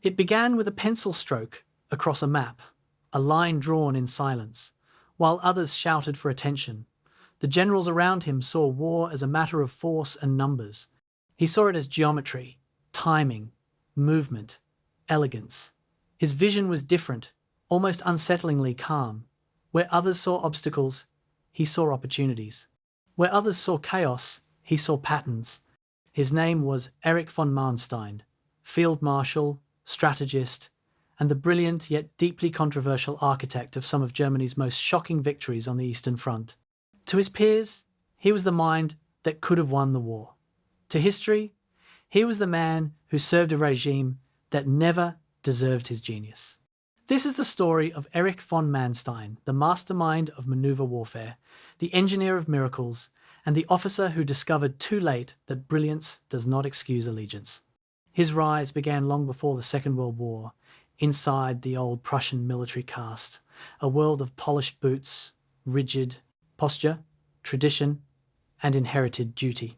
It began with a pencil stroke across a map, a line drawn in silence, while others shouted for attention. The generals around him saw war as a matter of force and numbers. He saw it as geometry, timing, movement, elegance. His vision was different, almost unsettlingly calm. Where others saw obstacles, he saw opportunities. Where others saw chaos, he saw patterns. His name was Erich von Manstein, field marshal, strategist, and the brilliant yet deeply controversial architect of some of Germany's most shocking victories on the Eastern Front. To his peers, he was the mind that could have won the war. To history, he was the man who served a regime that never deserved his genius. This is the story of Erich von Manstein, the mastermind of maneuver warfare, the engineer of miracles, and the officer who discovered too late that brilliance does not excuse allegiance. His rise began long before the Second World War, inside the old Prussian military caste, a world of polished boots, rigid posture, tradition, and inherited duty.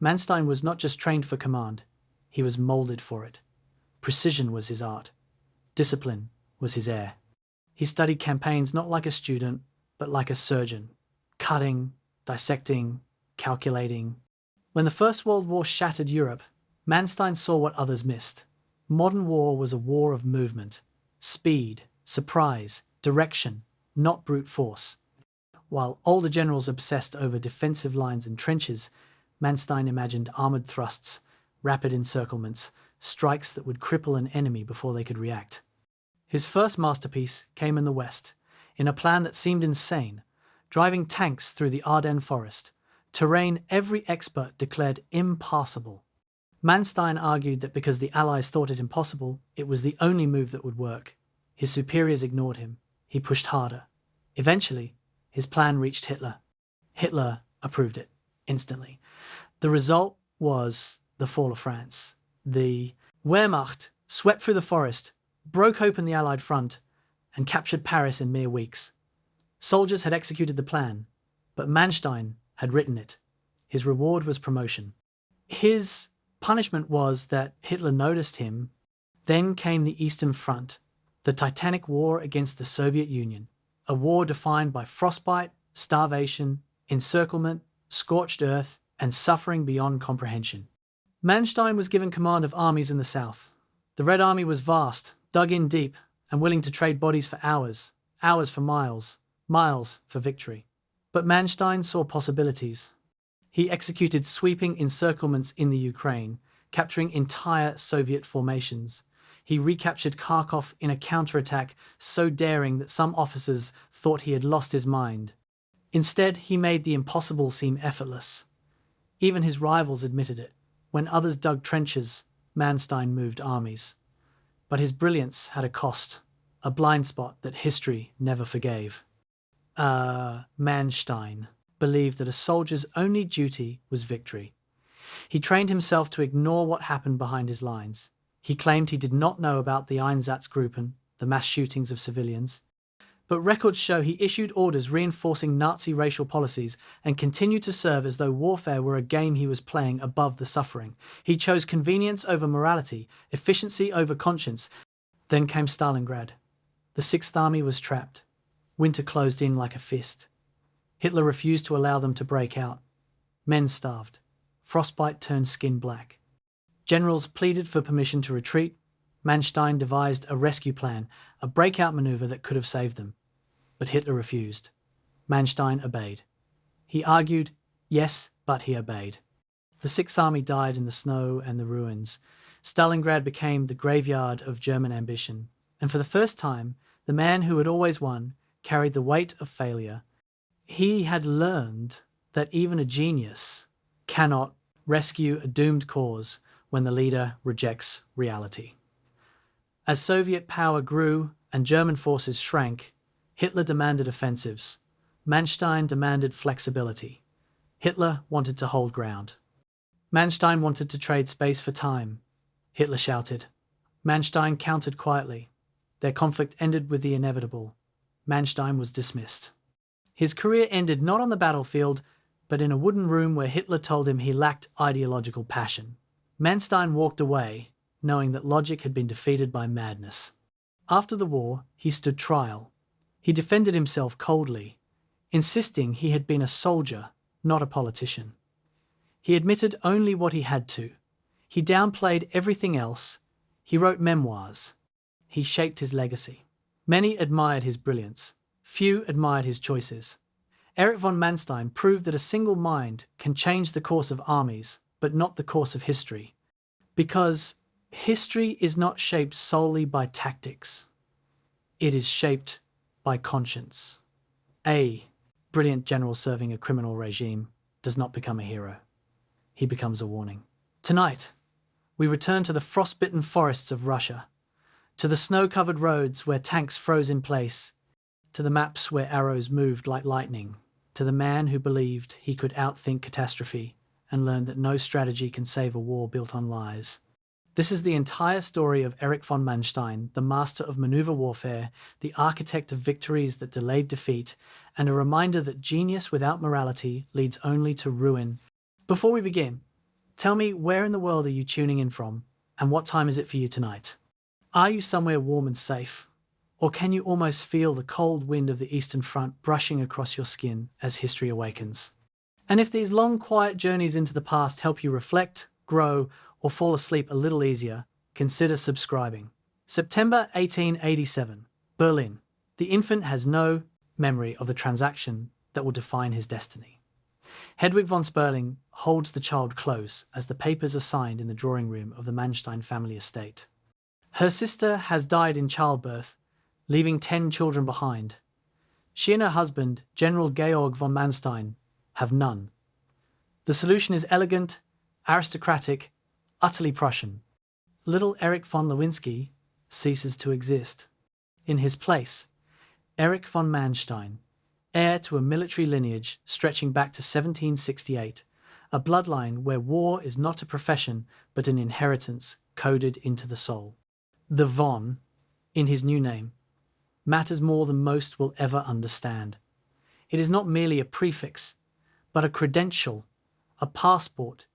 Manstein was not just trained for command, he was moulded for it. Precision was his art. Discipline was his air. He studied campaigns not like a student, but like a surgeon, cutting, dissecting, calculating. When the First World War shattered Europe, Manstein saw what others missed. Modern war was a war of movement, speed, surprise, direction, not brute force. While older generals obsessed over defensive lines and trenches, Manstein imagined armoured thrusts, rapid encirclements, strikes that would cripple an enemy before they could react. His first masterpiece came in the West, in a plan that seemed insane, driving tanks through the Ardennes forest, terrain every expert declared impassable. Manstein argued that because the Allies thought it impossible, it was the only move that would work. His superiors ignored him. He pushed harder. Eventually, his plan reached Hitler. Hitler approved it instantly. The result was the fall of France. The Wehrmacht swept through the forest, broke open the Allied front, and captured Paris in mere weeks. Soldiers had executed the plan, but Manstein had written it. His reward was promotion. His punishment was that Hitler noticed him. Then came the Eastern Front, the titanic war against the Soviet Union, a war defined by frostbite, starvation, encirclement, scorched earth, and suffering beyond comprehension. Manstein was given command of armies in the south. The Red Army was vast, dug in deep, and willing to trade bodies for hours, hours for miles, miles for victory. But Manstein saw possibilities. He executed sweeping encirclements in the Ukraine, capturing entire Soviet formations. He recaptured Kharkov in a counterattack so daring that some officers thought he had lost his mind. Instead, he made the impossible seem effortless. Even his rivals admitted it. When others dug trenches, Manstein moved armies. But his brilliance had a cost, a blind spot that history never forgave. Manstein believed that a soldier's only duty was victory. He trained himself to ignore what happened behind his lines. He claimed he did not know about the Einsatzgruppen, the mass shootings of civilians. But records show he issued orders reinforcing Nazi racial policies and continued to serve as though warfare were a game he was playing above the suffering. He chose convenience over morality, efficiency over conscience. Then came Stalingrad. The Sixth Army was trapped. Winter closed in like a fist. Hitler refused to allow them to break out. Men starved. Frostbite turned skin black. Generals pleaded for permission to retreat. Manstein devised a rescue plan, a breakout maneuver that could have saved them. But Hitler refused. Manstein obeyed. He argued, yes, but he obeyed. The Sixth Army died in the snow and the ruins. Stalingrad became the graveyard of German ambition. And for the first time, the man who had always won carried the weight of failure. He had learned that even a genius cannot rescue a doomed cause when the leader rejects reality. As Soviet power grew and German forces shrank, Hitler demanded offensives. Manstein demanded flexibility. Hitler wanted to hold ground. Manstein wanted to trade space for time. Hitler shouted. Manstein countered quietly. Their conflict ended with the inevitable. Manstein was dismissed. His career ended not on the battlefield, but in a wooden room where Hitler told him he lacked ideological passion. Manstein walked away, knowing that logic had been defeated by madness. After the war, he stood trial. He defended himself coldly, insisting he had been a soldier, not a politician. He admitted only what he had to. He downplayed everything else. He wrote memoirs. He shaped his legacy. Many admired his brilliance. Few admired his choices. Erich von Manstein proved that a single mind can change the course of armies, but not the course of history. Because history is not shaped solely by tactics. It is shaped by conscience. A brilliant general serving a criminal regime does not become a hero. He becomes a warning. Tonight, we return to the frostbitten forests of Russia, to the snow-covered roads where tanks froze in place, to the maps where arrows moved like lightning, to the man who believed he could outthink catastrophe and learned that no strategy can save a war built on lies. This is the entire story of Erich von Manstein, the master of maneuver warfare, the architect of victories that delayed defeat, and a reminder that genius without morality leads only to ruin. Before we begin, tell me, where in the world are you tuning in from, and what time is it for you tonight? Are you somewhere warm and safe? Or can you almost feel the cold wind of the Eastern Front brushing across your skin as history awakens? And if these long, quiet journeys into the past help you reflect, grow, or fall asleep a little easier, consider subscribing. September 1887, Berlin. The infant has no memory of the transaction that will define his destiny. Hedwig von Sperling holds the child close as the papers are signed in the drawing room of the Manstein family estate. Her sister has died in childbirth, leaving 10 children behind. She and her husband, General Georg von Manstein, have none. The solution is elegant, aristocratic, utterly Prussian. Little Erich von Lewinsky ceases to exist. In his place, Erich von Manstein, heir to a military lineage stretching back to 1768, a bloodline where war is not a profession but an inheritance coded into the soul. The von, in his new name, matters more than most will ever understand. It is not merely a prefix, but a credential, a passport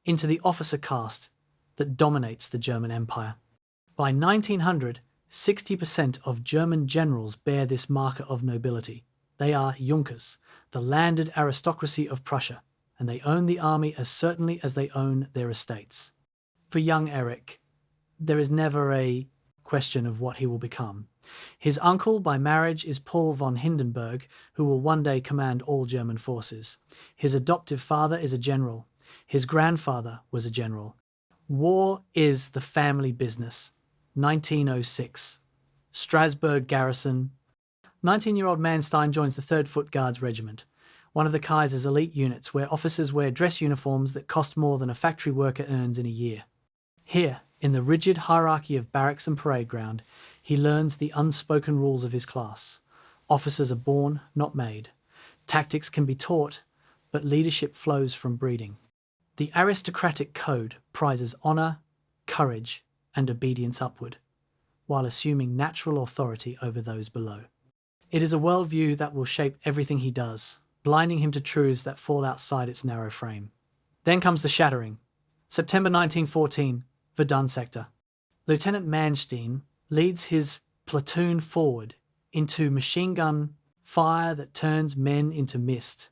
into the officer caste that dominates the German Empire. By 1900, 60% of German generals bear this marker of nobility. They are Junkers, the landed aristocracy of Prussia, and they own the army as certainly as they own their estates. For young Erich, there is never a question of what he will become. His uncle by marriage is Paul von Hindenburg, who will one day command all German forces. His adoptive father is a general. His grandfather was a general. War is the family business. 1906. Strasbourg garrison. 19-year-old Manstein joins the 3rd Foot Guards Regiment, one of the Kaiser's elite units where officers wear dress uniforms that cost more than a factory worker earns in a year. Here, in the rigid hierarchy of barracks and parade ground, he learns the unspoken rules of his class. Officers are born, not made. Tactics can be taught, but leadership flows from breeding. The aristocratic code prizes honour, courage, and obedience upward, while assuming natural authority over those below. It is a worldview that will shape everything he does, blinding him to truths that fall outside its narrow frame. Then comes the shattering. September 1914, Verdun sector. Lieutenant Manstein leads his platoon forward into machine gun fire that turns men into mist.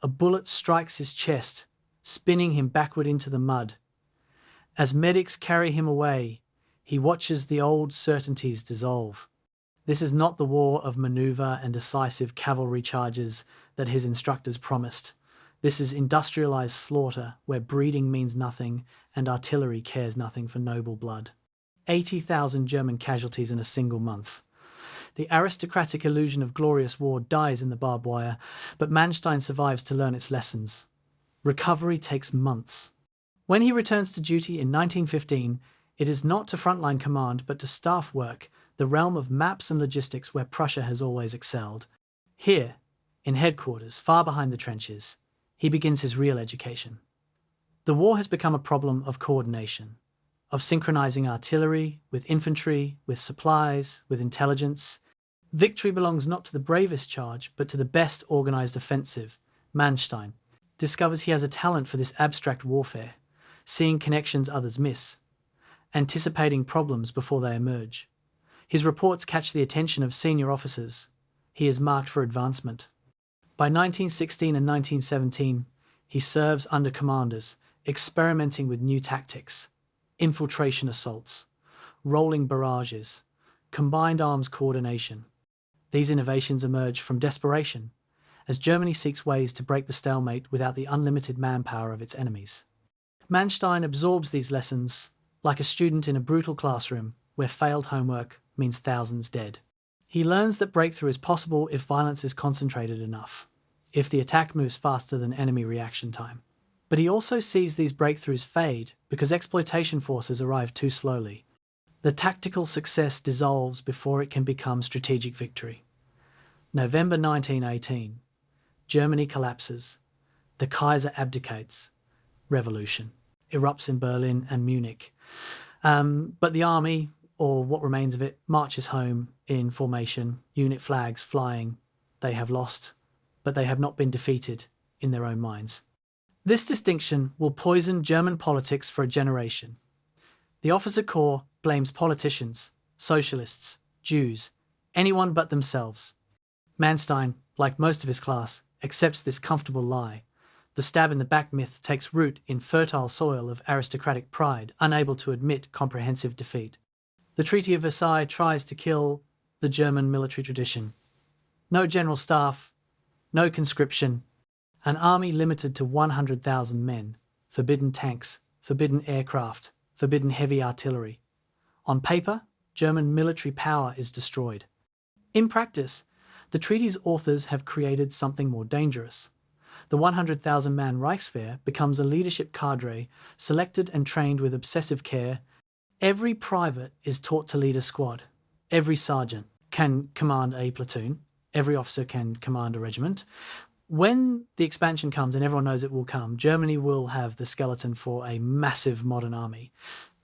A bullet strikes his chest, spinning him backward into the mud. As medics carry him away, he watches the old certainties dissolve. This is not the war of maneuver and decisive cavalry charges that his instructors promised. This is industrialized slaughter where breeding means nothing and artillery cares nothing for noble blood. 80,000 German casualties in a single month. The aristocratic illusion of glorious war dies in the barbed wire, but Manstein survives to learn its lessons. Recovery takes months. When he returns to duty in 1915, it is not to frontline command but to staff work, the realm of maps and logistics where Prussia has always excelled. Here, in headquarters, far behind the trenches, he begins his real education. The war has become a problem of coordination, of synchronizing artillery with infantry, with supplies, with intelligence. Victory belongs not to the bravest charge, but to the best organized offensive. Manstein discovers he has a talent for this abstract warfare, seeing connections others miss. anticipating problems before they emerge. His reports catch the attention of senior officers. He is marked for advancement. By 1916 and 1917, he serves under commanders, experimenting with new tactics, infiltration assaults, rolling barrages, combined arms coordination. These innovations emerge from desperation, as Germany seeks ways to break the stalemate without the unlimited manpower of its enemies. Manstein absorbs these lessons like a student in a brutal classroom where failed homework means thousands dead. He learns that breakthrough is possible if violence is concentrated enough, if the attack moves faster than enemy reaction time. But he also sees these breakthroughs fade because exploitation forces arrive too slowly. The tactical success dissolves before it can become strategic victory. November 1918. Germany collapses. The Kaiser abdicates. Revolution erupts in Berlin and Munich. But the army, or what remains of it, marches home in formation, unit flags flying. They have lost, but they have not been defeated in their own minds. This distinction will poison German politics for a generation. The officer corps blames politicians, socialists, Jews, anyone but themselves. Manstein, like most of his class, accepts this comfortable lie. The stab-in-the-back myth takes root in fertile soil of aristocratic pride, unable to admit comprehensive defeat. The Treaty of Versailles tries to kill the German military tradition. No general staff, no conscription, an army limited to 100,000 men, forbidden tanks, forbidden aircraft, forbidden heavy artillery. On paper, German military power is destroyed. In practice, the treaty's authors have created something more dangerous. The 100,000-man Reichswehr becomes a leadership cadre, selected and trained with obsessive care. Every private is taught to lead a squad. Every sergeant can command a platoon. Every officer can command a regiment. When the expansion comes, and everyone knows it will come, Germany will have the skeleton for a massive modern army.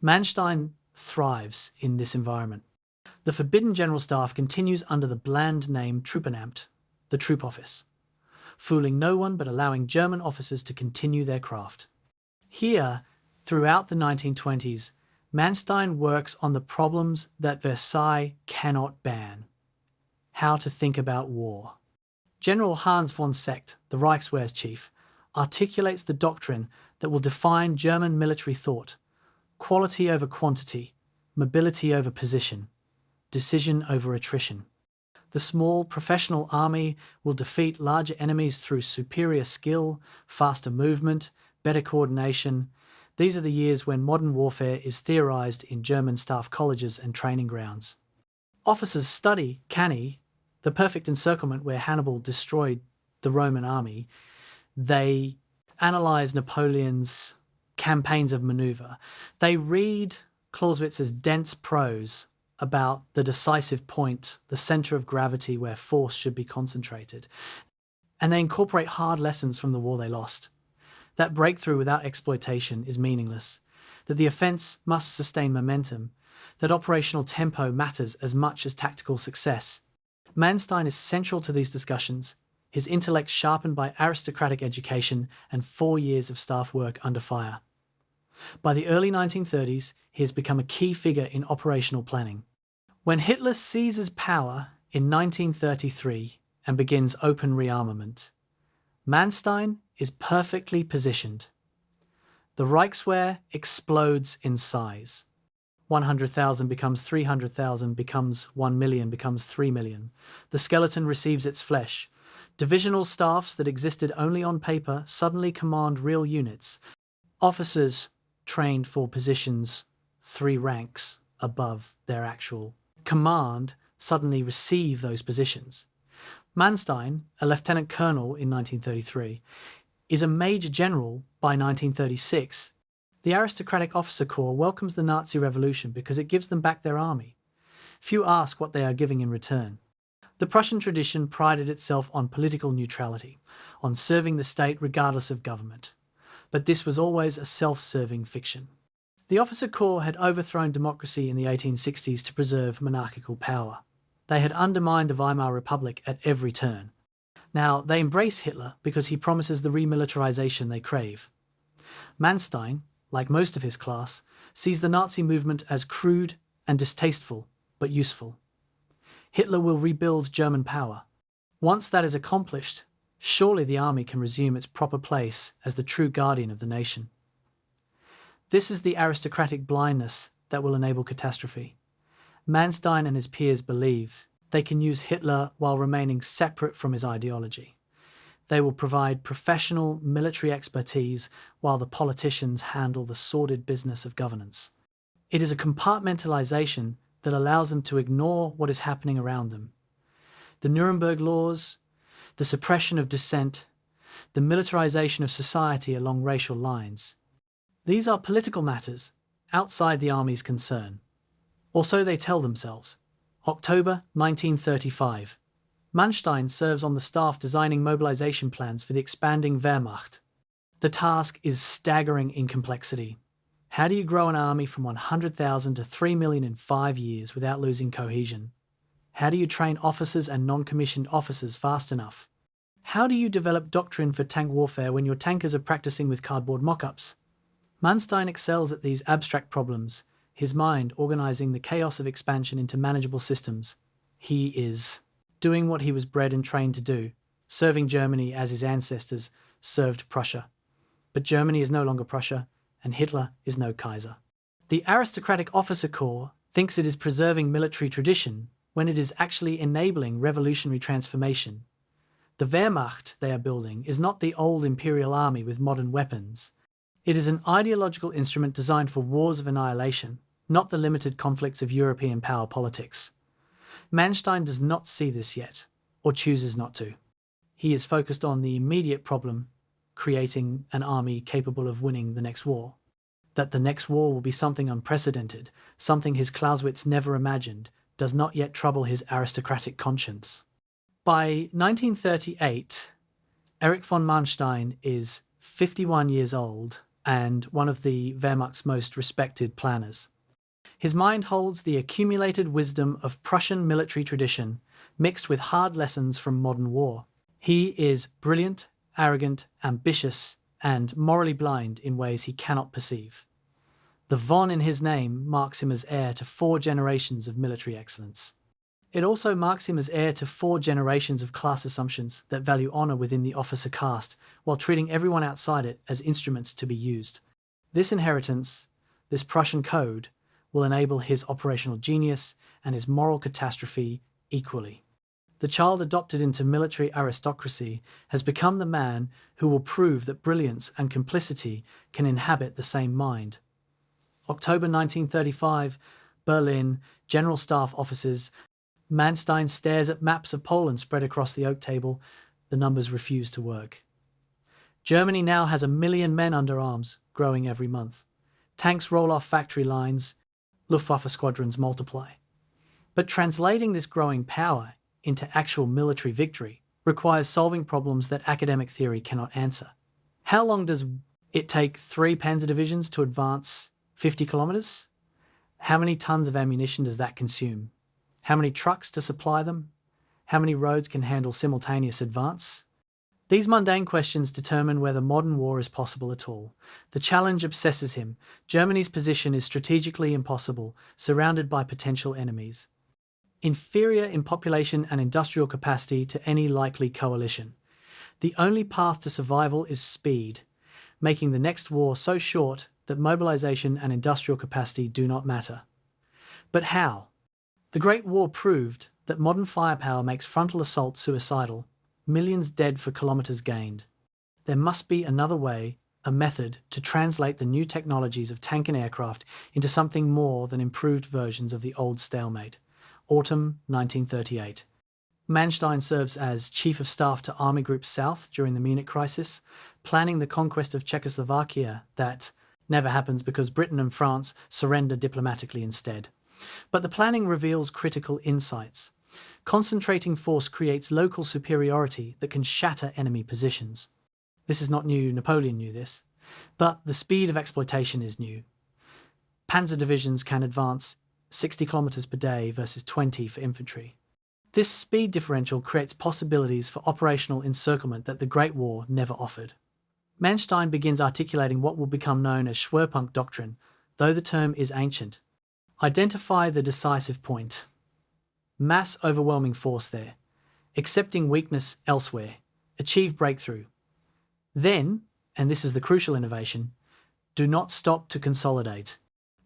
Manstein thrives in this environment. The forbidden general staff continues under the bland name Truppenamt, the troop office, fooling no one but allowing German officers to continue their craft. Here, throughout the 1920s, Manstein works on the problems that Versailles cannot ban. How to think about war. General Hans von Seeckt, the Reichswehr's chief, articulates the doctrine that will define German military thought: quality over quantity, mobility over position, decision over attrition. The small professional army will defeat larger enemies through superior skill, faster movement, better coordination. These are the years when modern warfare is theorized in German staff colleges and training grounds. Officers study Cannae, the perfect encirclement where Hannibal destroyed the Roman army. They analyze Napoleon's campaigns of maneuver. They read Clausewitz's dense prose about the decisive point, the center of gravity where force should be concentrated. And they incorporate hard lessons from the war they lost. That breakthrough without exploitation is meaningless, that the offense must sustain momentum, that operational tempo matters as much as tactical success. Manstein is central to these discussions, his intellect sharpened by aristocratic education and 4 years of staff work under fire. By the early 1930s, he has become a key figure in operational planning. When Hitler seizes power in 1933 and begins open rearmament, Manstein is perfectly positioned. The Reichswehr explodes in size. 100,000 becomes 300,000, becomes 1 million, becomes 3 million. The skeleton receives its flesh. Divisional staffs that existed only on paper suddenly command real units. Officers trained for positions 3 ranks above their actual command suddenly receive those positions. Manstein, a lieutenant colonel in 1933, is a major general by 1936. The aristocratic officer corps welcomes the Nazi revolution because it gives them back their army. Few ask what they are giving in return. The Prussian tradition prided itself on political neutrality, on serving the state regardless of government. But this was always a self-serving fiction. The officer corps had overthrown democracy in the 1860s to preserve monarchical power. They had undermined the Weimar Republic at every turn. Now, they embrace Hitler because he promises the remilitarization they crave. Manstein, like most of his class, sees the Nazi movement as crude and distasteful, but useful. Hitler will rebuild German power. Once that is accomplished, surely the army can resume its proper place as the true guardian of the nation. This is the aristocratic blindness that will enable catastrophe. Manstein and his peers believe they can use Hitler while remaining separate from his ideology. They will provide professional military expertise while the politicians handle the sordid business of governance. It is a compartmentalization that allows them to ignore what is happening around them. The Nuremberg laws, the suppression of dissent, the militarization of society along racial lines. These are political matters outside the army's concern. Or so they tell themselves. October 1935. Manstein serves on the staff designing mobilization plans for the expanding Wehrmacht. The task is staggering in complexity. How do you grow an army from 100,000 to 3 million in 5 years without losing cohesion? How do you train officers and non-commissioned officers fast enough? How do you develop doctrine for tank warfare when your tankers are practicing with cardboard mock-ups? Manstein excels at these abstract problems, his mind organizing the chaos of expansion into manageable systems. He is doing what he was bred and trained to do, serving Germany as his ancestors served Prussia. But Germany is no longer Prussia, and Hitler is no Kaiser. The aristocratic officer corps thinks it is preserving military tradition when it is actually enabling revolutionary transformation. The Wehrmacht they are building is not the old imperial army with modern weapons. It is an ideological instrument designed for wars of annihilation, not the limited conflicts of European power politics. Manstein does not see this yet, or chooses not to. He is focused on the immediate problem, creating an army capable of winning the next war. That the next war will be something unprecedented, something his Clausewitz never imagined, does not yet trouble his aristocratic conscience. By 1938, Erich von Manstein is 51 years old and one of the Wehrmacht's most respected planners. His mind holds the accumulated wisdom of Prussian military tradition, mixed with hard lessons from modern war. He is brilliant, arrogant, ambitious, and morally blind in ways he cannot perceive. The von in his name marks him as heir to 4 generations of military excellence. It also marks him as heir to 4 generations of class assumptions that value honor within the officer caste, while treating everyone outside it as instruments to be used. This inheritance, this Prussian code, will enable his operational genius and his moral catastrophe equally. The child adopted into military aristocracy has become the man who will prove that brilliance and complicity can inhabit the same mind. October 1935, Berlin, General Staff offices. Manstein stares at maps of Poland spread across the oak table. The numbers refuse to work. Germany now has 1 million men under arms, growing every month. Tanks roll off factory lines. Luftwaffe squadrons multiply. But translating this growing power into actual military victory requires solving problems that academic theory cannot answer. How long does it take 3 panzer divisions to advance 50 kilometers? How many tons of ammunition does that consume? How many trucks to supply them? How many roads can handle simultaneous advance? These mundane questions determine whether modern war is possible at all. The challenge obsesses him. Germany's position is strategically impossible, surrounded by potential enemies. Inferior in population and industrial capacity to any likely coalition. The only path to survival is speed, making the next war so short that mobilization and industrial capacity do not matter. But how? The Great War proved that modern firepower makes frontal assault suicidal, millions dead for kilometers gained. There must be another way, a method to translate the new technologies of tank and aircraft into something more than improved versions of the old stalemate. Autumn 1938. Manstein serves as Chief of Staff to Army Group South during the Munich crisis, planning the conquest of Czechoslovakia that never happens because Britain and France surrender diplomatically instead. But the planning reveals critical insights. Concentrating force creates local superiority that can shatter enemy positions. This is not new, Napoleon knew this. But the speed of exploitation is new. Panzer divisions can advance 60 kilometers per day versus 20 for infantry. This speed differential creates possibilities for operational encirclement that the Great War never offered. Manstein begins articulating what will become known as Schwerpunkt doctrine, though the term is ancient. Identify the decisive point. Mass overwhelming force there. Accepting weakness elsewhere. Achieve breakthrough. Then, and this is the crucial innovation, do not stop to consolidate.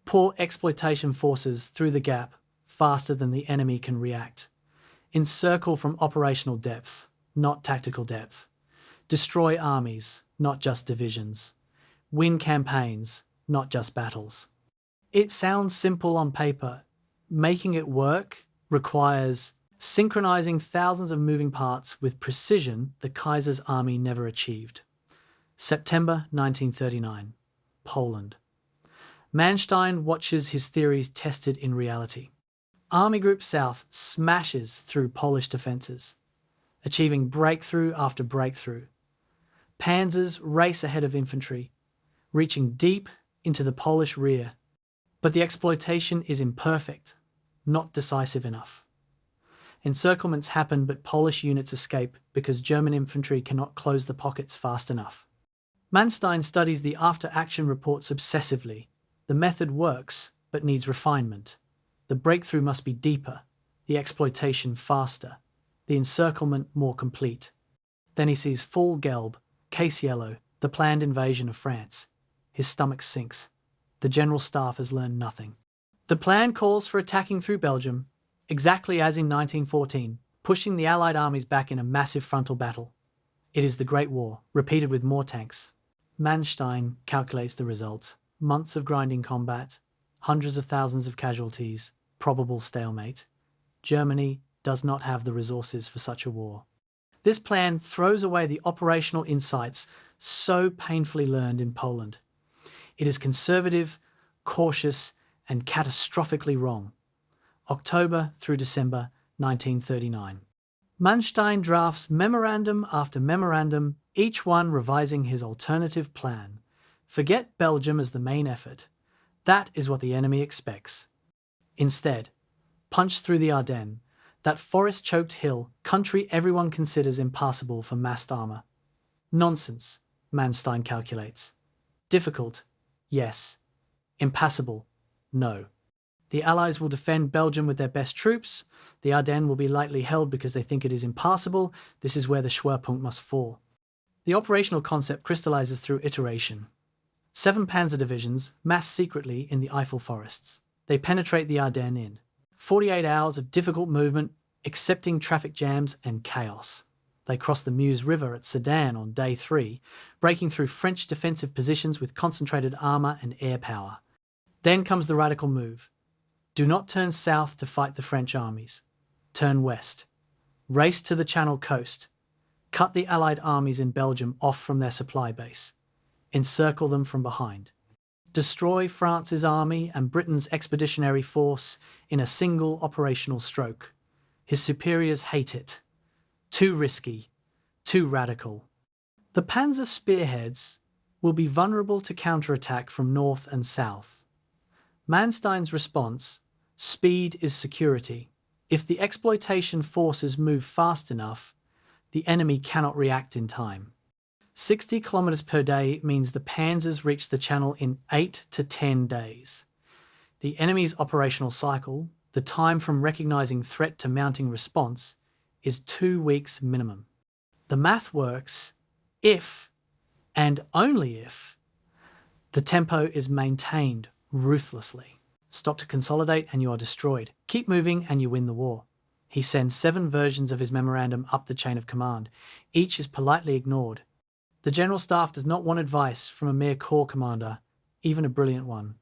Pour exploitation forces through the gap faster than the enemy can react. Encircle from operational depth, not tactical depth. Destroy armies, not just divisions. Win campaigns, not just battles. It sounds simple on paper. Making it work requires synchronizing thousands of moving parts with precision the Kaiser's army never achieved. September 1939, Poland. Manstein watches his theories tested in reality. Army Group South smashes through Polish defences, achieving breakthrough after breakthrough. Panzers race ahead of infantry, reaching deep into the Polish rear. But the exploitation is imperfect, not decisive enough. Encirclements happen, but Polish units escape because German infantry cannot close the pockets fast enough. Manstein studies the after-action reports obsessively. The method works, but needs refinement. The breakthrough must be deeper, the exploitation faster, the encirclement more complete. Then he sees full Gelb, case yellow, the planned invasion of France. His stomach sinks. The General Staff has learned nothing. The plan calls for attacking through Belgium, exactly as in 1914, pushing the Allied armies back in a massive frontal battle. It is the Great War, repeated with more tanks. Manstein calculates the results. Months of grinding combat, hundreds of thousands of casualties, probable stalemate. Germany does not have the resources for such a war. This plan throws away the operational insights so painfully learned in Poland. It is conservative, cautious, and catastrophically wrong. October through December 1939. Manstein drafts memorandum after memorandum, each one revising his alternative plan. Forget Belgium as the main effort. That is what the enemy expects. Instead, punch through the Ardennes, that forest-choked hill, country everyone considers impassable for massed armour. Nonsense, Manstein calculates. Difficult, yes. Impassable, no. The Allies will defend Belgium with their best troops. The Ardennes will be lightly held because they think it is impassable. This is where the Schwerpunkt must fall. The operational concept crystallizes through iteration. 7 panzer divisions mass secretly in the Eifel forests. They penetrate the Ardennes in 48 hours of difficult movement, accepting traffic jams and chaos. They cross the Meuse River at Sedan on day 3, breaking through French defensive positions with concentrated armour and air power. Then comes the radical move. Do not turn south to fight the French armies. Turn west. Race to the Channel coast. Cut the Allied armies in Belgium off from their supply base. Encircle them from behind. Destroy France's army and Britain's expeditionary force in a single operational stroke. His superiors hate it. Too risky. Too radical. The panzer spearheads will be vulnerable to counterattack from north and south. Manstein's response: speed is security. If the exploitation forces move fast enough, the enemy cannot react in time. 60 kilometers per day means the panzers reach the Channel in 8 to 10 days. The enemy's operational cycle, the time from recognizing threat to mounting response, is 2 weeks minimum. The math works if, and only if, the tempo is maintained ruthlessly. Stop to consolidate and you are destroyed. Keep moving and you win the war. He sends 7 versions of his memorandum up the chain of command. Each is politely ignored. The General Staff does not want advice from a mere corps commander, even a brilliant one.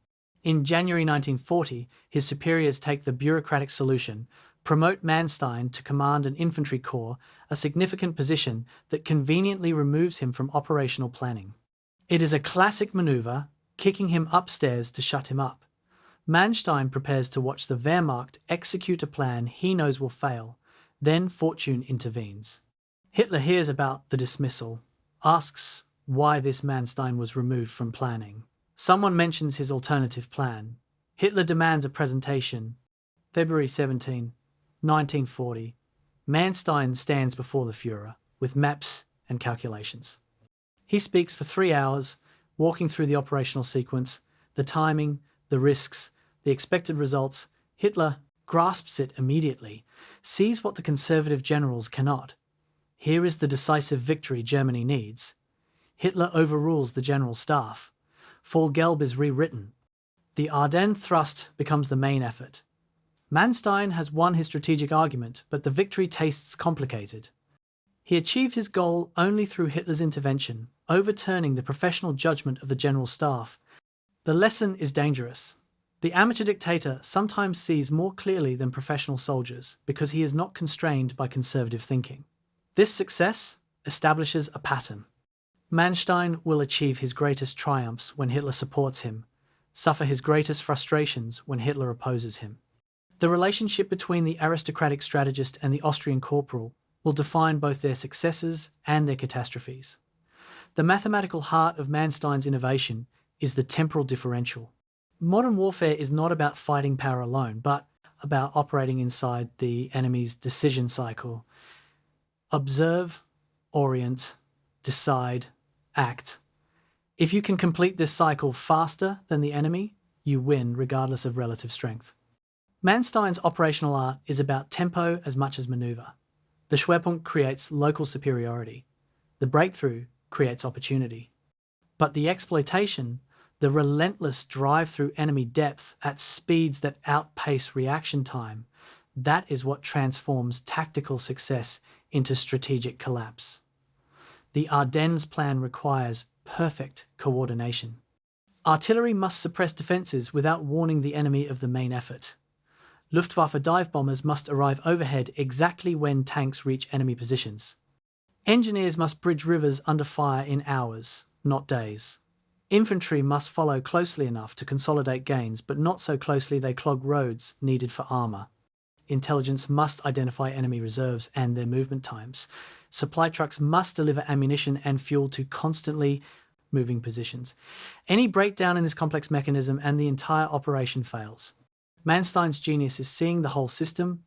In January 1940, his superiors take the bureaucratic solution, promote Manstein to command an infantry corps, a significant position that conveniently removes him from operational planning. It is a classic maneuver, kicking him upstairs to shut him up. Manstein prepares to watch the Wehrmacht execute a plan he knows will fail. Then fortune intervenes. Hitler hears about the dismissal, asks why this Manstein was removed from planning. Someone mentions his alternative plan. Hitler demands a presentation. February 17, 1940. Manstein stands before the Führer with maps and calculations. He speaks for 3 hours, walking through the operational sequence, the timing, the risks, the expected results. Hitler grasps it immediately, sees what the conservative generals cannot. Here is the decisive victory Germany needs. Hitler overrules the general staff. Fall Gelb is rewritten. The Ardennes thrust becomes the main effort. Manstein has won his strategic argument, but the victory tastes complicated. He achieved his goal only through Hitler's intervention, overturning the professional judgment of the general staff. The lesson is dangerous. The amateur dictator sometimes sees more clearly than professional soldiers because he is not constrained by conservative thinking. This success establishes a pattern. Manstein will achieve his greatest triumphs when Hitler supports him, suffer his greatest frustrations when Hitler opposes him. The relationship between the aristocratic strategist and the Austrian corporal will define both their successes and their catastrophes. The mathematical heart of Manstein's innovation is the temporal differential. Modern warfare is not about fighting power alone, but about operating inside the enemy's decision cycle. Observe, orient, decide, act. If you can complete this cycle faster than the enemy, you win regardless of relative strength. Manstein's operational art is about tempo as much as maneuver. The Schwerpunkt creates local superiority. The breakthrough creates opportunity. But the exploitation, the relentless drive through enemy depth at speeds that outpace reaction time, that is what transforms tactical success into strategic collapse. The Ardennes plan requires perfect coordination. Artillery must suppress defences without warning the enemy of the main effort. Luftwaffe dive bombers must arrive overhead exactly when tanks reach enemy positions. Engineers must bridge rivers under fire in hours, not days. Infantry must follow closely enough to consolidate gains, but not so closely they clog roads needed for armour. Intelligence must identify enemy reserves and their movement times. Supply trucks must deliver ammunition and fuel to constantly moving positions. Any breakdown in this complex mechanism and the entire operation fails. Manstein's genius is seeing the whole system,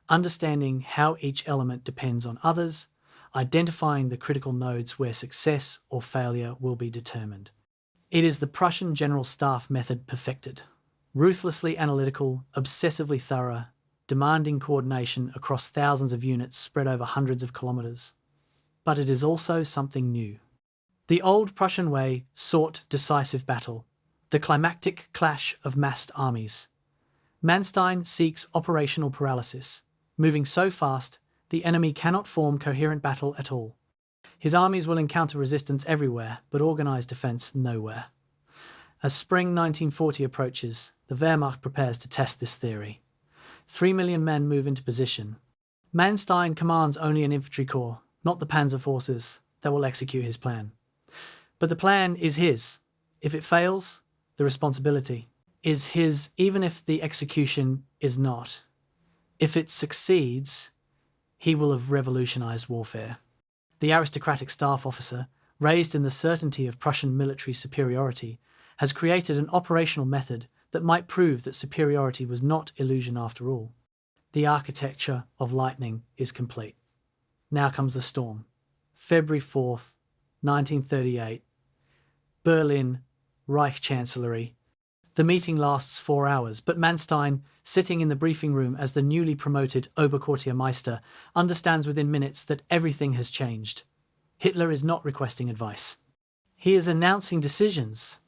understanding how each element depends on others, identifying the critical nodes where success or failure will be determined. It is the Prussian general staff method perfected. Ruthlessly analytical, obsessively thorough, demanding coordination across thousands of units spread over hundreds of kilometres. But it is also something new. The old Prussian way sought decisive battle, the climactic clash of massed armies. Manstein seeks operational paralysis, moving so fast the enemy cannot form coherent battle at all. His armies will encounter resistance everywhere, but organised defence nowhere. As spring 1940 approaches, the Wehrmacht prepares to test this theory. 3 million men move into position. Manstein commands only an infantry corps, not the panzer forces, that will execute his plan. But the plan is his. If it fails, the responsibility is his, even if the execution is not. If it succeeds, he will have revolutionized warfare. The aristocratic staff officer, raised in the certainty of Prussian military superiority, has created an operational method that might prove that superiority was not illusion after all. The architecture of lightning is complete. Now comes the storm. February 4th, 1938. Berlin, Reich Chancellery. The meeting lasts 4 hours, but Manstein, sitting in the briefing room as the newly promoted Oberquartiermeister, understands within minutes that everything has changed. Hitler is not requesting advice. He is announcing decisions.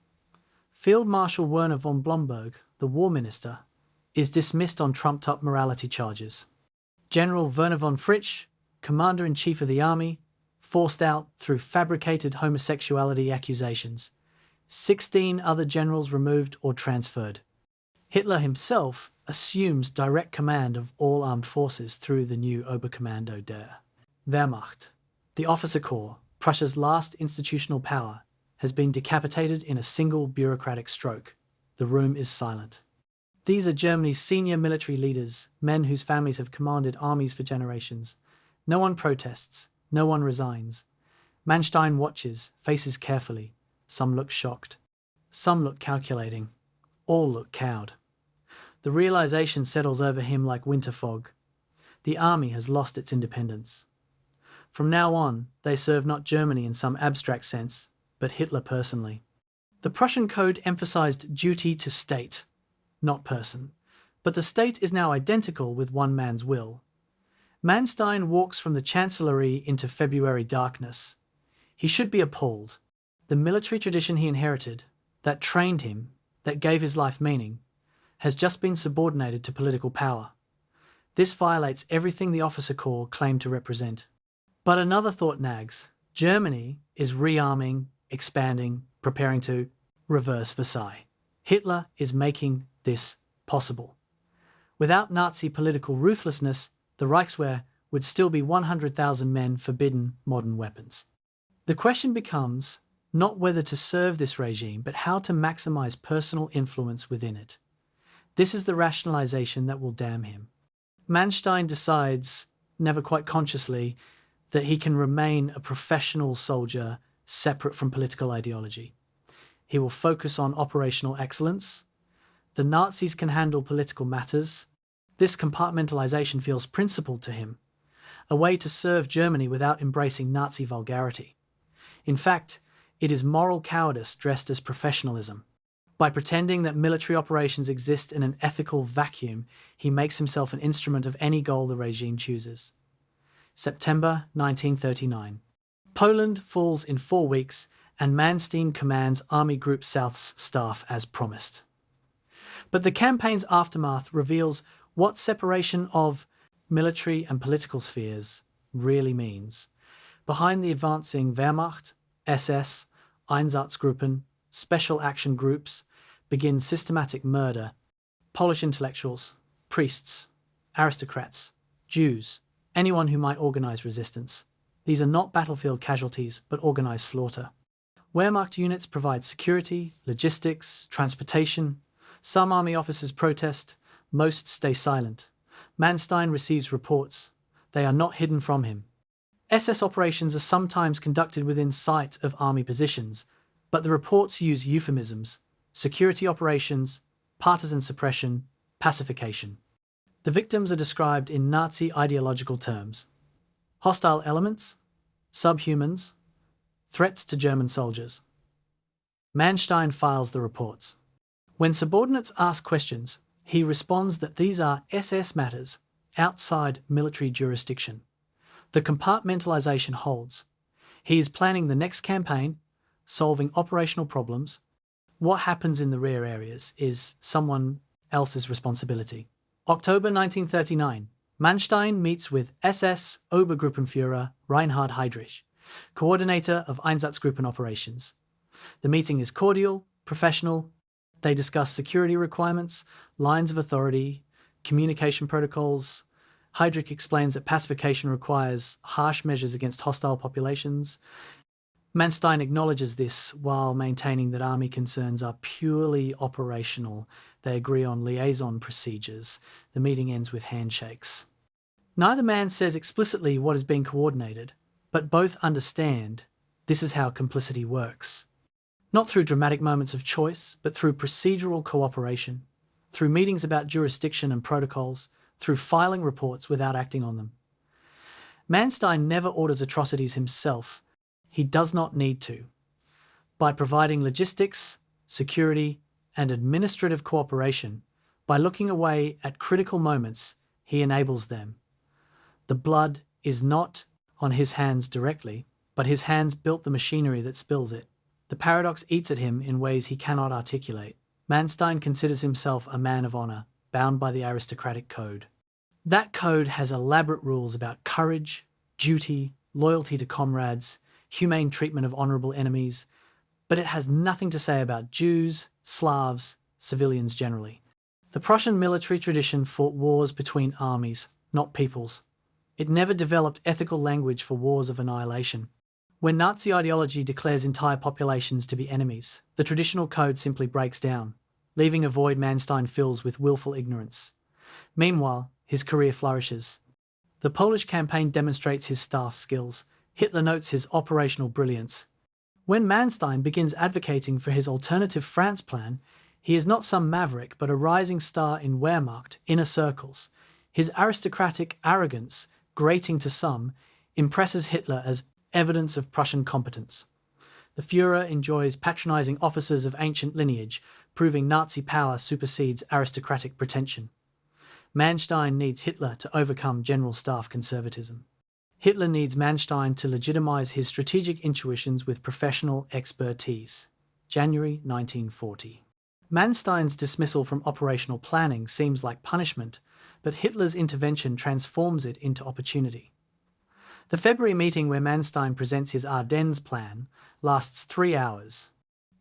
Field Marshal Werner von Blomberg, the war minister, is dismissed on trumped-up morality charges. General Werner von Fritsch, commander-in-chief of the army, forced out through fabricated homosexuality accusations. 16 other generals removed or transferred. Hitler himself assumes direct command of all armed forces through the new Oberkommando der Wehrmacht. The officer corps, Prussia's last institutional power, has been decapitated in a single bureaucratic stroke. The room is silent. These are Germany's senior military leaders, men whose families have commanded armies for generations. No one protests, no one resigns. Manstein watches, faces carefully. Some look shocked. Some look calculating. All look cowed. The realization settles over him like winter fog. The army has lost its independence. From now on, they serve not Germany in some abstract sense, but Hitler personally. The Prussian code emphasized duty to state, not person, but the state is now identical with one man's will. Manstein walks from the chancellery into February darkness. He should be appalled. The military tradition he inherited, that trained him, that gave his life meaning, has just been subordinated to political power. This violates everything the officer corps claimed to represent. But another thought nags. Germany is rearming, expanding, preparing to reverse Versailles. Hitler is making this possible. Without Nazi political ruthlessness, the Reichswehr would still be 100,000 men forbidden modern weapons. The question becomes not whether to serve this regime, but how to maximize personal influence within it. This is the rationalization that will damn him. Manstein decides, never quite consciously, that he can remain a professional soldier separate from political ideology. He will focus on operational excellence. The Nazis can handle political matters. This compartmentalization feels principled to him, a way to serve Germany without embracing Nazi vulgarity. In fact, it is moral cowardice dressed as professionalism. By pretending that military operations exist in an ethical vacuum, he makes himself an instrument of any goal the regime chooses. September 1939. Poland falls in 4 weeks, and Manstein commands Army Group South's staff as promised. But the campaign's aftermath reveals what separation of military and political spheres really means. Behind the advancing Wehrmacht, SS, Einsatzgruppen, special action groups, begins systematic murder. Polish intellectuals, priests, aristocrats, Jews, anyone who might organize resistance. These are not battlefield casualties, but organized slaughter. Wehrmacht units provide security, logistics, transportation. Some army officers protest, most stay silent. Manstein receives reports. They are not hidden from him. SS operations are sometimes conducted within sight of army positions, but the reports use euphemisms: security operations, partisan suppression, pacification. The victims are described in Nazi ideological terms: hostile elements, subhumans, threats to German soldiers. Manstein files the reports. When subordinates ask questions, he responds that these are SS matters outside military jurisdiction. The compartmentalization holds. He is planning the next campaign, solving operational problems. What happens in the rear areas is someone else's responsibility. October 1939. Manstein meets with SS Obergruppenführer Reinhard Heydrich, coordinator of Einsatzgruppen operations. The meeting is cordial, professional. They discuss security requirements, lines of authority, communication protocols. Heydrich explains that pacification requires harsh measures against hostile populations. Manstein acknowledges this while maintaining that army concerns are purely operational. They agree on liaison procedures. The meeting ends with handshakes. Neither man says explicitly what is being coordinated, but both understand this is how complicity works. Not through dramatic moments of choice, but through procedural cooperation, through meetings about jurisdiction and protocols, through filing reports without acting on them. Manstein never orders atrocities himself. He does not need to. By providing logistics, security, and administrative cooperation, by looking away at critical moments, he enables them. The blood is not on his hands directly, but his hands built the machinery that spills it. The paradox eats at him in ways he cannot articulate. Manstein considers himself a man of honor, bound by the aristocratic code. That code has elaborate rules about courage, duty, loyalty to comrades, humane treatment of honorable enemies, but it has nothing to say about Jews, Slavs, civilians generally. The Prussian military tradition fought wars between armies, not peoples. It never developed ethical language for wars of annihilation. When Nazi ideology declares entire populations to be enemies, the traditional code simply breaks down, leaving a void Manstein fills with willful ignorance. Meanwhile, his career flourishes. The Polish campaign demonstrates his staff skills. Hitler notes his operational brilliance. When Manstein begins advocating for his alternative France plan, he is not some maverick but a rising star in Wehrmacht inner circles. His aristocratic arrogance, grating to some, impresses Hitler as evidence of Prussian competence. The Führer enjoys patronizing officers of ancient lineage, proving Nazi power supersedes aristocratic pretension. Manstein needs Hitler to overcome general staff conservatism. Hitler needs Manstein to legitimize his strategic intuitions with professional expertise. January 1940. Manstein's dismissal from operational planning seems like punishment, but Hitler's intervention transforms it into opportunity. The February meeting where Manstein presents his Ardennes plan lasts 3 hours.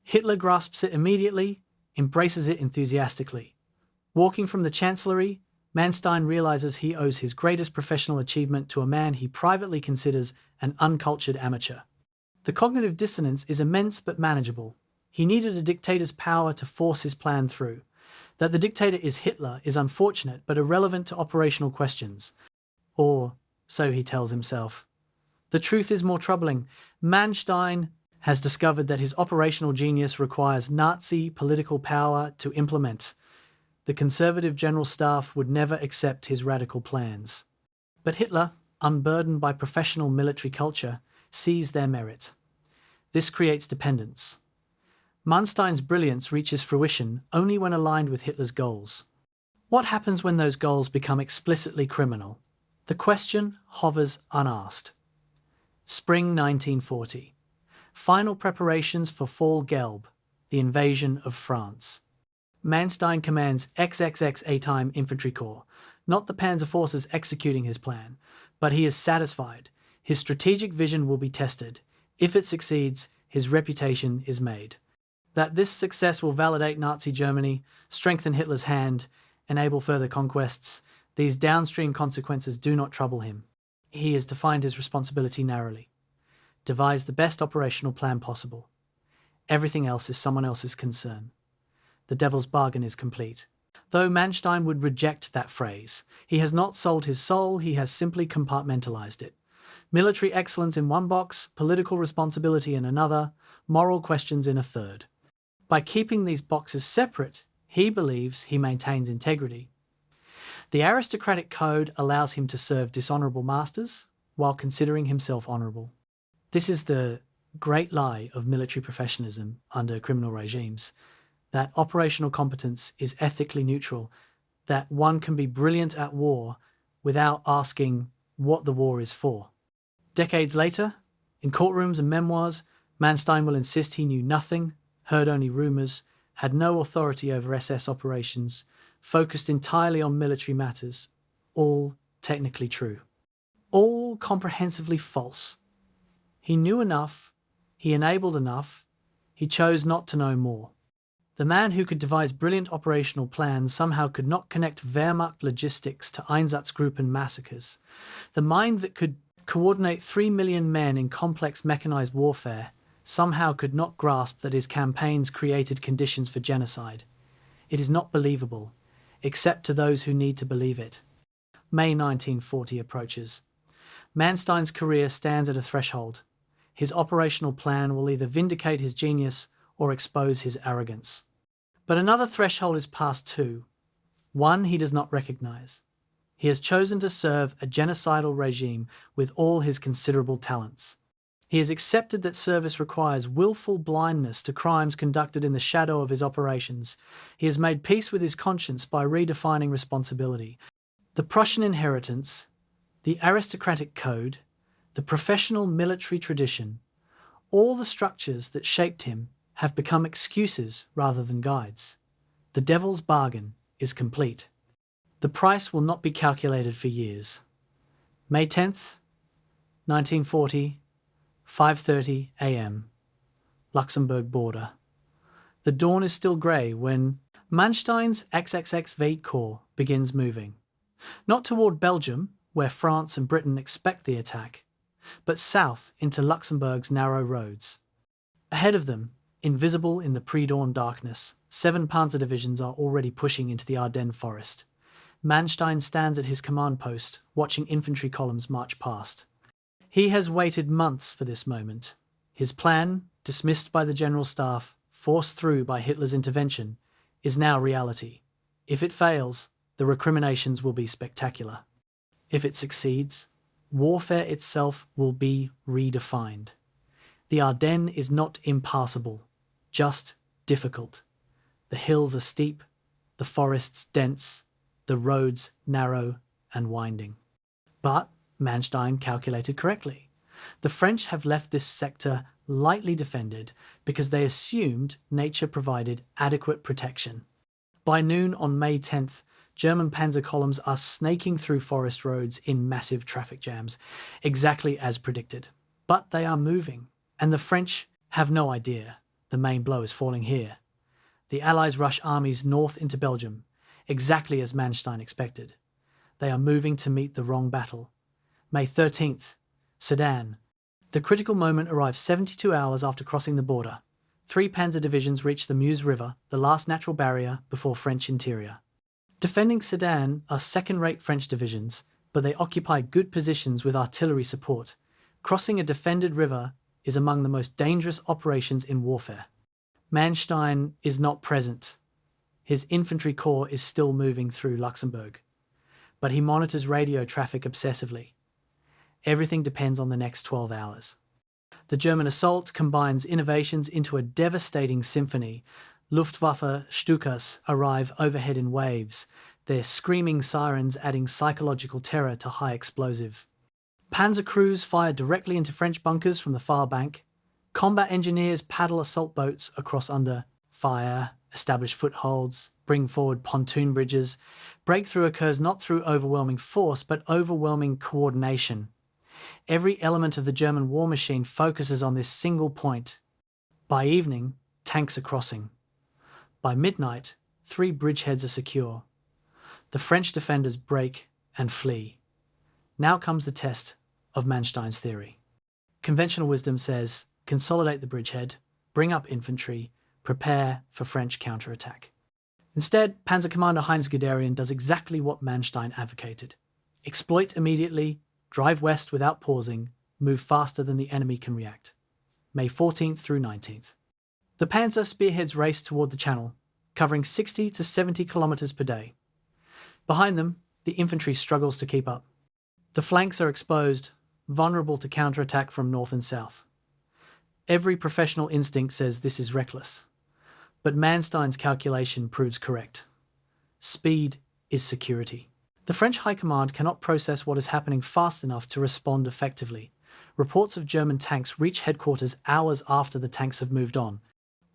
Hitler grasps it immediately, embraces it enthusiastically. Walking from the chancellery, Manstein realizes he owes his greatest professional achievement to a man he privately considers an uncultured amateur. The cognitive dissonance is immense but manageable. He needed a dictator's power to force his plan through. That the dictator is Hitler is unfortunate but irrelevant to operational questions. Or so he tells himself. The truth is more troubling. Manstein has discovered that his operational genius requires Nazi political power to implement. The conservative general staff would never accept his radical plans. But Hitler, unburdened by professional military culture, sees their merit. This creates dependence. Manstein's brilliance reaches fruition only when aligned with Hitler's goals. What happens when those goals become explicitly criminal? The question hovers unasked. Spring 1940. Final preparations for Fall Gelb, the invasion of France. Manstein commands XXX A-Time Infantry Corps, not the Panzer forces executing his plan, but he is satisfied. His strategic vision will be tested. If it succeeds, his reputation is made. That this success will validate Nazi Germany, strengthen Hitler's hand, enable further conquests, these downstream consequences do not trouble him. He has defined his responsibility narrowly. Devise the best operational plan possible. Everything else is someone else's concern. The devil's bargain is complete. Though Manstein would reject that phrase, he has not sold his soul, he has simply compartmentalized it. Military excellence in one box, political responsibility in another, moral questions in a third. By keeping these boxes separate, he believes he maintains integrity. The aristocratic code allows him to serve dishonorable masters while considering himself honorable. This is the great lie of military professionalism under criminal regimes, that operational competence is ethically neutral, that one can be brilliant at war without asking what the war is for. Decades later, in courtrooms and memoirs, Manstein will insist he knew nothing, heard only rumors, had no authority over SS operations, focused entirely on military matters, all technically true. All comprehensively false. He knew enough, he enabled enough, he chose not to know more. The man who could devise brilliant operational plans somehow could not connect Wehrmacht logistics to Einsatzgruppen massacres. The mind that could coordinate 3 million men in complex mechanized warfare somehow could not grasp that his campaigns created conditions for genocide. It is not believable, except to those who need to believe it. May 1940 approaches. Manstein's career stands at a threshold. His operational plan will either vindicate his genius or expose his arrogance. But another threshold is passed too, one he does not recognize. He has chosen to serve a genocidal regime with all his considerable talents. He has accepted that service requires willful blindness to crimes conducted in the shadow of his operations. He has made peace with his conscience by redefining responsibility. The Prussian inheritance, the aristocratic code, the professional military tradition, all the structures that shaped him have become excuses rather than guides. The devil's bargain is complete. The price will not be calculated for years. May 10th, 1940, 5:30 a.m. Luxembourg border. The dawn is still grey when Manstein's XXX Veit Corps begins moving. Not toward Belgium, where France and Britain expect the attack, but south into Luxembourg's narrow roads. Ahead of them, invisible in the pre-dawn darkness, 7 panzer divisions are already pushing into the Ardennes forest. Manstein stands at his command post, watching infantry columns march past. He has waited months for this moment. His plan, dismissed by the general staff, forced through by Hitler's intervention, is now reality. If it fails, the recriminations will be spectacular. If it succeeds, warfare itself will be redefined. The Ardennes is not impassable, just difficult. The hills are steep, the forests dense, the roads narrow and winding. But Manstein calculated correctly. The French have left this sector lightly defended because they assumed nature provided adequate protection. By noon on May 10th, German panzer columns are snaking through forest roads in massive traffic jams, exactly as predicted. But they are moving, and the French have no idea the main blow is falling here. The Allies rush armies north into Belgium, exactly as Manstein expected. They are moving to meet the wrong battle. May 13th, Sedan. The critical moment arrives 72 hours after crossing the border. 3 panzer divisions reach the Meuse River, the last natural barrier before French interior. Defending Sedan are second-rate French divisions, but they occupy good positions with artillery support. Crossing a defended river is among the most dangerous operations in warfare. Manstein is not present. His infantry corps is still moving through Luxembourg, but he monitors radio traffic obsessively. Everything depends on the next 12 hours. The German assault combines innovations into a devastating symphony. Luftwaffe Stukas arrive overhead in waves, their screaming sirens adding psychological terror to high explosive. Panzer crews fire directly into French bunkers from the far bank. Combat engineers paddle assault boats across under fire, establish footholds, bring forward pontoon bridges. Breakthrough occurs not through overwhelming force, but overwhelming coordination. Every element of the German war machine focuses on this single point. By evening, tanks are crossing. By midnight, 3 bridgeheads are secure. The French defenders break and flee. Now comes the test of Manstein's theory. Conventional wisdom says, consolidate the bridgehead, bring up infantry, prepare for French counterattack. Instead, Panzer Commander Heinz Guderian does exactly what Manstein advocated. Exploit immediately, drive west without pausing, move faster than the enemy can react. May 14th through 19th. The panzer spearheads race toward the Channel, covering 60 to 70 kilometers per day. Behind them, the infantry struggles to keep up. The flanks are exposed, vulnerable to counterattack from north and south. Every professional instinct says this is reckless, but Manstein's calculation proves correct. Speed is security. The French High Command cannot process what is happening fast enough to respond effectively. Reports of German tanks reach headquarters hours after the tanks have moved on.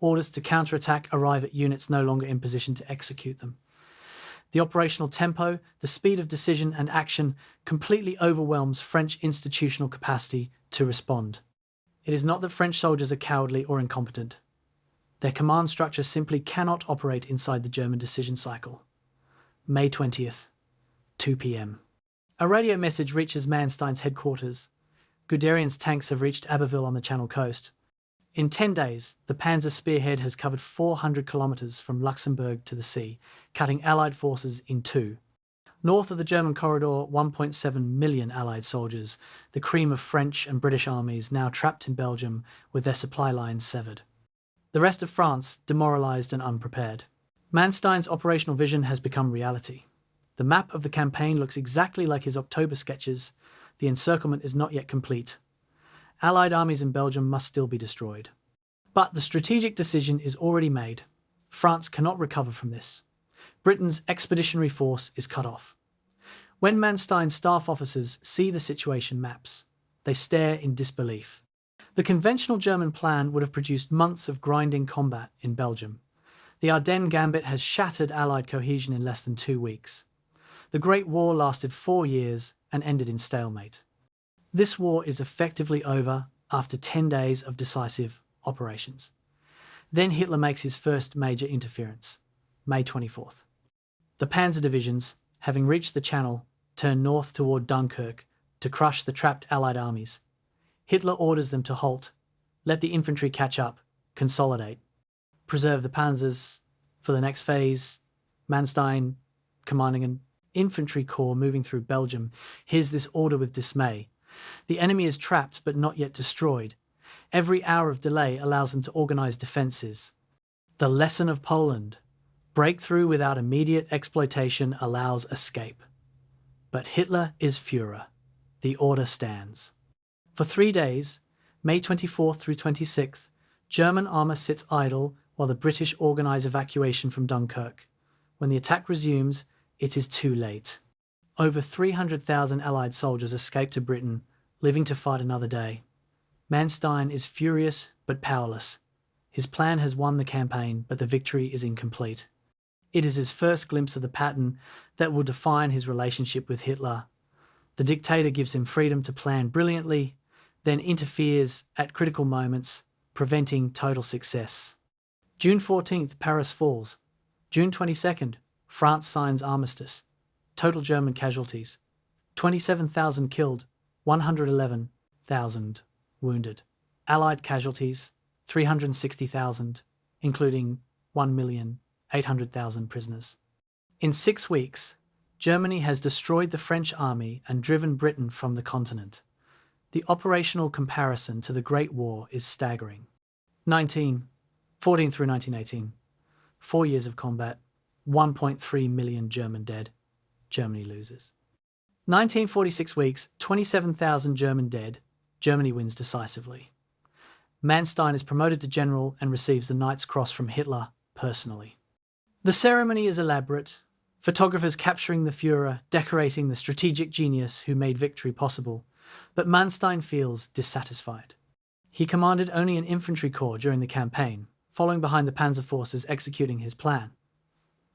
Orders to counterattack arrive at units no longer in position to execute them. The operational tempo, the speed of decision and action completely overwhelms French institutional capacity to respond. It is not that French soldiers are cowardly or incompetent. Their command structure simply cannot operate inside the German decision cycle. May 20th, 2 p.m. A radio message reaches Manstein's headquarters. Guderian's tanks have reached Abbeville on the Channel coast. In 10 days, the Panzer Spearhead has covered 400 kilometers from Luxembourg to the sea, cutting Allied forces in two. North of the German corridor, 1.7 million Allied soldiers, the cream of French and British armies now trapped in Belgium with their supply lines severed. The rest of France demoralized and unprepared. Manstein's operational vision has become reality. The map of the campaign looks exactly like his October sketches. The encirclement is not yet complete. Allied armies in Belgium must still be destroyed. But the strategic decision is already made. France cannot recover from this. Britain's expeditionary force is cut off. When Manstein's staff officers see the situation maps, they stare in disbelief. The conventional German plan would have produced months of grinding combat in Belgium. The Ardennes gambit has shattered Allied cohesion in less than 2 weeks. The Great War lasted 4 years and ended in stalemate. This war is effectively over after 10 days of decisive operations. Then Hitler makes his first major interference, May 24th. The panzer divisions, having reached the Channel, turn north toward Dunkirk to crush the trapped Allied armies. Hitler orders them to halt, let the infantry catch up, consolidate, preserve the panzers for the next phase. Manstein, commanding an infantry corps moving through Belgium, hears this order with dismay. The enemy is trapped but not yet destroyed. Every hour of delay allows them to organize defenses. The lesson of Poland: breakthrough without immediate exploitation allows escape. But Hitler is Führer. The order stands. For 3 days, May 24th through 26th, German armour sits idle while the British organise evacuation from Dunkirk. When the attack resumes, it is too late. Over 300,000 Allied soldiers escape to Britain, living to fight another day. Manstein is furious but powerless. His plan has won the campaign, but the victory is incomplete. It is his first glimpse of the pattern that will define his relationship with Hitler. The dictator gives him freedom to plan brilliantly, then interferes at critical moments, preventing total success. June 14th, Paris falls. June 22nd, France signs armistice. Total German casualties: 27,000 killed, 111,000 wounded. Allied casualties: 360,000, including 1,800,000 prisoners. In 6 weeks, Germany has destroyed the French army and driven Britain from the continent. The operational comparison to the Great War is staggering. 14 through 1918. 4 years of combat, 1.3 million German dead. Germany loses. 1946 weeks, 27,000 German dead. Germany wins decisively. Manstein is promoted to general and receives the Knight's Cross from Hitler personally. The ceremony is elaborate, photographers capturing the Führer, decorating the strategic genius who made victory possible, but Manstein feels dissatisfied. He commanded only an infantry corps during the campaign, following behind the panzer forces executing his plan.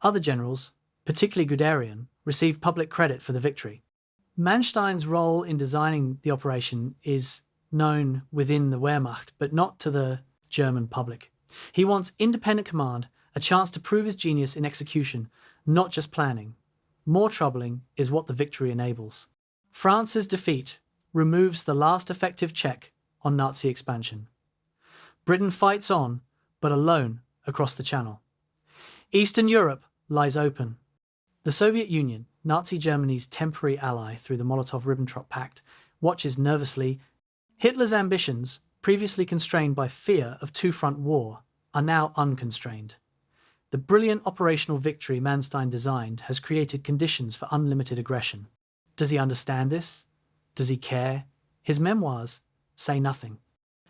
Other generals, particularly Guderian, received public credit for the victory. Manstein's role in designing the operation is known within the Wehrmacht, but not to the German public. He wants independent command, a chance to prove his genius in execution, not just planning. More troubling is what the victory enables. France's defeat removes the last effective check on Nazi expansion. Britain fights on, but alone across the Channel. Eastern Europe lies open. The Soviet Union, Nazi Germany's temporary ally through the Molotov-Ribbentrop Pact, watches nervously. Hitler's ambitions, previously constrained by fear of two-front war, are now unconstrained. The brilliant operational victory Manstein designed has created conditions for unlimited aggression. Does he understand this? Does he care? His memoirs say nothing.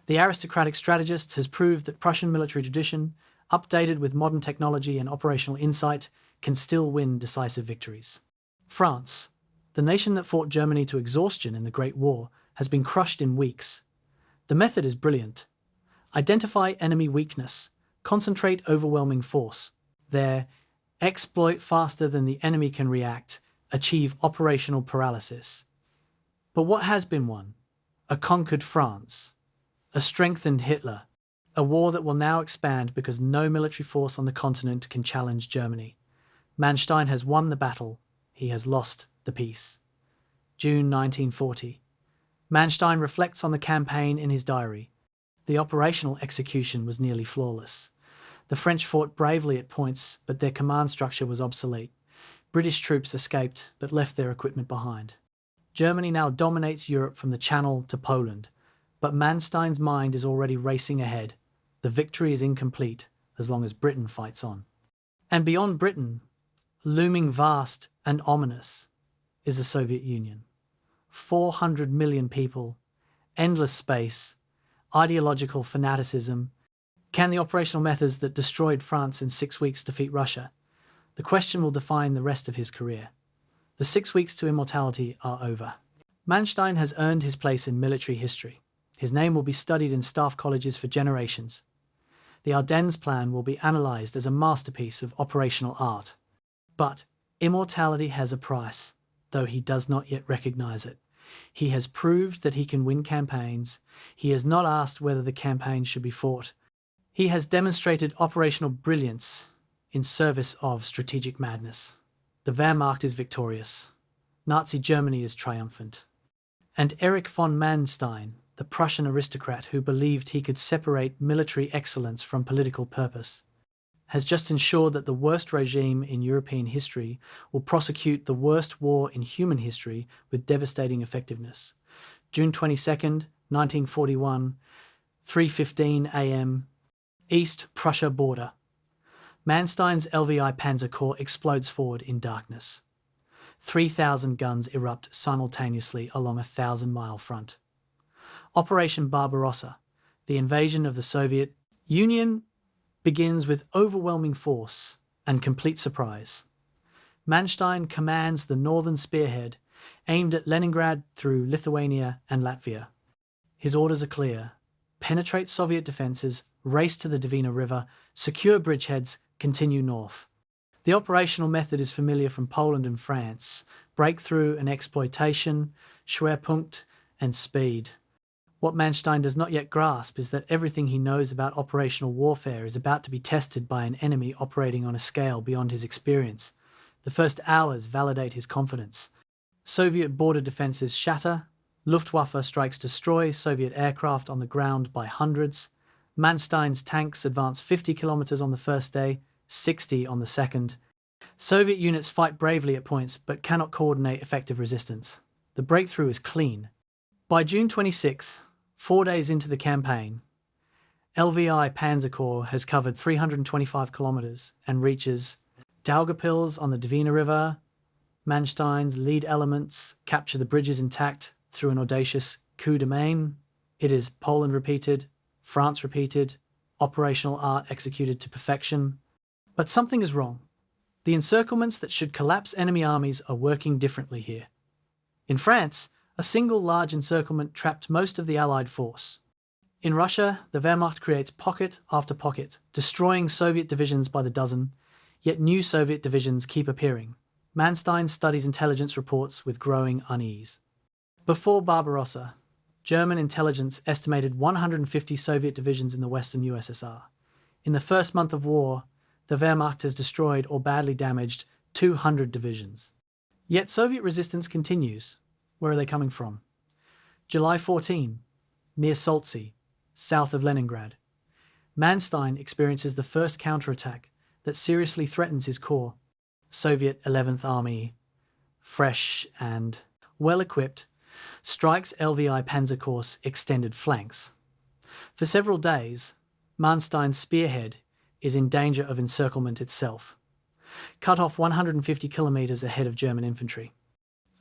The aristocratic strategist has proved that Prussian military tradition, updated with modern technology and operational insight, can still win decisive victories. France, the nation that fought Germany to exhaustion in the Great War, has been crushed in weeks. The method is brilliant. Identify enemy weakness, concentrate overwhelming force. There, exploit faster than the enemy can react, achieve operational paralysis. But what has been won? A conquered France, a strengthened Hitler, a war that will now expand because no military force on the continent can challenge Germany. Manstein has won the battle, he has lost the peace. June 1940. Manstein reflects on the campaign in his diary. The operational execution was nearly flawless. The French fought bravely at points, but their command structure was obsolete. British troops escaped, but left their equipment behind. Germany now dominates Europe from the Channel to Poland, but Manstein's mind is already racing ahead. The victory is incomplete as long as Britain fights on. And beyond Britain, looming vast and ominous, is the Soviet Union. 400 million people, endless space, ideological fanaticism. Can the operational methods that destroyed France in 6 weeks defeat Russia? The question will define the rest of his career. The 6 weeks to immortality are over. Manstein has earned his place in military history. His name will be studied in staff colleges for generations. The Ardennes plan will be analysed as a masterpiece of operational art. But immortality has a price, though he does not yet recognise it. He has proved that he can win campaigns. He has not asked whether the campaign should be fought. He has demonstrated operational brilliance in service of strategic madness. The Wehrmacht is victorious. Nazi Germany is triumphant. And Erich von Manstein, the Prussian aristocrat who believed he could separate military excellence from political purpose, has just ensured that the worst regime in European history will prosecute the worst war in human history with devastating effectiveness. June 22nd, 1941, 3:15 a.m., East Prussia border. Manstein's LVI Panzer Corps explodes forward in darkness. 3,000 guns erupt simultaneously along a 1,000-mile front. Operation Barbarossa, the invasion of the Soviet Union, begins with overwhelming force and complete surprise. Manstein commands the northern spearhead, aimed at Leningrad through Lithuania and Latvia. His orders are clear: penetrate Soviet defences, race to the Dvina River, secure bridgeheads, continue north. The operational method is familiar from Poland and France: breakthrough and exploitation, Schwerpunkt, and speed. What Manstein does not yet grasp is that everything he knows about operational warfare is about to be tested by an enemy operating on a scale beyond his experience. The first hours validate his confidence. Soviet border defences shatter, Luftwaffe strikes destroy Soviet aircraft on the ground by hundreds, Manstein's tanks advance 50 kilometers on the first day, 60 on the second. Soviet units fight bravely at points but cannot coordinate effective resistance. The breakthrough is clean. By June 26th, 4 days into the campaign, LVI Panzer Corps has covered 325 kilometers and reaches Daugavpils on the Dvina River. Manstein's lead elements capture the bridges intact through an audacious coup de main. It is Poland repeated, France repeated, operational art executed to perfection. But something is wrong. The encirclements that should collapse enemy armies are working differently here. In France, a single large encirclement trapped most of the Allied force. In Russia, the Wehrmacht creates pocket after pocket, destroying Soviet divisions by the dozen, yet new Soviet divisions keep appearing. Manstein studies intelligence reports with growing unease. Before Barbarossa, German intelligence estimated 150 Soviet divisions in the Western USSR. In the first month of war, the Wehrmacht has destroyed or badly damaged 200 divisions. Yet Soviet resistance continues. Where are they coming from? July 14, near Soltsi, south of Leningrad. Manstein experiences the first counterattack that seriously threatens his corps. Soviet 11th Army, fresh and well-equipped, strikes LVI Panzer Corps' extended flanks. For several days, Manstein's spearhead is in danger of encirclement itself, cut off 150 kilometers ahead of German infantry.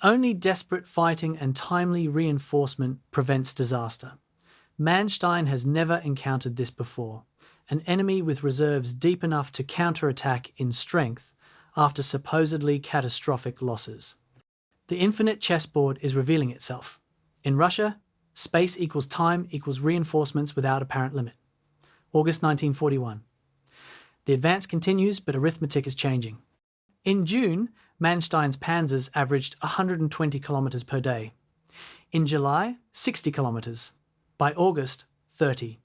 Only desperate fighting and timely reinforcement prevents disaster. Manstein has never encountered this before, an enemy with reserves deep enough to counterattack in strength after supposedly catastrophic losses. The infinite chessboard is revealing itself. In Russia, space equals time equals reinforcements without apparent limit. August 1941. The advance continues, but arithmetic is changing. In June, Manstein's panzers averaged 120 kilometers per day. In July, 60 kilometers. By August, 30.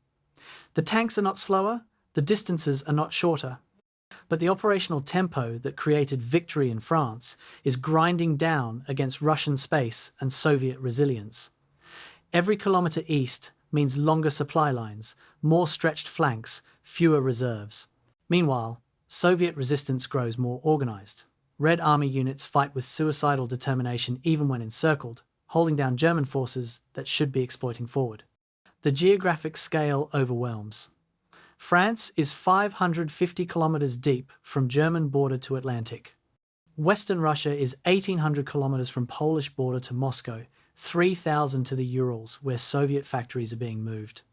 The tanks are not slower, the distances are not shorter. But the operational tempo that created victory in France is grinding down against Russian space and Soviet resilience. Every kilometer east means longer supply lines, more stretched flanks, fewer reserves. Meanwhile, Soviet resistance grows more organized. Red Army units fight with suicidal determination even when encircled, holding down German forces that should be exploiting forward. The geographic scale overwhelms. France is 550 kilometers deep from German border to Atlantic. Western Russia is 1,800 kilometers from Polish border to Moscow, 3,000 to the Urals, where Soviet factories are being moved.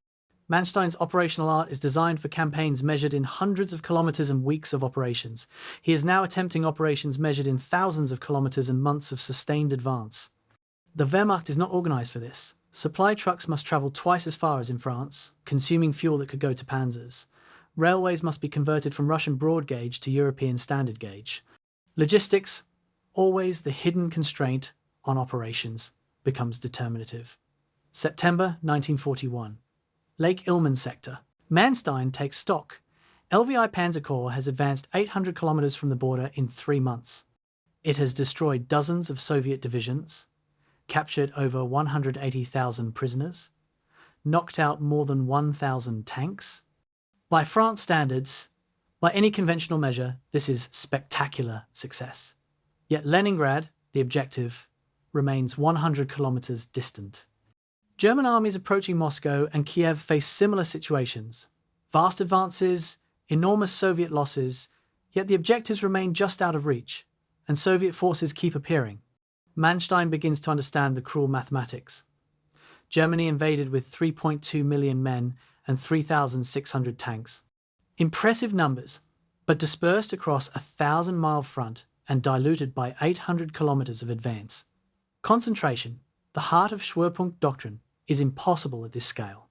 Manstein's operational art is designed for campaigns measured in hundreds of kilometers and weeks of operations. He is now attempting operations measured in thousands of kilometers and months of sustained advance. The Wehrmacht is not organized for this. Supply trucks must travel twice as far as in France, consuming fuel that could go to panzers. Railways must be converted from Russian broad gauge to European standard gauge. Logistics, always the hidden constraint on operations, becomes determinative. September 1941. Lake Ilmen sector. Manstein takes stock. LVI Panzer Corps has advanced 800 kilometers from the border in 3 months. It has destroyed dozens of Soviet divisions, captured over 180,000 prisoners, knocked out more than 1,000 tanks. By France standards, by any conventional measure, this is spectacular success. Yet Leningrad, the objective, remains 100 kilometers distant. German armies approaching Moscow and Kiev face similar situations. Vast advances, enormous Soviet losses, yet the objectives remain just out of reach, and Soviet forces keep appearing. Manstein begins to understand the cruel mathematics. Germany invaded with 3.2 million men and 3,600 tanks. Impressive numbers, but dispersed across a 1,000-mile front and diluted by 800 kilometers of advance. Concentration, the heart of Schwerpunkt doctrine, is impossible at this scale.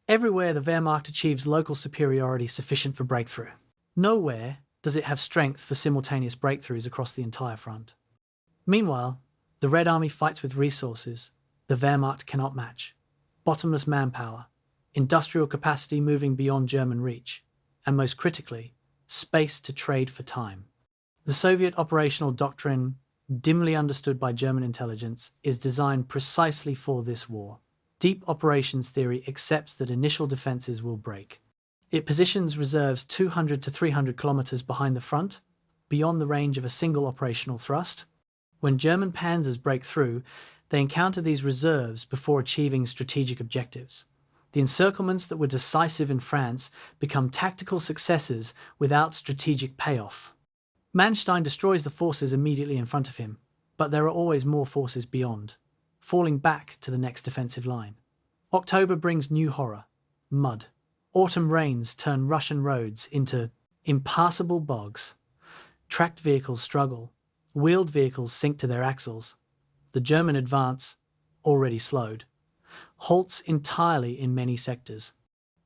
Everywhere the Wehrmacht achieves local superiority sufficient for breakthrough. Nowhere does it have strength for simultaneous breakthroughs across the entire front. Meanwhile, the Red Army fights with resources the Wehrmacht cannot match: bottomless manpower, industrial capacity moving beyond German reach, and most critically, space to trade for time. The Soviet operational doctrine, dimly understood by German intelligence, is designed precisely for this war. Deep operations theory accepts that initial defenses will break. It positions reserves 200 to 300 kilometers behind the front, beyond the range of a single operational thrust. When German panzers break through, they encounter these reserves before achieving strategic objectives. The encirclements that were decisive in France become tactical successes without strategic payoff. Manstein destroys the forces immediately in front of him, but there are always more forces beyond, falling back to the next defensive line. October brings new horror: mud. Autumn rains turn Russian roads into impassable bogs. Tracked vehicles struggle. Wheeled vehicles sink to their axles. The German advance, already slowed, halts entirely in many sectors.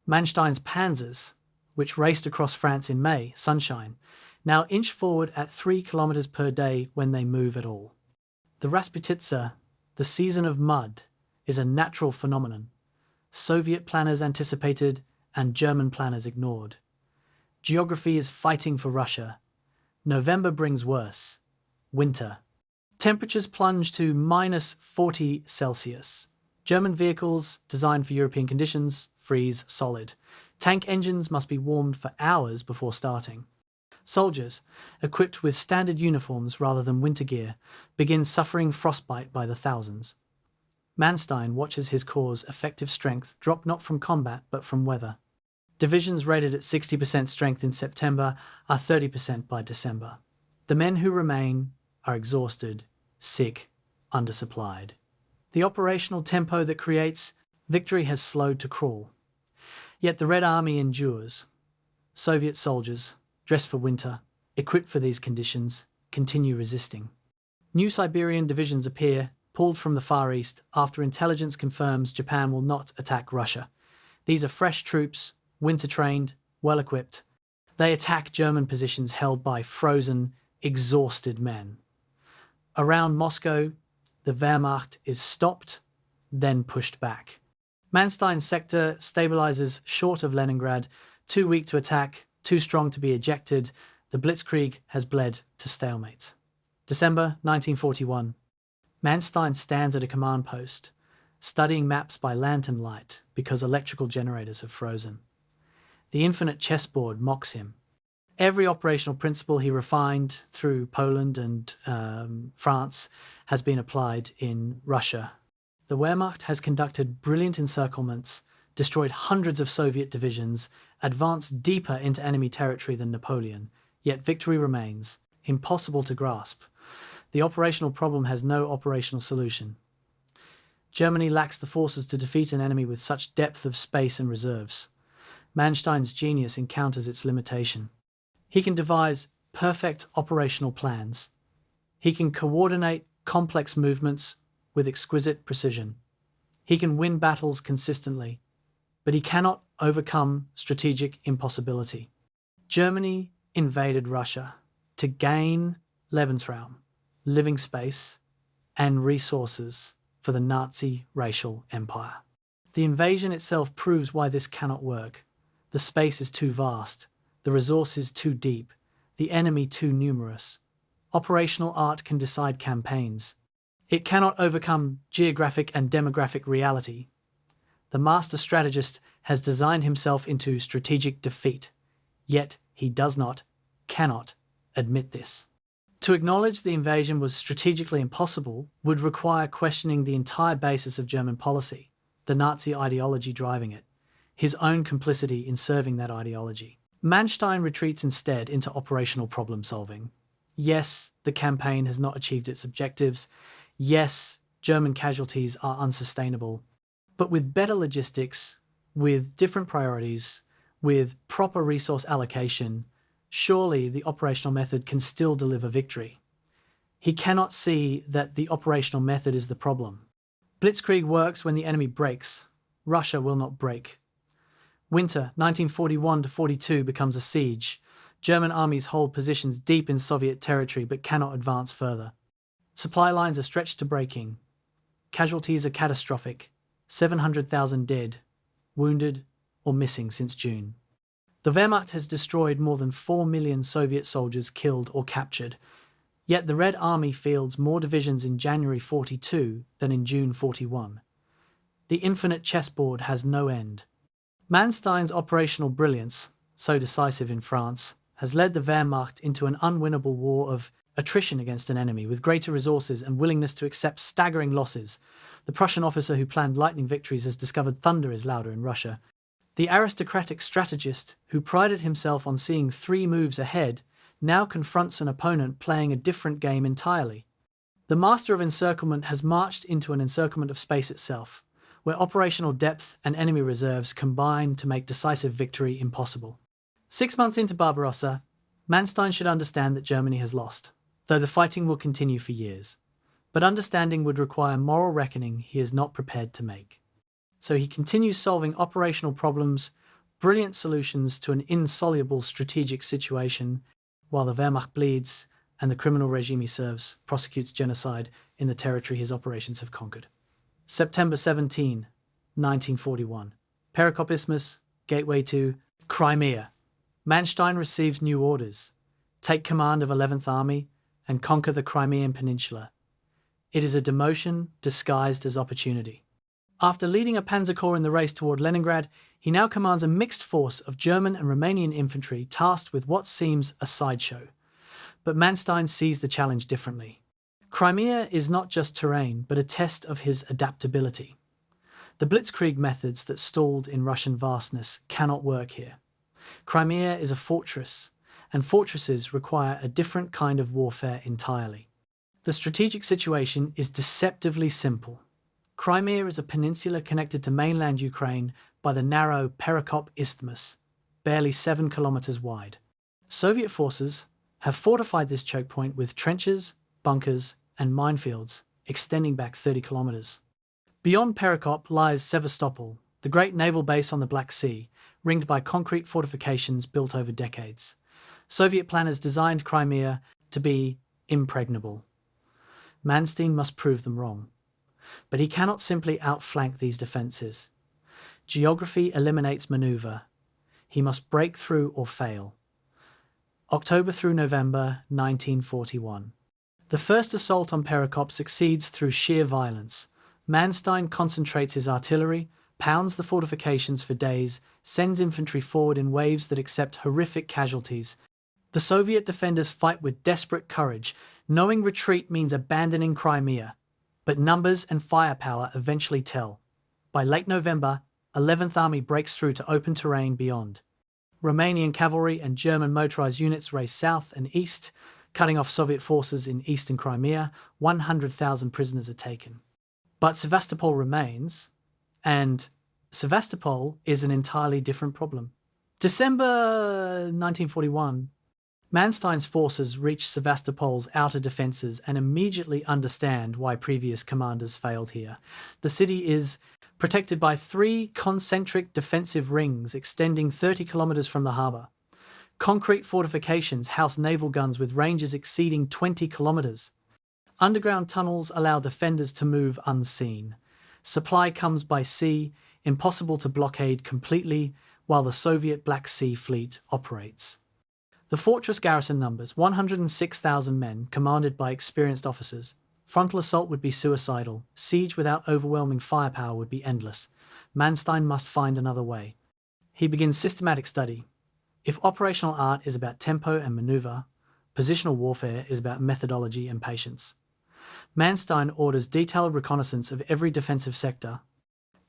Manstein's panzers, which raced across France in May, sunshine, now inch forward at 3 kilometers per day when they move at all. The Rasputitsa, the season of mud, is a natural phenomenon. Soviet planners anticipated and German planners ignored. Geography is fighting for Russia. November brings worse: winter. Temperatures plunge to -40 Celsius. German vehicles, designed for European conditions, freeze solid. Tank engines must be warmed for hours before starting. Soldiers, equipped with standard uniforms rather than winter gear, begin suffering frostbite by the thousands. Manstein watches his corps' effective strength drop not from combat but from weather. Divisions rated at 60% strength in September are 30% by December. The men who remain are exhausted, sick, undersupplied. The operational tempo that creates victory has slowed to crawl. Yet the Red Army endures. Soviet soldiers, dressed for winter, equipped for these conditions, continue resisting. New Siberian divisions appear, pulled from the Far East, after intelligence confirms Japan will not attack Russia. These are fresh troops, winter-trained, well-equipped. They attack German positions held by frozen, exhausted men. Around Moscow, the Wehrmacht is stopped, then pushed back. Manstein's sector stabilizes short of Leningrad, too weak to attack, too strong to be ejected. The blitzkrieg has bled to stalemate. December 1941. Manstein stands at a command post, studying maps by lantern light because electrical generators have frozen. The infinite chessboard mocks him. Every operational principle he refined through Poland and France has been applied in Russia. The Wehrmacht has conducted brilliant encirclements, destroyed hundreds of Soviet divisions, advanced deeper into enemy territory than Napoleon, yet victory remains, impossible to grasp. The operational problem has no operational solution. Germany lacks the forces to defeat an enemy with such depth of space and reserves. Manstein's genius encounters its limitation. He can devise perfect operational plans. He can coordinate complex movements with exquisite precision. He can win battles consistently, but he cannot overcome strategic impossibility. Germany invaded Russia to gain Lebensraum, living space, and resources for the Nazi racial empire. The invasion itself proves why this cannot work. The space is too vast, the resources too deep, the enemy too numerous. Operational art can decide campaigns. It cannot overcome geographic and demographic reality. The master strategist has designed himself into strategic defeat, yet he does not, cannot, admit this. To acknowledge the invasion was strategically impossible would require questioning the entire basis of German policy, the Nazi ideology driving it, his own complicity in serving that ideology. Manstein retreats instead into operational problem solving. Yes, the campaign has not achieved its objectives. Yes, German casualties are unsustainable. But with better logistics, with different priorities, with proper resource allocation, surely the operational method can still deliver victory. He cannot see that the operational method is the problem. Blitzkrieg works when the enemy breaks. Russia will not break. Winter 1941-42 becomes a siege. German armies hold positions deep in Soviet territory but cannot advance further. Supply lines are stretched to breaking. Casualties are catastrophic. 700,000 dead, wounded, or missing since June. The Wehrmacht has destroyed more than 4 million Soviet soldiers killed or captured, yet the Red Army fields more divisions in January 42 than in June 41. The infinite chessboard has no end. Manstein's operational brilliance, so decisive in France, has led the Wehrmacht into an unwinnable war of attrition against an enemy with greater resources and willingness to accept staggering losses. The Prussian officer who planned lightning victories has discovered thunder is louder in Russia. The aristocratic strategist, who prided himself on seeing 3 moves ahead, now confronts an opponent playing a different game entirely. The master of encirclement has marched into an encirclement of space itself, where operational depth and enemy reserves combine to make decisive victory impossible. 6 months into Barbarossa, Manstein should understand that Germany has lost, though the fighting will continue for years. But understanding would require moral reckoning he is not prepared to make. So he continues solving operational problems, brilliant solutions to an insoluble strategic situation, while the Wehrmacht bleeds and the criminal regime he serves prosecutes genocide in the territory his operations have conquered. September 17, 1941. Kharkov Isthmus, gateway to Crimea. Manstein receives new orders. Take command of 11th Army and conquer the Crimean Peninsula. It is a demotion disguised as opportunity. After leading a panzer corps in the race toward Leningrad, he now commands a mixed force of German and Romanian infantry tasked with what seems a sideshow. But Manstein sees the challenge differently. Crimea is not just terrain, but a test of his adaptability. The blitzkrieg methods that stalled in Russian vastness cannot work here. Crimea is a fortress, and fortresses require a different kind of warfare entirely. The strategic situation is deceptively simple. Crimea is a peninsula connected to mainland Ukraine by the narrow Kharkov Isthmus, barely 7 kilometers wide. Soviet forces have fortified this choke point with trenches, bunkers, and minefields extending back 30 kilometers. Beyond Kharkov lies Sevastopol, the great naval base on the Black Sea, ringed by concrete fortifications built over decades. Soviet planners designed Crimea to be impregnable. Manstein must prove them wrong. But he cannot simply outflank these defences. Geography eliminates manoeuvre. He must break through or fail. October through November 1941. The first assault on Kharkov succeeds through sheer violence. Manstein concentrates his artillery, pounds the fortifications for days, sends infantry forward in waves that accept horrific casualties. The Soviet defenders fight with desperate courage, knowing retreat means abandoning Crimea. But numbers and firepower eventually tell. By late November, 11th Army breaks through to open terrain beyond. Romanian cavalry and German motorized units race south and east, cutting off Soviet forces in eastern Crimea. 100,000 prisoners are taken. But Sevastopol remains, and Sevastopol is an entirely different problem. December 1941, Manstein's forces reach Sevastopol's outer defences and immediately understand why previous commanders failed here. The city is protected by 3 concentric defensive rings extending 30 kilometres from the harbour. Concrete fortifications house naval guns with ranges exceeding 20 kilometres. Underground tunnels allow defenders to move unseen. Supply comes by sea, impossible to blockade completely, while the Soviet Black Sea Fleet operates. The fortress garrison numbers 106,000 men, commanded by experienced officers. Frontal assault would be suicidal. Siege without overwhelming firepower would be endless. Manstein must find another way. He begins systematic study. If operational art is about tempo and manoeuvre, positional warfare is about methodology and patience. Manstein orders detailed reconnaissance of every defensive sector.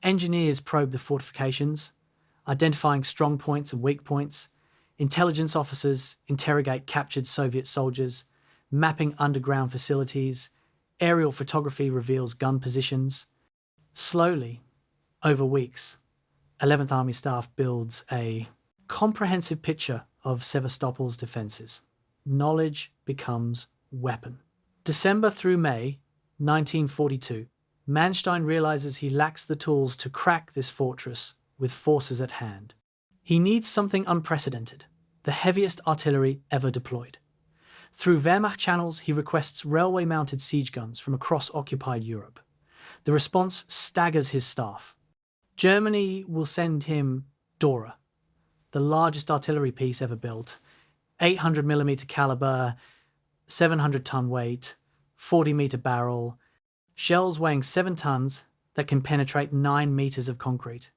Engineers probe the fortifications, identifying strong points and weak points. Intelligence officers interrogate captured Soviet soldiers, mapping underground facilities. Aerial photography reveals gun positions. Slowly, Over weeks, 11th Army staff builds a comprehensive picture of Sevastopol's defences. Knowledge becomes weapon. December through May 1942, Manstein realizes he lacks the tools to crack this fortress with forces at hand. He needs something unprecedented, the heaviest artillery ever deployed. Through Wehrmacht channels, he requests railway-mounted siege guns from across occupied Europe. The response staggers his staff. Germany will send him Dora, the largest artillery piece ever built, 800mm caliber, 700-ton weight, 40-meter barrel, shells weighing 7 tons that can penetrate 9 meters of concrete.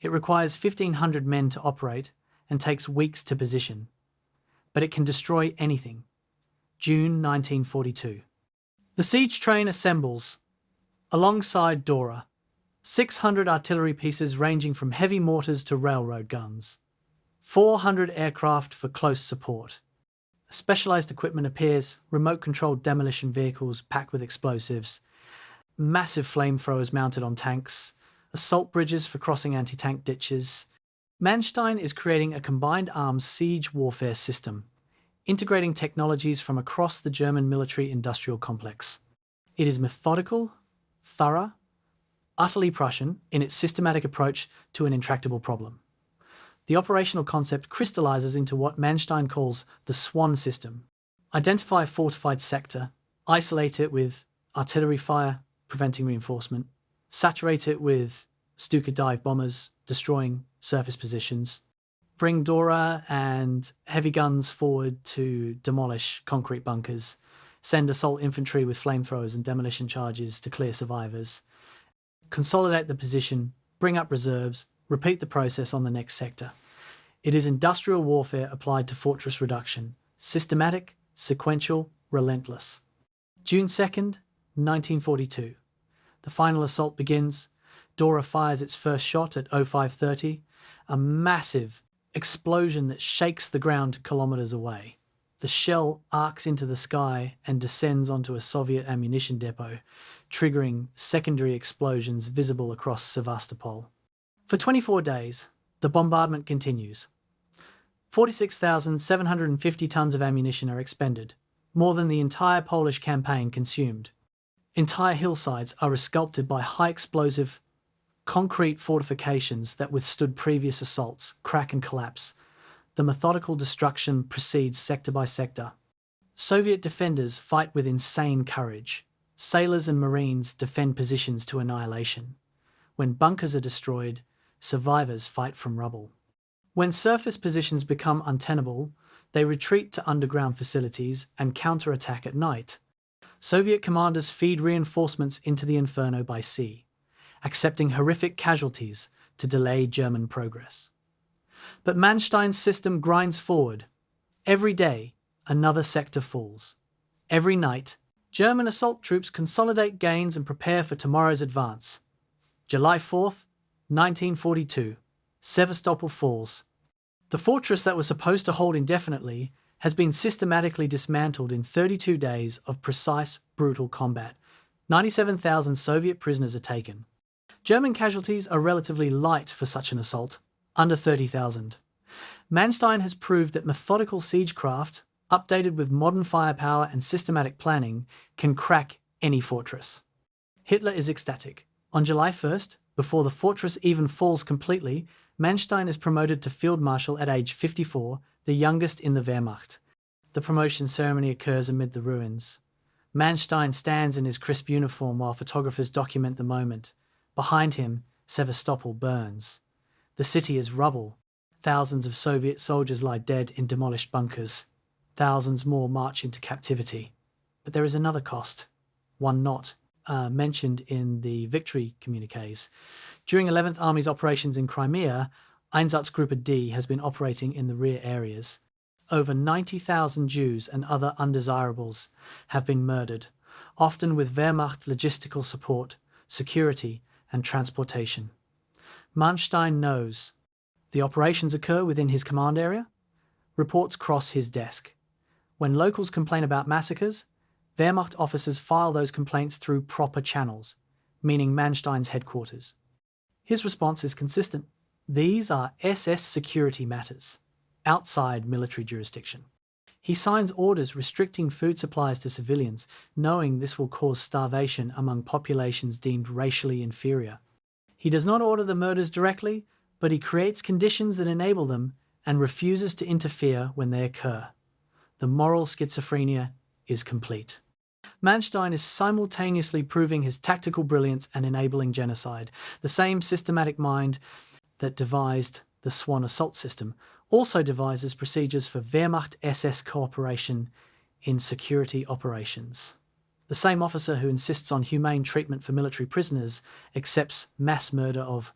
It requires 1,500 men to operate and takes weeks to position, but it can destroy anything. June 1942. The siege train assembles alongside Dora, 600 artillery pieces ranging from heavy mortars to railroad guns, 400 aircraft for close support. Specialized equipment appears, remote-controlled demolition vehicles packed with explosives, massive flamethrowers mounted on tanks, assault bridges for crossing anti-tank ditches. Manstein is creating a combined arms siege warfare system, integrating technologies from across the German military-industrial complex. It is methodical, thorough, utterly Prussian in its systematic approach to an intractable problem. The operational concept crystallizes into what Manstein calls the SWAN system. Identify a fortified sector, isolate it with artillery fire, preventing reinforcement, saturate it with Stuka dive bombers, destroying surface positions, bring Dora and heavy guns forward to demolish concrete bunkers, send assault infantry with flamethrowers and demolition charges to clear survivors, consolidate the position, bring up reserves, repeat the process on the next sector. It is industrial warfare applied to fortress reduction, systematic, sequential, relentless. June 2nd, 1942. The final assault begins. Dora fires its first shot at 0530, a massive explosion that shakes the ground kilometers away. The shell arcs into the sky and descends onto a Soviet ammunition depot, triggering secondary explosions visible across Sevastopol. For 24 days, the bombardment continues. 46,750 tons of ammunition are expended, more than the entire Polish campaign consumed. Entire hillsides are resculpted by high-explosive concrete fortifications that withstood previous assaults, crack and collapse. The methodical destruction proceeds sector by sector. Soviet defenders fight with insane courage. Sailors and Marines defend positions to annihilation. When bunkers are destroyed, survivors fight from rubble. When surface positions become untenable, they retreat to underground facilities and counterattack at night. Soviet commanders feed reinforcements into the inferno by sea, accepting horrific casualties to delay German progress. But Manstein's system grinds forward. Every day, another sector falls. Every night, German assault troops consolidate gains and prepare for tomorrow's advance. July 4th, 1942, Sevastopol falls. The fortress that was supposed to hold indefinitely has been systematically dismantled in 32 days of precise, brutal combat. 97,000 Soviet prisoners are taken. German casualties are relatively light for such an assault, under 30,000. Manstein has proved that methodical siegecraft, updated with modern firepower and systematic planning, can crack any fortress. Hitler is ecstatic. On July 1st, before the fortress even falls completely, Manstein is promoted to Field Marshal at age 54, the youngest in the Wehrmacht. The promotion ceremony occurs amid the ruins. Manstein stands in his crisp uniform while photographers document the moment. Behind him, Sevastopol burns. The city is rubble. Thousands of Soviet soldiers lie dead in demolished bunkers. Thousands more march into captivity. But there is another cost, one not mentioned in the victory communiques. During 11th Army's operations in Crimea, Einsatzgruppe D has been operating in the rear areas. Over 90,000 Jews and other undesirables have been murdered, often with Wehrmacht logistical support, security, and transportation. Manstein knows. The operations occur within his command area. Reports cross his desk. When locals complain about massacres, Wehrmacht officers file those complaints through proper channels, meaning Manstein's headquarters. His response is consistent. These are SS security matters, outside military jurisdiction. He signs orders restricting food supplies to civilians, knowing this will cause starvation among populations deemed racially inferior. He does not order the murders directly, but he creates conditions that enable them and refuses to interfere when they occur. The moral schizophrenia is complete. Manstein is simultaneously proving his tactical brilliance and enabling genocide. The same systematic mind that devised the Swan assault system also devises procedures for Wehrmacht-SS cooperation in security operations. The same officer who insists on humane treatment for military prisoners accepts mass murder of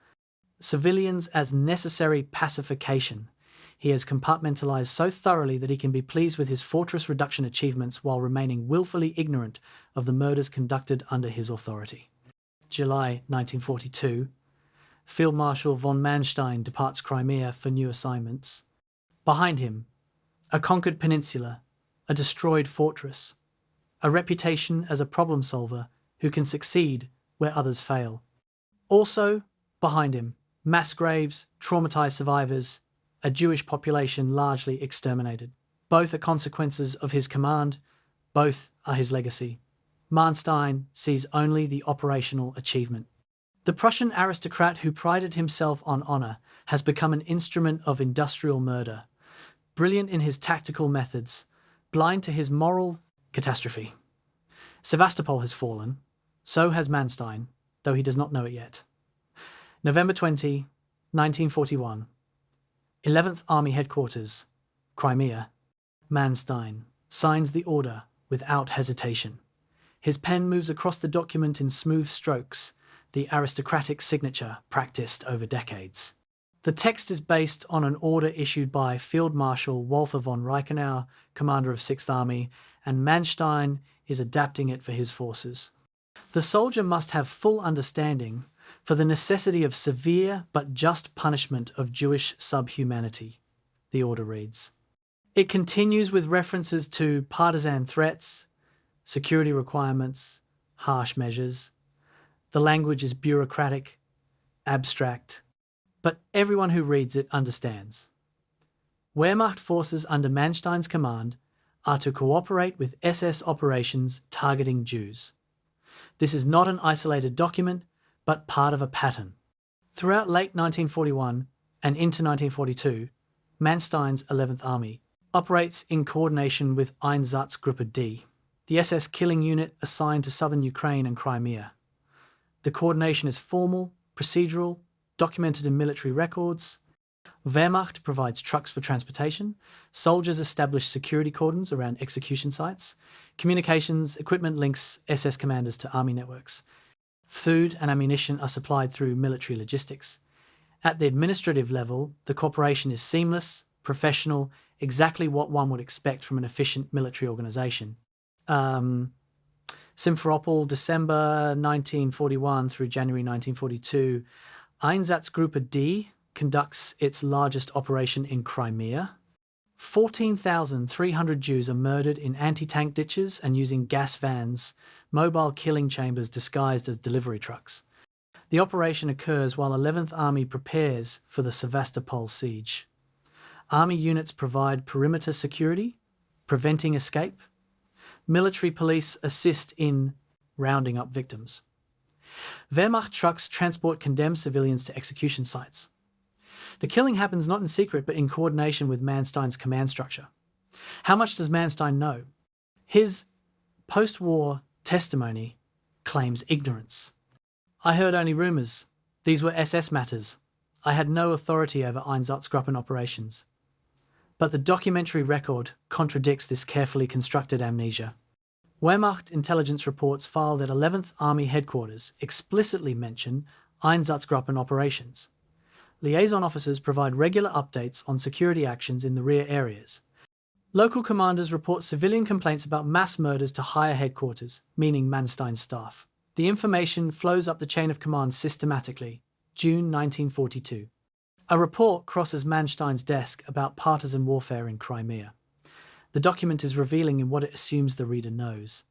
civilians as necessary pacification. He has compartmentalized so thoroughly that he can be pleased with his fortress reduction achievements while remaining willfully ignorant of the murders conducted under his authority. July 1942. Field Marshal von Manstein departs Crimea for new assignments. Behind him, a conquered peninsula, a destroyed fortress, a reputation as a problem solver who can succeed where others fail. Also, behind him, mass graves, traumatized survivors, a Jewish population largely exterminated. Both are consequences of his command, both are his legacy. Manstein sees only the operational achievement. The Prussian aristocrat who prided himself on honor has become an instrument of industrial murder, brilliant in his tactical methods, blind to his moral catastrophe. Sevastopol has fallen, so has Manstein, though he does not know it yet. November 20, 1941. 11th Army Headquarters, Crimea. Manstein signs the order without hesitation. His pen moves across the document in smooth strokes, the aristocratic signature practiced over decades. The text is based on an order issued by Field Marshal Walther von Reichenau, commander of 6th Army, and Manstein is adapting it for his forces. The soldier must have full understanding for the necessity of severe but just punishment of Jewish subhumanity, the order reads. It continues with references to partisan threats, security requirements, harsh measures. The language is bureaucratic, abstract, but everyone who reads it understands. Wehrmacht forces under Manstein's command are to cooperate with SS operations targeting Jews. This is not an isolated document, but part of a pattern. Throughout late 1941 and into 1942, Manstein's 11th Army operates in coordination with Einsatzgruppe D, the SS killing unit assigned to southern Ukraine and Crimea. The coordination is formal, procedural, documented in military records. Wehrmacht provides trucks for transportation. Soldiers establish security cordons around execution sites. Communications equipment links SS commanders to army networks. Food and ammunition are supplied through military logistics. At the administrative level, the cooperation is seamless, professional, exactly what one would expect from an efficient military organization. Simferopol, December 1941 through January 1942. Einsatzgruppe D conducts its largest operation in Crimea. 14,300 Jews are murdered in anti-tank ditches and using gas vans, mobile killing chambers disguised as delivery trucks. The operation occurs while 11th Army prepares for the Sevastopol siege. Army units provide perimeter security, preventing escape. Military police assist in rounding up victims. Wehrmacht trucks transport condemned civilians to execution sites. The killing happens not in secret but in coordination with Manstein's command structure. How much does Manstein know? His post-war testimony claims ignorance. I heard only rumours. These were SS matters. I had no authority over Einsatzgruppen operations. But the documentary record contradicts this carefully constructed amnesia. Wehrmacht intelligence reports filed at 11th Army headquarters explicitly mention Einsatzgruppen operations. Liaison officers provide regular updates on security actions in the rear areas. Local commanders report civilian complaints about mass murders to higher headquarters, meaning Manstein's staff. The information flows up the chain of command systematically. June 1942. A report crosses Manstein's desk about partisan warfare in Crimea. The document is revealing in what it assumes the reader knows.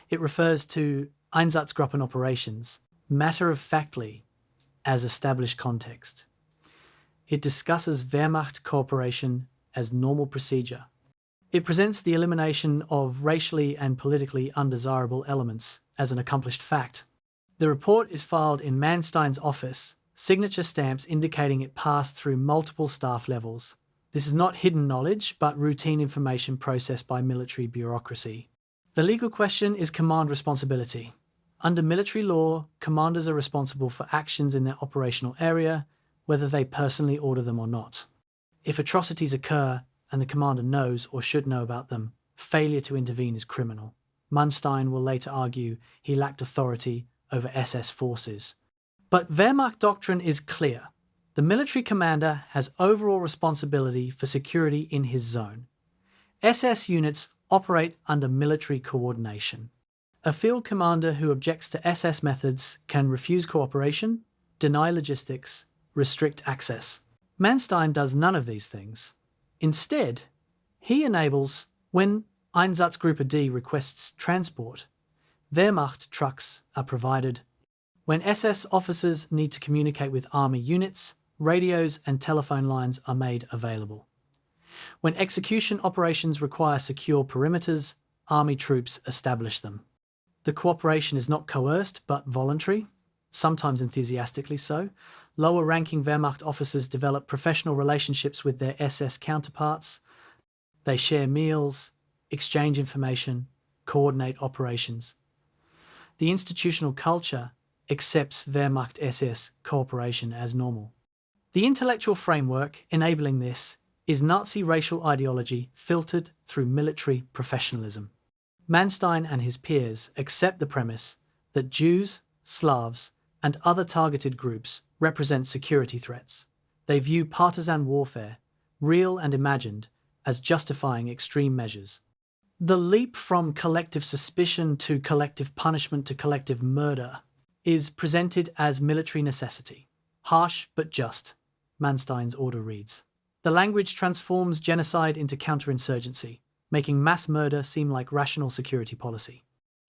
It refers to Einsatzgruppen operations, matter-of-factly, as established context. It discusses Wehrmacht cooperation as normal procedure. It presents the elimination of racially and politically undesirable elements as an accomplished fact. The report is filed in Manstein's office, signature stamps indicating it passed through multiple staff levels. This is not hidden knowledge, but routine information processed by military bureaucracy. The legal question is command responsibility. Under military law, commanders are responsible for actions in their operational area, whether they personally order them or not. If atrocities occur and the commander knows or should know about them, failure to intervene is criminal. Manstein will later argue he lacked authority over SS forces. But Wehrmacht doctrine is clear. The military commander has overall responsibility for security in his zone. SS units operate under military coordination. A field commander who objects to SS methods can refuse cooperation, deny logistics, restrict access. Manstein does none of these things. Instead, he enables, when Einsatzgruppe D requests transport, Wehrmacht trucks are provided. When SS officers need to communicate with army units, radios and telephone lines are made available. When execution operations require secure perimeters, army troops establish them. The cooperation is not coerced but voluntary, sometimes enthusiastically so. Lower-ranking Wehrmacht officers develop professional relationships with their SS counterparts. They share meals, exchange information, coordinate operations. The institutional culture accepts Wehrmacht-SS cooperation as normal. The intellectual framework enabling this is Nazi racial ideology filtered through military professionalism. Manstein and his peers accept the premise that Jews, Slavs, and other targeted groups represent security threats. They view partisan warfare, real and imagined, as justifying extreme measures. The leap from collective suspicion to collective punishment to collective murder is presented as military necessity. Harsh but just, Manstein's order reads. The language transforms genocide into counterinsurgency, making mass murder seem like rational security policy.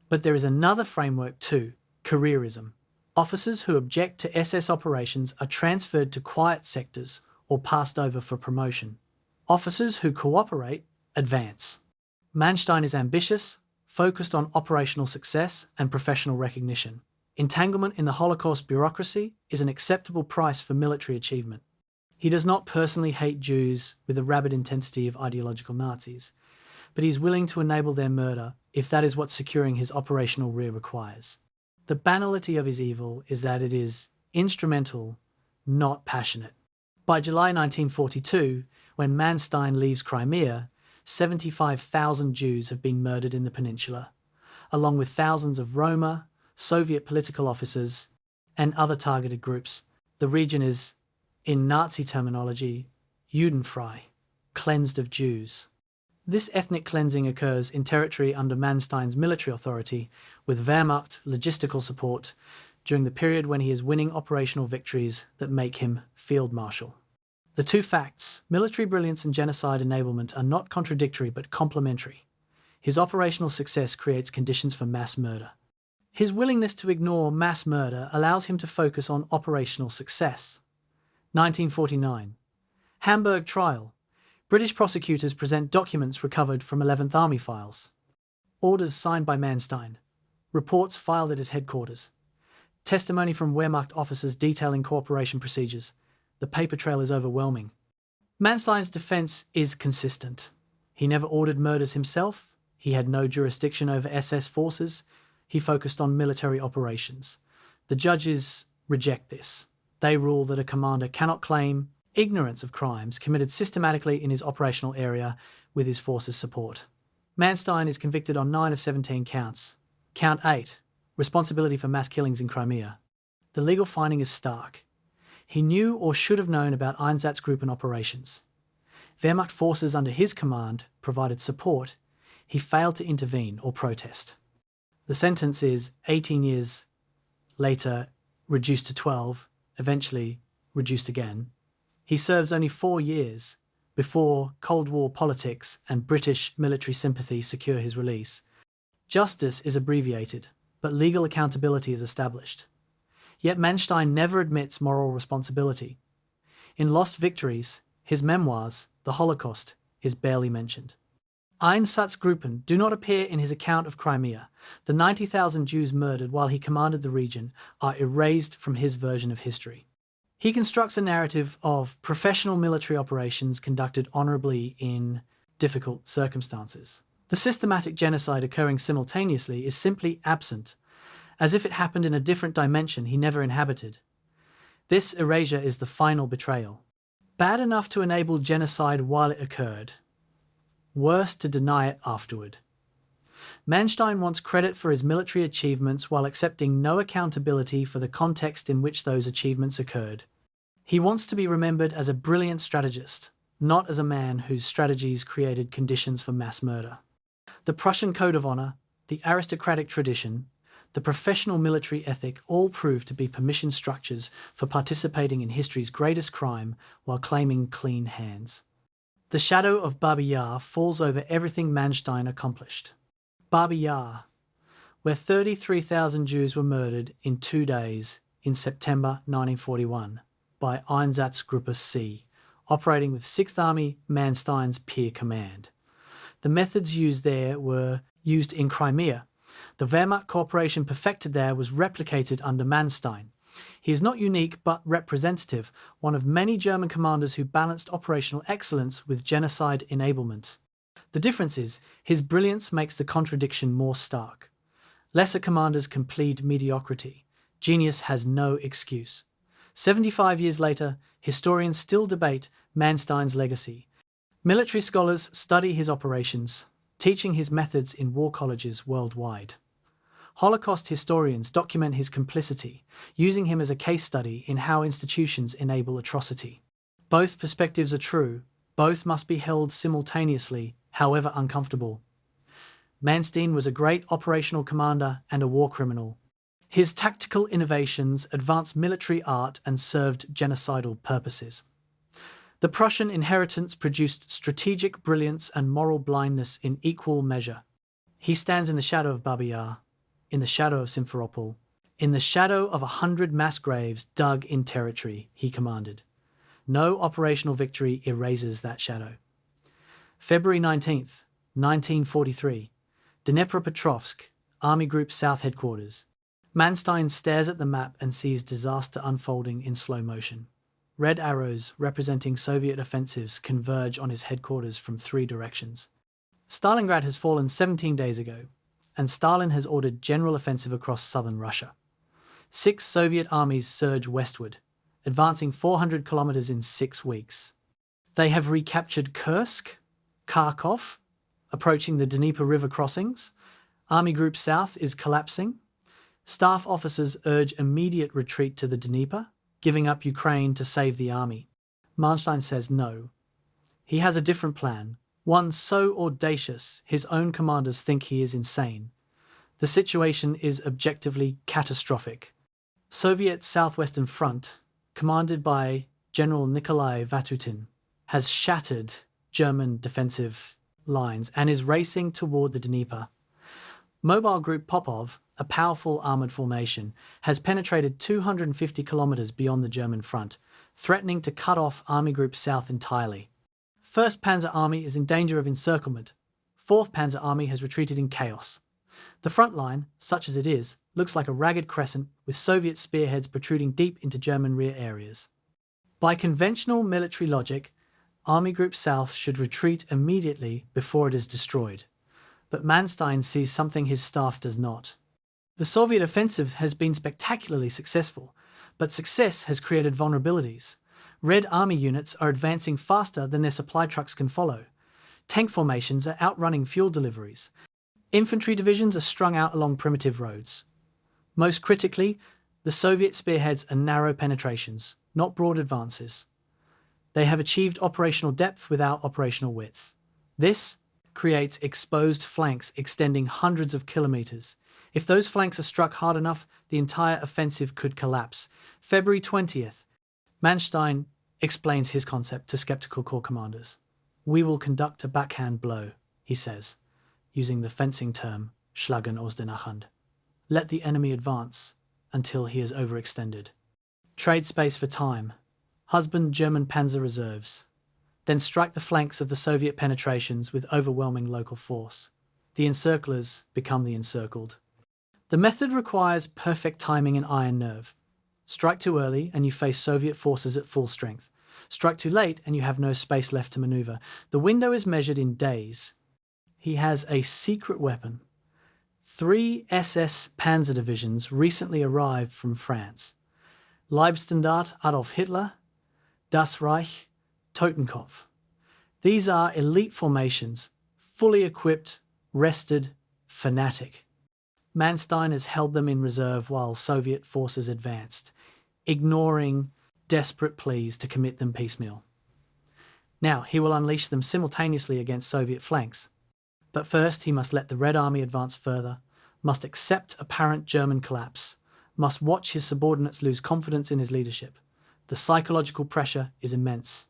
But there is another framework too, careerism. Officers who object to SS operations are transferred to quiet sectors or passed over for promotion. Officers who cooperate advance. Manstein is ambitious, focused on operational success and professional recognition. Entanglement in the Holocaust bureaucracy is an acceptable price for military achievement. He does not personally hate Jews with the rabid intensity of ideological Nazis, but he is willing to enable their murder if that is what securing his operational rear requires. The banality of his evil is that it is instrumental, not passionate. By July 1942, when Manstein leaves Crimea, 75,000 Jews have been murdered in the peninsula, along with thousands of Roma, Soviet political officers, and other targeted groups. The region is, in Nazi terminology, Judenfrei, cleansed of Jews. This ethnic cleansing occurs in territory under Manstein's military authority, with Wehrmacht logistical support during the period when he is winning operational victories that make him field marshal. The two facts, military brilliance and genocide enablement, are not contradictory but complementary. His operational success creates conditions for mass murder. His willingness to ignore mass murder allows him to focus on operational success. 1949. Hamburg trial. British prosecutors present documents recovered from 11th Army files. Orders signed by Manstein. Reports filed at his headquarters. Testimony from Wehrmacht officers detailing cooperation procedures. The paper trail is overwhelming. Manstein's defense is consistent. He never ordered murders himself. He had no jurisdiction over SS forces. He focused on military operations. The judges reject this. They rule that a commander cannot claim ignorance of crimes committed systematically in his operational area with his force's support. Manstein is convicted on 9 of 17 counts. Count 8, responsibility for mass killings in Crimea. The legal finding is stark. He knew or should have known about Einsatzgruppen operations. Wehrmacht forces under his command provided support. He failed to intervene or protest. The sentence is 18 years later reduced to 12, eventually reduced again. He serves only 4 years before Cold War politics and British military sympathy secure his release. Justice is abbreviated, but legal accountability is established. Yet Manstein never admits moral responsibility. In Lost Victories, his memoirs, the Holocaust, is barely mentioned. Einsatzgruppen do not appear in his account of Crimea. The 90,000 Jews murdered while he commanded the region are erased from his version of history. He constructs a narrative of professional military operations conducted honorably in difficult circumstances. The systematic genocide occurring simultaneously is simply absent, as if it happened in a different dimension he never inhabited. This erasure is the final betrayal. Bad enough to enable genocide while it occurred, worse to deny it afterward. Manstein wants credit for his military achievements while accepting no accountability for the context in which those achievements occurred. He wants to be remembered as a brilliant strategist, not as a man whose strategies created conditions for mass murder. The Prussian code of honor, the aristocratic tradition, the professional military ethic all prove to be permission structures for participating in history's greatest crime while claiming clean hands. The shadow of Babi Yar falls over everything Manstein accomplished. Babi Yar, where 33,000 Jews were murdered in 2 days in September 1941 by Einsatzgruppe C, operating with 6th Army Manstein's peer command. The methods used there were used in Crimea. The Wehrmacht cooperation perfected there was replicated under Manstein. He is not unique but representative, one of many German commanders who balanced operational excellence with genocide enablement. The difference is, his brilliance makes the contradiction more stark. Lesser commanders can plead mediocrity. Genius has no excuse. 75 years later, historians still debate Manstein's legacy. Military scholars study his operations, teaching his methods in war colleges worldwide. Holocaust historians document his complicity, using him as a case study in how institutions enable atrocity. Both perspectives are true, both must be held simultaneously, however uncomfortable. Manstein was a great operational commander and a war criminal. His tactical innovations advanced military art and served genocidal purposes. The Prussian inheritance produced strategic brilliance and moral blindness in equal measure. He stands in the shadow of Babi Yar, in the shadow of Simferopol, in the shadow of 100 mass graves dug in territory he commanded. No operational victory erases that shadow. February 19th, 1943, Dnepropetrovsk, Army Group South Headquarters. Manstein stares at the map and sees disaster unfolding in slow motion. Red arrows representing Soviet offensives converge on his headquarters from 3 directions. Stalingrad has fallen 17 days ago, and Stalin has ordered general offensive across southern Russia. 6 Soviet armies surge westward, advancing 400 kilometers in 6 weeks. They have recaptured Kursk, Kharkov, approaching the Dnieper River crossings. Army Group South is collapsing. Staff officers urge immediate retreat to the Dnieper, giving up Ukraine to save the army. Manstein says no. He has a different plan, one so audacious his own commanders think he is insane. The situation is objectively catastrophic. Soviet Southwestern Front, commanded by General Nikolai Vatutin, has shattered German defensive lines and is racing toward the Dnieper. Mobile Group Popov, a powerful armoured formation, has penetrated 250 kilometres beyond the German front, threatening to cut off Army Group South entirely. 1st Panzer Army is in danger of encirclement. 4th Panzer Army has retreated in chaos. The front line, such as it is, looks like a ragged crescent with Soviet spearheads protruding deep into German rear areas. By conventional military logic, Army Group South should retreat immediately before it is destroyed. But Manstein sees something his staff does not. The Soviet offensive has been spectacularly successful, but success has created vulnerabilities. Red Army units are advancing faster than their supply trucks can follow. Tank formations are outrunning fuel deliveries. Infantry divisions are strung out along primitive roads. Most critically, the Soviet spearheads are narrow penetrations, not broad advances. They have achieved operational depth without operational width. This creates exposed flanks extending hundreds of kilometers. If those flanks are struck hard enough, the entire offensive could collapse. February 20th, Manstein explains his concept to skeptical corps commanders. We will conduct a backhand blow, he says, using the fencing term, schlagen aus der Nachhand. Let the enemy advance, until he is overextended. Trade space for time. Husband German panzer reserves. Then strike the flanks of the Soviet penetrations with overwhelming local force. The encirclers become the encircled. The method requires perfect timing and iron nerve. Strike too early and you face Soviet forces at full strength. Strike too late and you have no space left to maneuver. The window is measured in days. He has a secret weapon. 3 SS panzer divisions recently arrived from France. Leibstandarte Adolf Hitler, Das Reich, Totenkopf. These are elite formations, fully equipped, rested, fanatic. Manstein has held them in reserve while Soviet forces advanced, ignoring desperate pleas to commit them piecemeal. Now he will unleash them simultaneously against Soviet flanks. But first he must let the Red Army advance further, must accept apparent German collapse, must watch his subordinates lose confidence in his leadership. The psychological pressure is immense.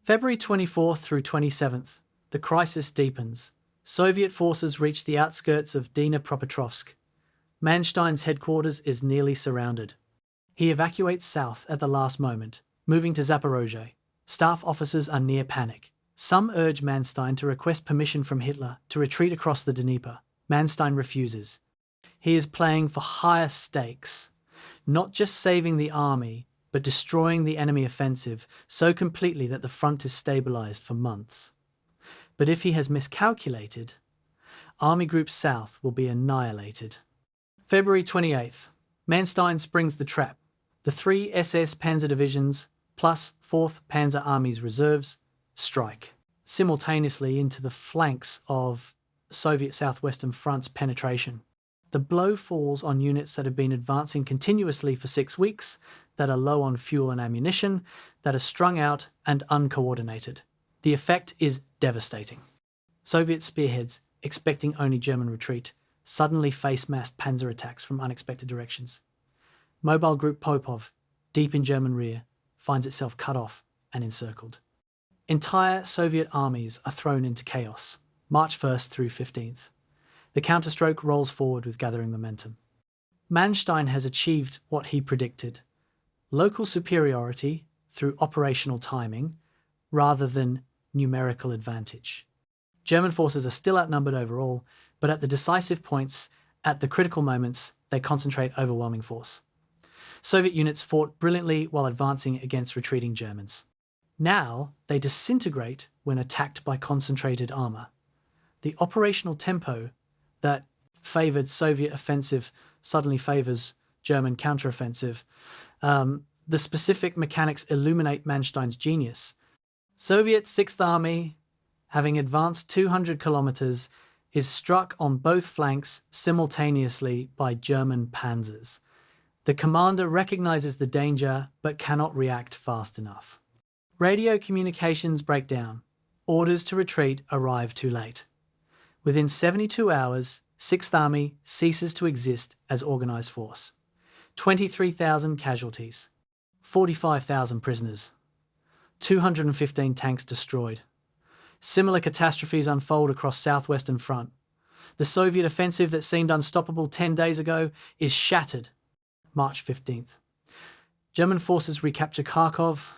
February 24th through 27th, the crisis deepens. Soviet forces reach the outskirts of Dnipropetrovsk. Manstein's headquarters is nearly surrounded. He evacuates south at the last moment, moving to Zaporozhye. Staff officers are near panic. Some urge Manstein to request permission from Hitler to retreat across the Dnieper. Manstein refuses. He is playing for higher stakes, not just saving the army, but destroying the enemy offensive so completely that the front is stabilized for months. But if he has miscalculated, Army Group South will be annihilated. February 28th, Manstein springs the trap. The 3 SS Panzer divisions plus 4th Panzer Army's reserves strike simultaneously into the flanks of Soviet Southwestern Front's penetration. The blow falls on units that have been advancing continuously for 6 weeks, that are low on fuel and ammunition, that are strung out and uncoordinated. The effect is devastating. Soviet spearheads, expecting only German retreat, suddenly face massed panzer attacks from unexpected directions. Mobile Group Popov, deep in German rear, finds itself cut off and encircled. Entire Soviet armies are thrown into chaos, March 1st through 15th. The counterstroke rolls forward with gathering momentum. Manstein has achieved what he predicted: local superiority through operational timing rather than numerical advantage. German forces are still outnumbered overall, but at the decisive points, at the critical moments, they concentrate overwhelming force. Soviet units fought brilliantly while advancing against retreating Germans. Now they disintegrate when attacked by concentrated armour. The operational tempo that favoured Soviet offensive suddenly favours German counteroffensive. The specific mechanics illuminate Manstein's genius. Soviet 6th Army, having advanced 200 kilometres, is struck on both flanks simultaneously by German panzers. The commander recognises the danger but cannot react fast enough. Radio communications break down. Orders to retreat arrive too late. Within 72 hours, 6th Army ceases to exist as organised force. 23,000 casualties, 45,000 prisoners, 215 tanks destroyed. Similar catastrophes unfold across Southwestern Front. The Soviet offensive that seemed unstoppable 10 days ago is shattered. March 15th. German forces recapture Kharkov,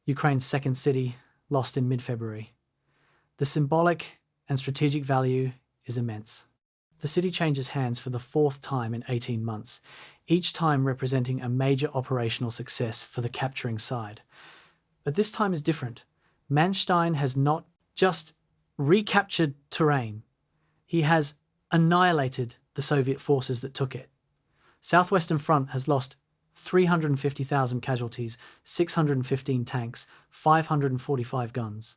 Ukraine's second city, lost in mid-February. The symbolic and strategic value is immense. The city changes hands for the 4th time in 18 months, each time representing a major operational success for the capturing side. But this time is different. Manstein has not just recaptured terrain, he has annihilated the Soviet forces that took it. Southwestern Front has lost 350,000 casualties, 615 tanks, 545 guns.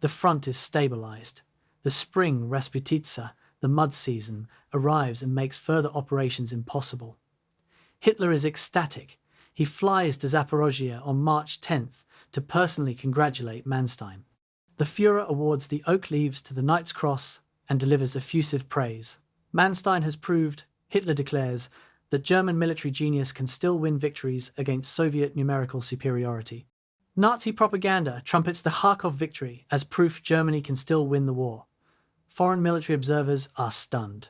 The front is stabilized. The spring Rasputitsa, the mud season, arrives and makes further operations impossible. Hitler is ecstatic. He flies to Zaporozhye on March 10th to personally congratulate Manstein. The Führer awards the Oak Leaves to the Knight's Cross and delivers effusive praise. Manstein has proved, Hitler declares, that German military genius can still win victories against Soviet numerical superiority. Nazi propaganda trumpets the Kharkov victory as proof Germany can still win the war. Foreign military observers are stunned.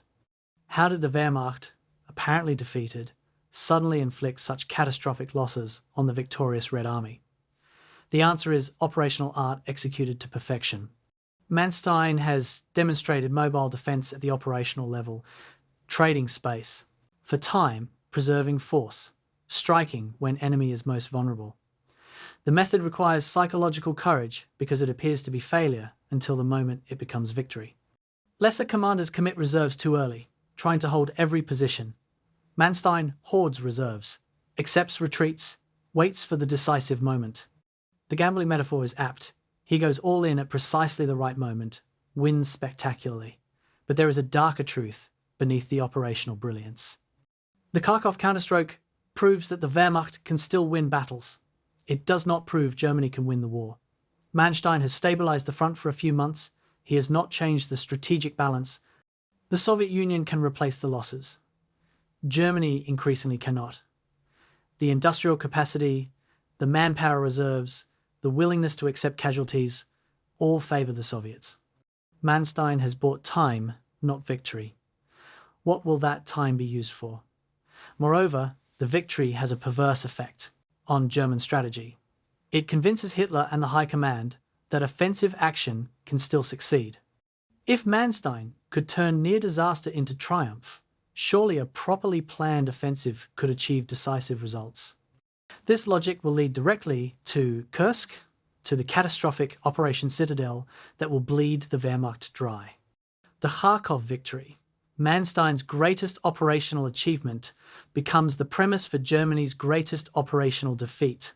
How did the Wehrmacht, apparently defeated, suddenly inflict such catastrophic losses on the victorious Red Army? The answer is operational art executed to perfection. Manstein has demonstrated mobile defense at the operational level, trading space for time, preserving force, striking when enemy is most vulnerable. The method requires psychological courage because it appears to be failure until the moment it becomes victory. Lesser commanders commit reserves too early, trying to hold every position. Manstein hoards reserves, accepts retreats, waits for the decisive moment. The gambling metaphor is apt. He goes all in at precisely the right moment, wins spectacularly. But there is a darker truth beneath the operational brilliance. The Kharkov counterstroke proves that the Wehrmacht can still win battles. It does not prove Germany can win the war. Manstein has stabilized the front for a few months. He has not changed the strategic balance. The Soviet Union can replace the losses. Germany increasingly cannot. The industrial capacity, the manpower reserves, the willingness to accept casualties, all favor the Soviets. Manstein has bought time, not victory. What will that time be used for? Moreover, the victory has a perverse effect on German strategy. It convinces Hitler and the High Command that offensive action can still succeed. If Manstein could turn near disaster into triumph, surely a properly planned offensive could achieve decisive results. This logic will lead directly to Kursk, to the catastrophic Operation Citadel that will bleed the Wehrmacht dry. The Kharkov victory, Manstein's greatest operational achievement, becomes the premise for Germany's greatest operational defeat.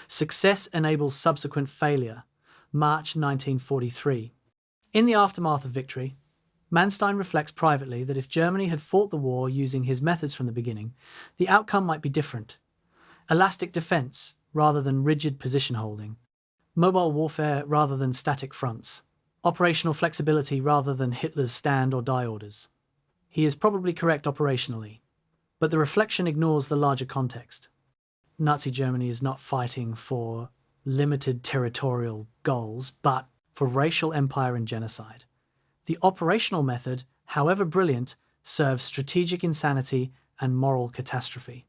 Success enables subsequent failure. March 1943. In the aftermath of victory, Manstein reflects privately that if Germany had fought the war using his methods from the beginning, the outcome might be different. Elastic defense rather than rigid position holding, mobile warfare rather than static fronts, operational flexibility rather than Hitler's stand or die orders. He is probably correct operationally, but the reflection ignores the larger context. Nazi Germany is not fighting for limited territorial goals, but for racial empire and genocide. The operational method, however brilliant, serves strategic insanity and moral catastrophe.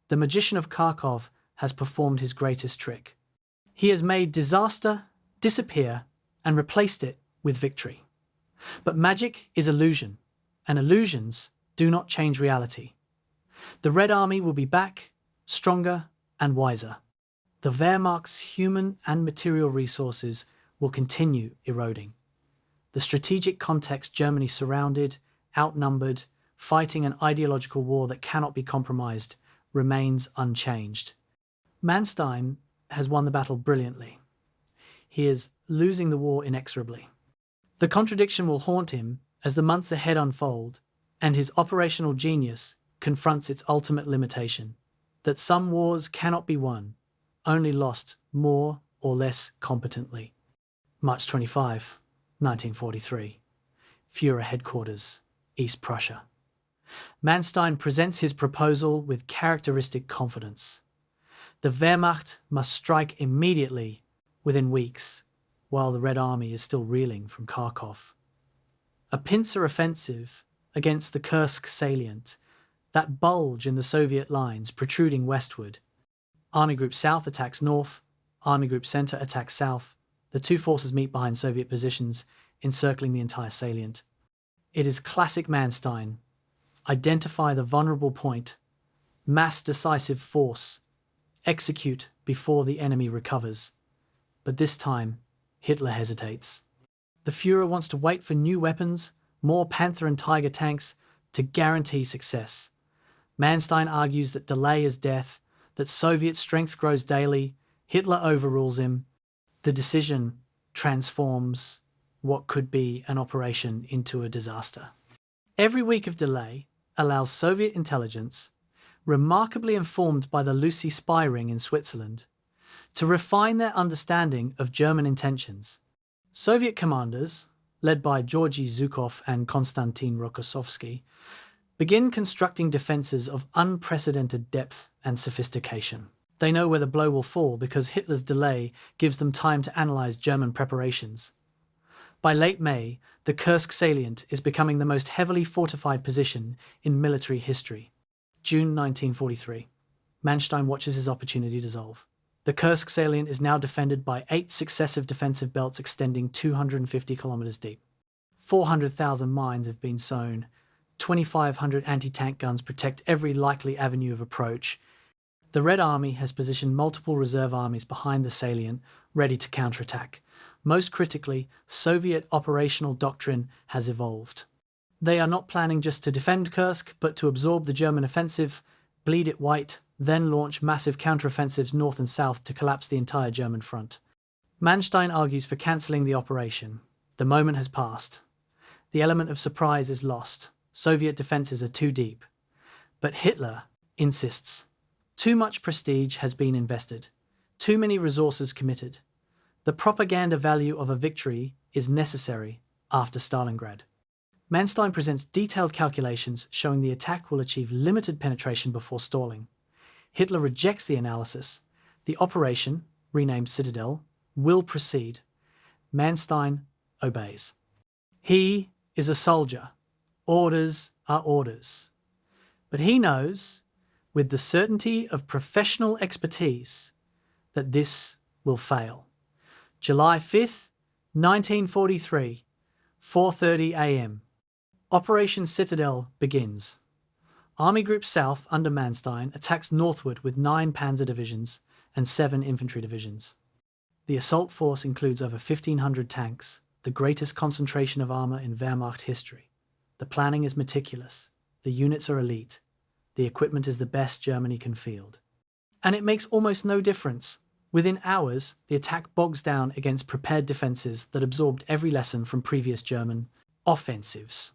The magician of Kharkov has performed his greatest trick. He has made disaster disappear and replaced it with victory. But magic is illusion, and illusions do not change reality. The Red Army will be back, stronger and wiser. The Wehrmacht's human and material resources will continue eroding. The strategic context Germany surrounded, outnumbered, fighting an ideological war that cannot be compromised, remains unchanged. Manstein has won the battle brilliantly. He is losing the war inexorably. The contradiction will haunt him as the months ahead unfold, and his operational genius confronts its ultimate limitation, that some wars cannot be won, only lost more or less competently. March 25, 1943. Führer Headquarters, East Prussia. Manstein presents his proposal with characteristic confidence. The Wehrmacht must strike immediately, within weeks, while the Red Army is still reeling from Kharkov. A pincer offensive against the Kursk salient, that bulge in the Soviet lines protruding westward. Army Group South attacks north, Army Group Center attacks south. The two forces meet behind Soviet positions, encircling the entire salient. It is classic Manstein. Identify the vulnerable point, mass decisive force, execute before the enemy recovers. But this time, Hitler hesitates. The Führer wants to wait for new weapons, more Panther and Tiger tanks, to guarantee success. Manstein argues that delay is death, that Soviet strength grows daily. Hitler overrules him. The decision transforms what could be an operation into a disaster. Every week of delay allows Soviet intelligence, remarkably informed by the Lucy spy ring in Switzerland, to refine their understanding of German intentions. Soviet commanders, led by Georgy Zhukov and Konstantin Rokossovsky, begin constructing defences of unprecedented depth and sophistication. They know where the blow will fall because Hitler's delay gives them time to analyse German preparations. By late May, the Kursk salient is becoming the most heavily fortified position in military history. June 1943. Manstein watches his opportunity dissolve. The Kursk salient is now defended by 8 successive defensive belts extending 250 kilometers deep. 400,000 mines have been sown. 2,500 anti-tank guns protect every likely avenue of approach. The Red Army has positioned multiple reserve armies behind the salient, ready to counterattack. Most critically, Soviet operational doctrine has evolved. They are not planning just to defend Kursk, but to absorb the German offensive, bleed it white, then launch massive counteroffensives north and south to collapse the entire German front. Manstein argues for cancelling the operation. The moment has passed. The element of surprise is lost. Soviet defences are too deep. But Hitler insists. Too much prestige has been invested. Too many resources committed. The propaganda value of a victory is necessary after Stalingrad. Manstein presents detailed calculations showing the attack will achieve limited penetration before stalling. Hitler rejects the analysis. The operation, renamed Citadel, will proceed. Manstein obeys. He is a soldier. Orders are orders. But he knows, with the certainty of professional expertise, that this will fail. July 5th, 1943, 4:30 a.m. Operation Citadel begins. Army Group South under Manstein attacks northward with 9 panzer divisions and 7 infantry divisions. The assault force includes over 1,500 tanks, the greatest concentration of armour in Wehrmacht history. The planning is meticulous, the units are elite, the equipment is the best Germany can field. And it makes almost no difference. Within hours, the attack bogs down against prepared defences that absorbed every lesson from previous German offensives.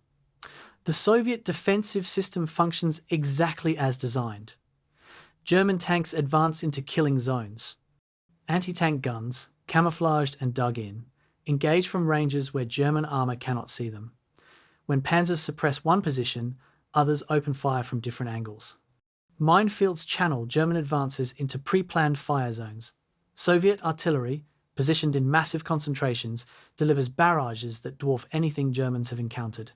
The Soviet defensive system functions exactly as designed. German tanks advance into killing zones. Anti-tank guns, camouflaged and dug in, engage from ranges where German armour cannot see them. When panzers suppress one position, others open fire from different angles. Minefields channel German advances into pre-planned fire zones. Soviet artillery, positioned in massive concentrations, delivers barrages that dwarf anything Germans have encountered.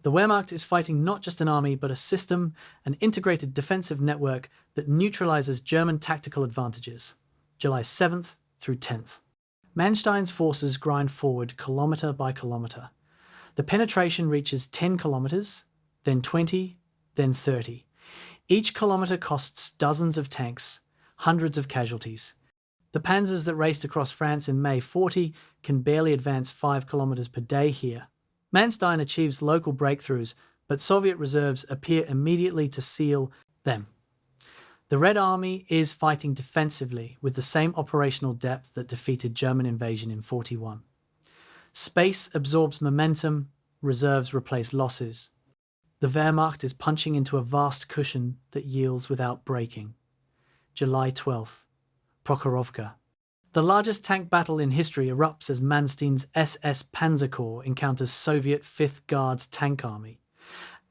The Wehrmacht is fighting not just an army, but a system, an integrated defensive network that neutralizes German tactical advantages. July 7th through 10th. Manstein's forces grind forward kilometre by kilometre. The penetration reaches 10 kilometres, then 20, then 30. Each kilometre costs dozens of tanks, hundreds of casualties. The panzers that raced across France in May 40 can barely advance 5 kilometres per day here. Manstein achieves local breakthroughs, but Soviet reserves appear immediately to seal them. The Red Army is fighting defensively with the same operational depth that defeated German invasion in 41. Space absorbs momentum, reserves replace losses. The Wehrmacht is punching into a vast cushion that yields without breaking. July 12th. Prokhorovka. The largest tank battle in history erupts as Manstein's SS Panzer Corps encounters Soviet 5th Guards tank army.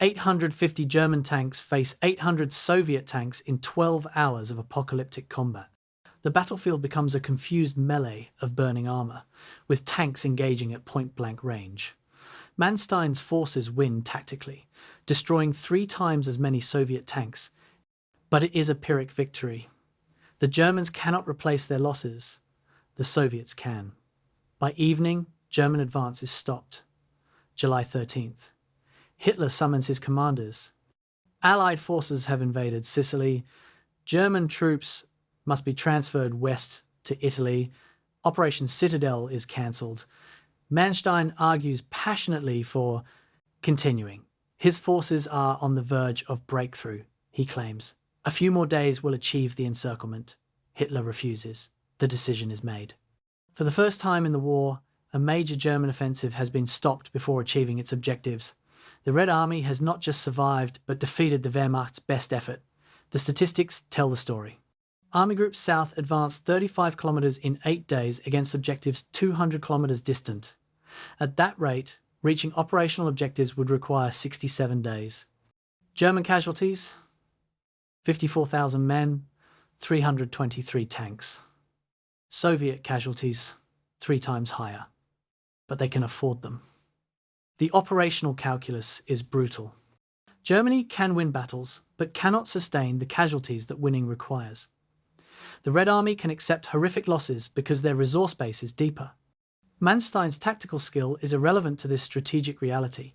850 German tanks face 800 Soviet tanks in 12 hours of apocalyptic combat. The battlefield becomes a confused melee of burning armour, with tanks engaging at point-blank range. Manstein's forces win tactically, destroying 3 times as many Soviet tanks. But it is a Pyrrhic victory. The Germans cannot replace their losses. The Soviets can. By evening, German advance is stopped. July 13th. Hitler summons his commanders. Allied forces have invaded Sicily. German troops must be transferred west to Italy. Operation Citadel is cancelled. Manstein argues passionately for continuing. His forces are on the verge of breakthrough, he claims. A few more days will achieve the encirclement. Hitler refuses. The decision is made. For the first time in the war, a major German offensive has been stopped before achieving its objectives. The Red Army has not just survived, but defeated the Wehrmacht's best effort. The statistics tell the story. Army Group South advanced 35 kilometres in 8 days against objectives 200 kilometres distant. At that rate, reaching operational objectives would require 67 days. German casualties? 54,000 men, 323 tanks. Soviet casualties, 3 times higher. But they can afford them. The operational calculus is brutal. Germany can win battles, but cannot sustain the casualties that winning requires. The Red Army can accept horrific losses because their resource base is deeper. Manstein's tactical skill is irrelevant to this strategic reality.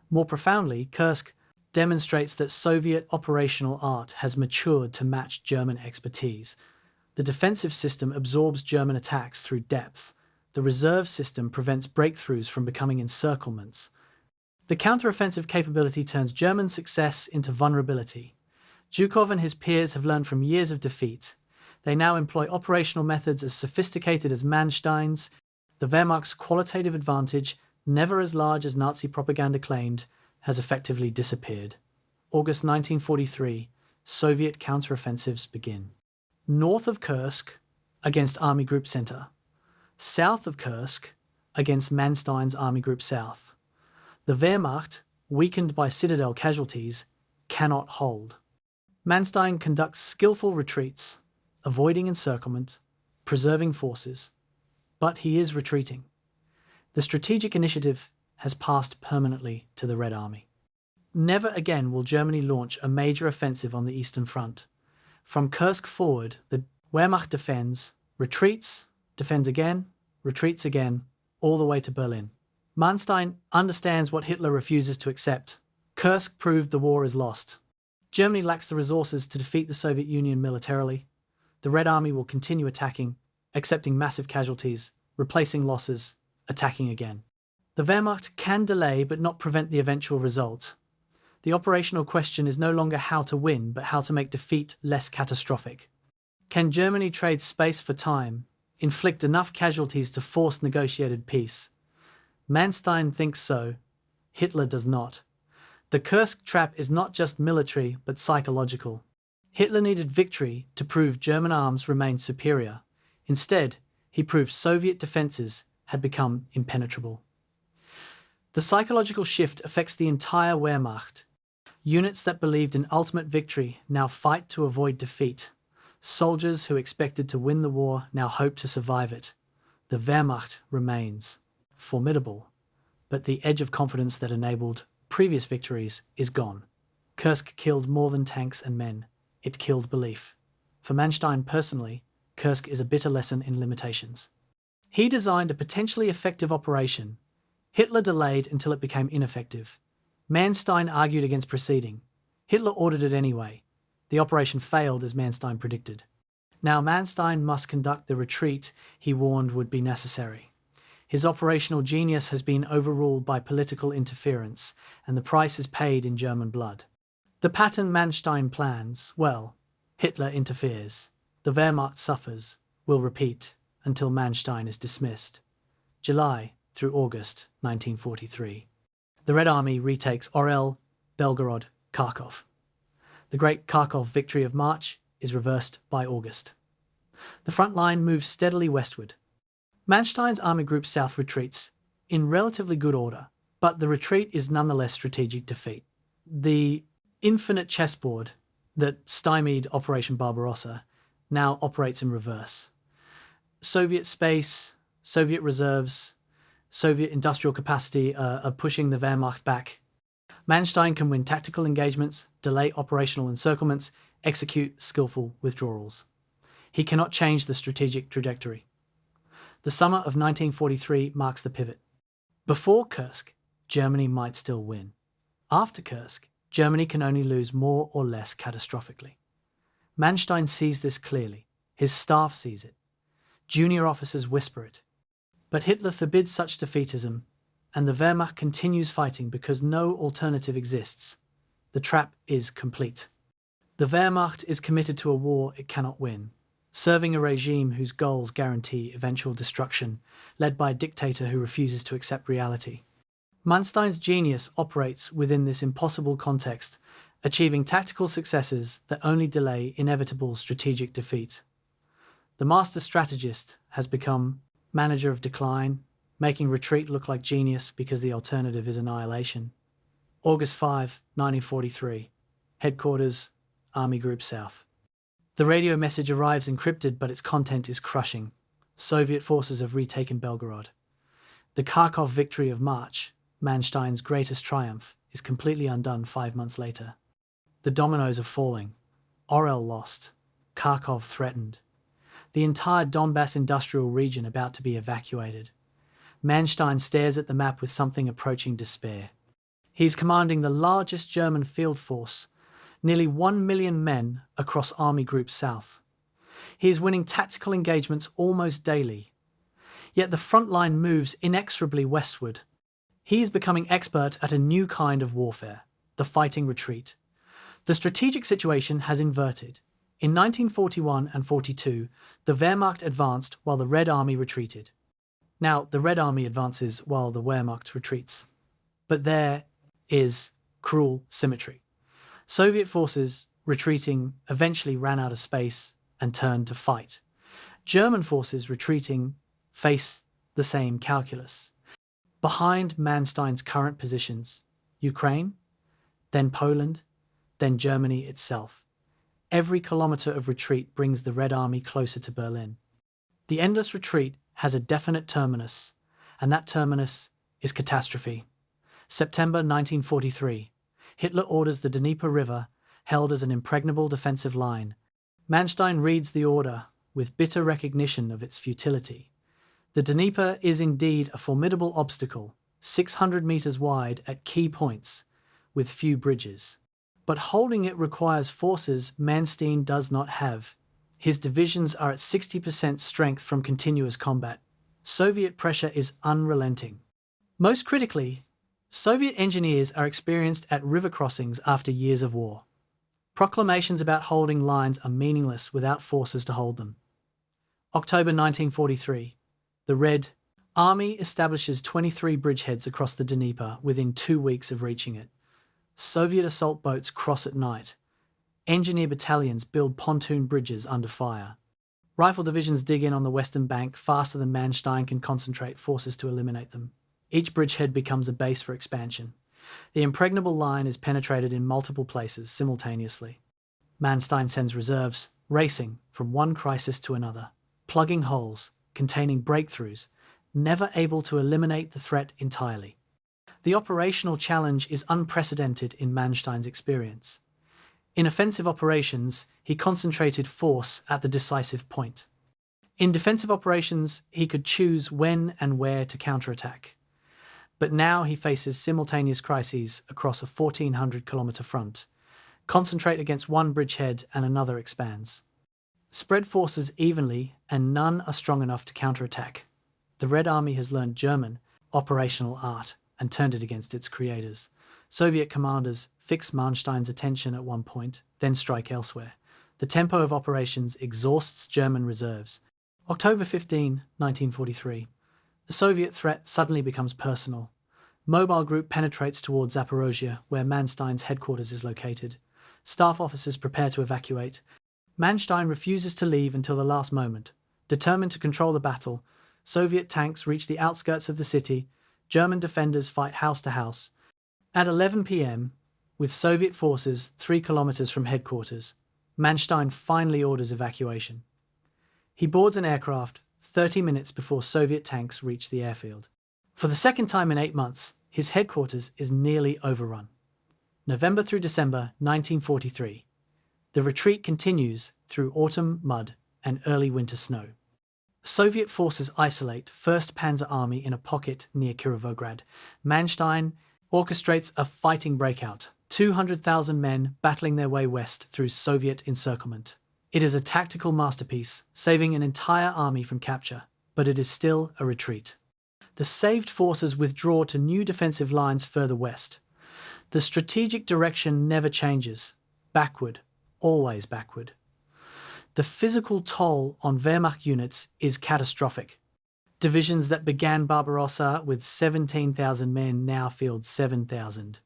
More profoundly, Kursk demonstrates that Soviet operational art has matured to match German expertise. The defensive system absorbs German attacks through depth. The reserve system prevents breakthroughs from becoming encirclements. The counteroffensive capability turns German success into vulnerability. Zhukov and his peers have learned from years of defeat. They now employ operational methods as sophisticated as Manstein's. The Wehrmacht's qualitative advantage, never as large as Nazi propaganda claimed, has effectively disappeared. August 1943, Soviet counteroffensives begin. North of Kursk, against Army Group Center. South of Kursk, against Manstein's Army Group South. The Wehrmacht, weakened by citadel casualties, cannot hold. Manstein conducts skillful retreats, avoiding encirclement, preserving forces, but he is retreating. The strategic initiative has passed permanently to the Red Army. Never again will Germany launch a major offensive on the Eastern Front. From Kursk forward, the Wehrmacht defends, retreats, defends again, retreats again, all the way to Berlin. Manstein understands what Hitler refuses to accept. Kursk proved the war is lost. Germany lacks the resources to defeat the Soviet Union militarily. The Red Army will continue attacking, accepting massive casualties, replacing losses, attacking again. The Wehrmacht can delay but not prevent the eventual result. The operational question is no longer how to win, but how to make defeat less catastrophic. Can Germany trade space for time, inflict enough casualties to force negotiated peace? Manstein thinks so. Hitler does not. The Kursk trap is not just military, but psychological. Hitler needed victory to prove German arms remained superior. Instead, he proved Soviet defenses had become impenetrable. The psychological shift affects the entire Wehrmacht. Units that believed in ultimate victory now fight to avoid defeat. Soldiers who expected to win the war now hope to survive it. The Wehrmacht remains formidable, but the edge of confidence that enabled previous victories is gone. Kursk killed more than tanks and men. It killed belief. For Manstein personally, Kursk is a bitter lesson in limitations. He designed a potentially effective operation. Hitler delayed until it became ineffective. Manstein argued against proceeding. Hitler ordered it anyway. The operation failed as Manstein predicted. Now Manstein must conduct the retreat he warned would be necessary. His operational genius has been overruled by political interference, and the price is paid in German blood. The pattern Manstein plans, well, Hitler interferes. The Wehrmacht suffers, will repeat, until Manstein is dismissed. July through August 1943. The Red Army retakes Orel, Belgorod, Kharkov. The great Kharkov victory of March is reversed by August. The front line moves steadily westward. Manstein's Army Group South retreats, in relatively good order, but the retreat is nonetheless strategic defeat. The infinite chessboard that stymied Operation Barbarossa now operates in reverse. Soviet space, Soviet reserves, Soviet industrial capacity are pushing the Wehrmacht back. Manstein can win tactical engagements, delay operational encirclements, execute skillful withdrawals. He cannot change the strategic trajectory. The summer of 1943 marks the pivot. Before Kursk, Germany might still win. After Kursk, Germany can only lose more or less catastrophically. Manstein sees this clearly. His staff sees it. Junior officers whisper it. But Hitler forbids such defeatism, and the Wehrmacht continues fighting because no alternative exists. The trap is complete. The Wehrmacht is committed to a war it cannot win, serving a regime whose goals guarantee eventual destruction, led by a dictator who refuses to accept reality. Manstein's genius operates within this impossible context, achieving tactical successes that only delay inevitable strategic defeat. The master strategist has become manager of decline, making retreat look like genius because the alternative is annihilation. August 5, 1943. Headquarters, Army Group South. The radio message arrives encrypted, but its content is crushing. Soviet forces have retaken Belgorod. The Kharkov victory of March, Manstein's greatest triumph, is completely undone 5 months later. The dominoes are falling. Orel lost. Kharkov threatened. The entire Donbass industrial region about to be evacuated. Manstein stares at the map with something approaching despair. He's commanding the largest German field force, nearly 1 million men across Army Group South. He is winning tactical engagements almost daily. Yet the front line moves inexorably westward. He is becoming expert at a new kind of warfare, the fighting retreat. The strategic situation has inverted. In 1941 and 42, the Wehrmacht advanced while the Red Army retreated. Now, the Red Army advances while the Wehrmacht retreats. But there is cruel symmetry. Soviet forces retreating eventually ran out of space and turned to fight. German forces retreating face the same calculus. Behind Manstein's current positions, Ukraine, then Poland, then Germany itself. Every kilometre of retreat brings the Red Army closer to Berlin. The endless retreat has a definite terminus, and that terminus is catastrophe. September 1943. Hitler orders the Dnieper River held as an impregnable defensive line. Manstein reads the order with bitter recognition of its futility. The Dnieper is indeed a formidable obstacle, 600 meters wide at key points, with few bridges. But holding it requires forces Manstein does not have. His divisions are at 60% strength from continuous combat. Soviet pressure is unrelenting. Most critically, Soviet engineers are experienced at river crossings after years of war. Proclamations about holding lines are meaningless without forces to hold them. October 1943. The Red Army establishes 23 bridgeheads across the Dnieper within 2 weeks of reaching it. Soviet assault boats cross at night. Engineer battalions build pontoon bridges under fire. Rifle divisions dig in on the western bank faster than Manstein can concentrate forces to eliminate them. Each bridgehead becomes a base for expansion. The impregnable line is penetrated in multiple places simultaneously. Manstein sends reserves, racing from one crisis to another, plugging holes, containing breakthroughs, never able to eliminate the threat entirely. The operational challenge is unprecedented in Manstein's experience. In offensive operations, he concentrated force at the decisive point. In defensive operations, he could choose when and where to counterattack. But now he faces simultaneous crises across a 1,400-kilometre front. Concentrate against one bridgehead and another expands. Spread forces evenly and none are strong enough to counterattack. The Red Army has learned German operational art and turned it against its creators. Soviet commanders fix Manstein's attention at one point, then strike elsewhere. The tempo of operations exhausts German reserves. October 15, 1943. The Soviet threat suddenly becomes personal. Mobile group penetrates towards Zaporozhye, where Manstein's headquarters is located. Staff officers prepare to evacuate. Manstein refuses to leave until the last moment. Determined to control the battle, Soviet tanks reach the outskirts of the city. German defenders fight house to house. At 11 p.m., with Soviet forces 3 kilometers from headquarters, Manstein finally orders evacuation. He boards an aircraft 30 minutes before Soviet tanks reach the airfield. For the second time in 8 months, his headquarters is nearly overrun. November through December 1943. The retreat continues through autumn mud and early winter snow. Soviet forces isolate 1st Panzer Army in a pocket near Kirovograd. Manstein orchestrates a fighting breakout, 200,000 men battling their way west through Soviet encirclement. It is a tactical masterpiece, saving an entire army from capture, but it is still a retreat. The saved forces withdraw to new defensive lines further west. The strategic direction never changes. Backward, always backward. The physical toll on Wehrmacht units is catastrophic. Divisions that began Barbarossa with 17,000 men now field 7,000.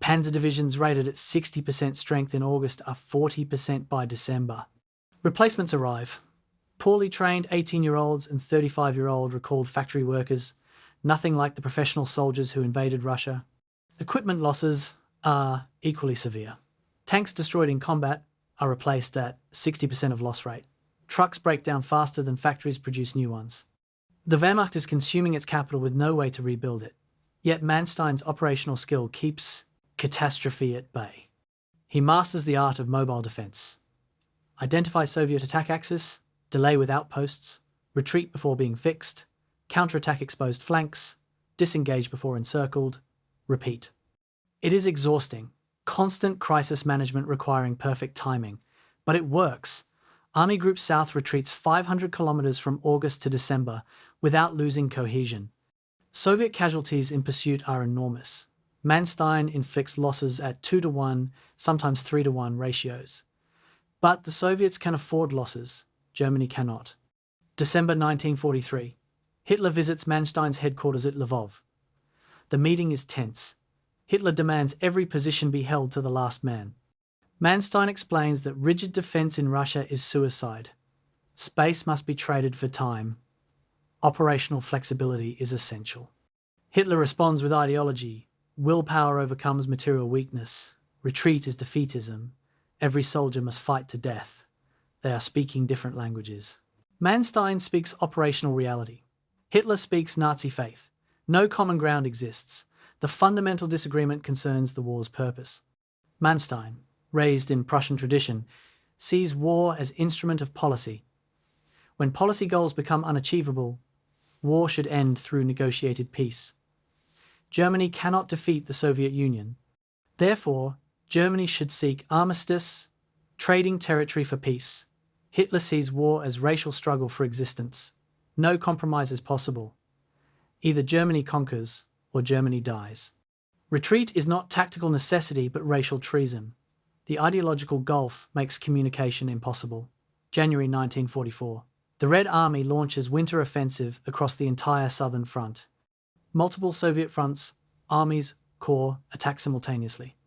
Panzer divisions rated at 60% strength in August are 40% by December. Replacements arrive. Poorly trained 18-year-olds and 35-year-old recalled factory workers, nothing like the professional soldiers who invaded Russia. Equipment losses are equally severe. Tanks destroyed in combat are replaced at 60% of loss rate. Trucks break down faster than factories produce new ones. The Wehrmacht is consuming its capital with no way to rebuild it. Yet Manstein's operational skill keeps catastrophe at bay. He masters the art of mobile defense. Identify Soviet attack axis, delay with outposts, retreat before being fixed, counterattack exposed flanks, disengage before encircled, repeat. It is exhausting, constant crisis management requiring perfect timing, but it works. Army Group South retreats 500 kilometers from August to December without losing cohesion. Soviet casualties in pursuit are enormous. Manstein inflicts losses at 2-to-1, sometimes 3-to-1 ratios. But the Soviets can afford losses. Germany cannot. December 1943. Hitler visits Manstein's headquarters at Lvov. The meeting is tense. Hitler demands every position be held to the last man. Manstein explains that rigid defense in Russia is suicide. Space must be traded for time. Operational flexibility is essential. Hitler responds with ideology. Willpower overcomes material weakness. Retreat is defeatism. Every soldier must fight to death. They are speaking different languages. Manstein speaks operational reality. Hitler speaks Nazi faith. No common ground exists. The fundamental disagreement concerns the war's purpose. Manstein, raised in Prussian tradition, sees war as instrument of policy. When policy goals become unachievable, war should end through negotiated peace. Germany cannot defeat the Soviet Union. Therefore, Germany should seek armistice, trading territory for peace. Hitler sees war as racial struggle for existence. No compromise is possible. Either Germany conquers or Germany dies. Retreat is not tactical necessity but racial treason. The ideological gulf makes communication impossible. January 1944. The Red Army launches winter offensive across the entire southern front. Multiple Soviet fronts, armies, corps attack simultaneously.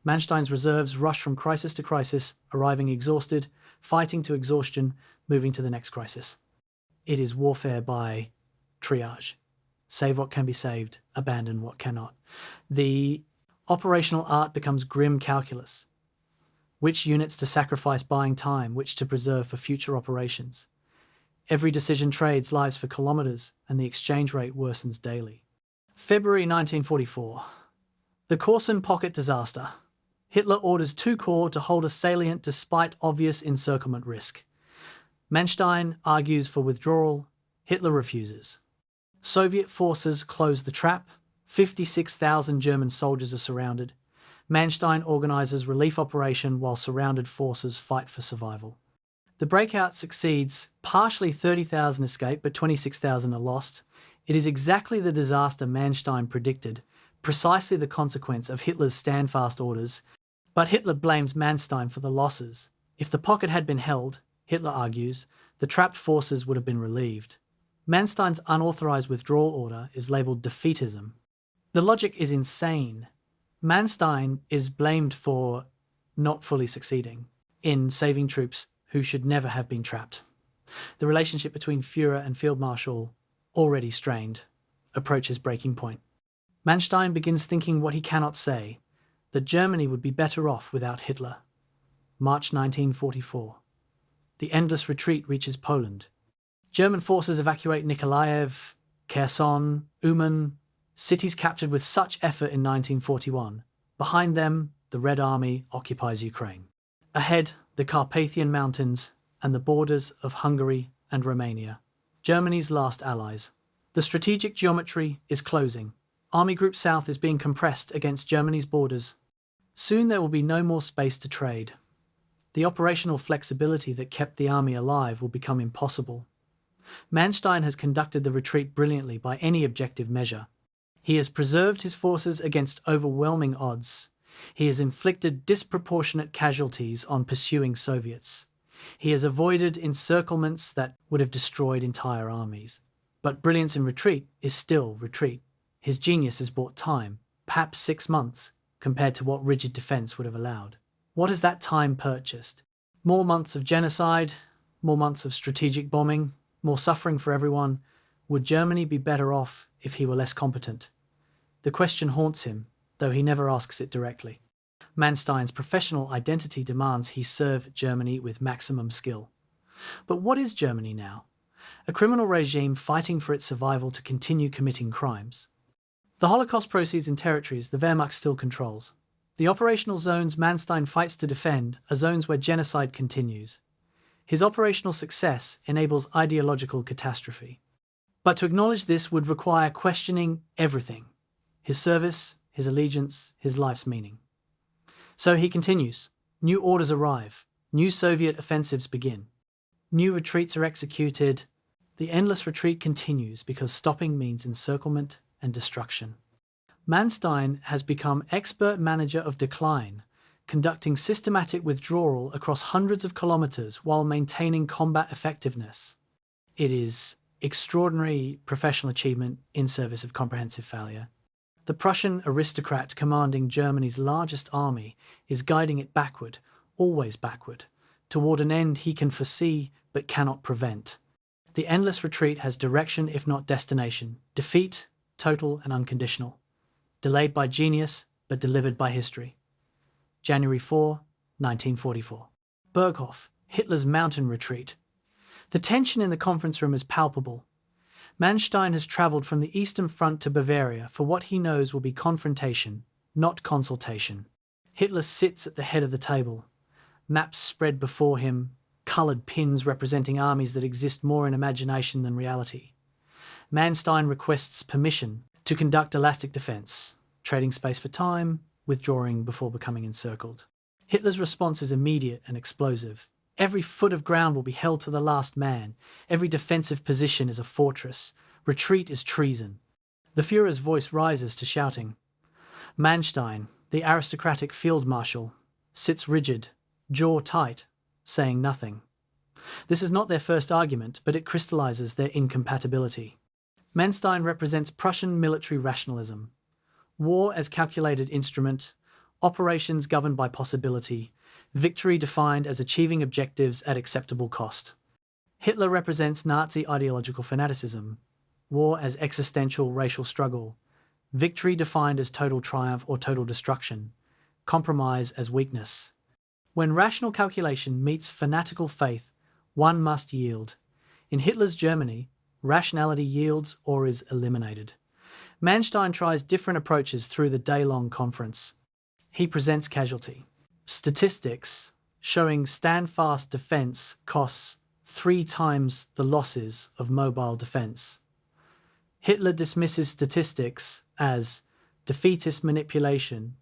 Manstein's reserves rush from crisis to crisis, arriving exhausted, fighting to exhaustion, moving to the next crisis. It is warfare by triage. Save what can be saved, abandon what cannot. The operational art becomes grim calculus. Which units to sacrifice buying time, which to preserve for future operations. Every decision trades lives for kilometers, and the exchange rate worsens daily. February 1944. The Korsun pocket disaster. Hitler orders 2 corps to hold a salient despite obvious encirclement risk. Manstein argues for withdrawal. Hitler refuses. Soviet forces close the trap. 56,000 German soldiers are surrounded. Manstein organizes relief operation while surrounded forces fight for survival. The breakout succeeds. Partially 30,000 escape, but 26,000 are lost. It is exactly the disaster Manstein predicted, precisely the consequence of Hitler's stand-fast orders. But Hitler blames Manstein for the losses. If the pocket had been held, Hitler argues, the trapped forces would have been relieved. Manstein's unauthorized withdrawal order is labelled defeatism. The logic is insane. Manstein is blamed for not fully succeeding in saving troops who should never have been trapped. The relationship between Führer and Field Marshal, already strained, approaches breaking point. Manstein begins thinking what he cannot say, that Germany would be better off without Hitler. March 1944. The endless retreat reaches Poland. German forces evacuate Nikolaev, Kherson, Uman, cities captured with such effort in 1941. Behind them, the Red Army occupies Ukraine. Ahead, the Carpathian Mountains and the borders of Hungary and Romania, Germany's last allies. The strategic geometry is closing. Army Group South is being compressed against Germany's borders. Soon there will be no more space to trade. The operational flexibility that kept the army alive will become impossible. Manstein has conducted the retreat brilliantly by any objective measure. He has preserved his forces against overwhelming odds. He has inflicted disproportionate casualties on pursuing Soviets. He has avoided encirclements that would have destroyed entire armies. But brilliance in retreat is still retreat. His genius has bought time, perhaps 6 months, compared to what rigid defense would have allowed. What has that time purchased? More months of genocide, more months of strategic bombing, more suffering for everyone. Would Germany be better off if he were less competent? The question haunts him, though he never asks it directly. Manstein's professional identity demands he serve Germany with maximum skill. But what is Germany now? A criminal regime fighting for its survival to continue committing crimes. The Holocaust proceeds in territories the Wehrmacht still controls. The operational zones Manstein fights to defend are zones where genocide continues. His operational success enables ideological catastrophe. But to acknowledge this would require questioning everything: his service, his allegiance, his life's meaning. So he continues. New orders arrive. New Soviet offensives begin. New retreats are executed. The endless retreat continues because stopping means encirclement and destruction. Manstein has become expert manager of decline, conducting systematic withdrawal across hundreds of kilometers while maintaining combat effectiveness. It is extraordinary professional achievement in service of comprehensive failure. The Prussian aristocrat commanding Germany's largest army is guiding it backward, always backward, toward an end he can foresee but cannot prevent. The endless retreat has direction if not destination, defeat, total and unconditional. Delayed by genius, but delivered by history. January 4, 1944. Berghof, Hitler's mountain retreat. The tension in the conference room is palpable. Manstein has travelled from the Eastern Front to Bavaria for what he knows will be confrontation, not consultation. Hitler sits at the head of the table. Maps spread before him, coloured pins representing armies that exist more in imagination than reality. Manstein requests permission to conduct elastic defence, trading space for time, withdrawing before becoming encircled. Hitler's response is immediate and explosive. Every foot of ground will be held to the last man. Every defensive position is a fortress. Retreat is treason. The Führer's voice rises to shouting. Manstein, the aristocratic field marshal, sits rigid, jaw tight, saying nothing. This is not their first argument, but it crystallizes their incompatibility. Manstein represents Prussian military rationalism. War as calculated instrument, operations governed by possibility, victory defined as achieving objectives at acceptable cost. Hitler represents Nazi ideological fanaticism, war as existential racial struggle, victory defined as total triumph or total destruction, compromise as weakness. When rational calculation meets fanatical faith, one must yield. In Hitler's Germany, rationality yields or is eliminated. Manstein tries different approaches through the day-long conference. He presents casualty statistics showing stand-fast defence costs 3 times the losses of mobile defence. Hitler dismisses statistics as defeatist manipulation.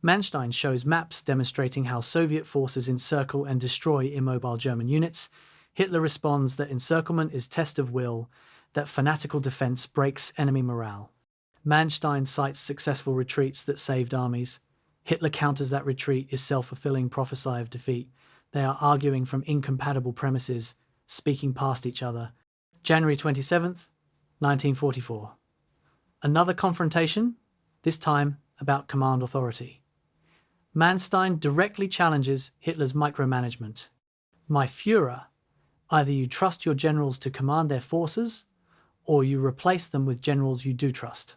Manstein shows maps demonstrating how Soviet forces encircle and destroy immobile German units. Hitler responds that encirclement is test of will, that fanatical defence breaks enemy morale. Manstein cites successful retreats that saved armies. Hitler counters that retreat is self-fulfilling prophecy of defeat. They are arguing from incompatible premises, speaking past each other. January 27th, 1944. Another confrontation, this time about command authority. Manstein directly challenges Hitler's micromanagement. My Führer, either you trust your generals to command their forces, or you replace them with generals you do trust.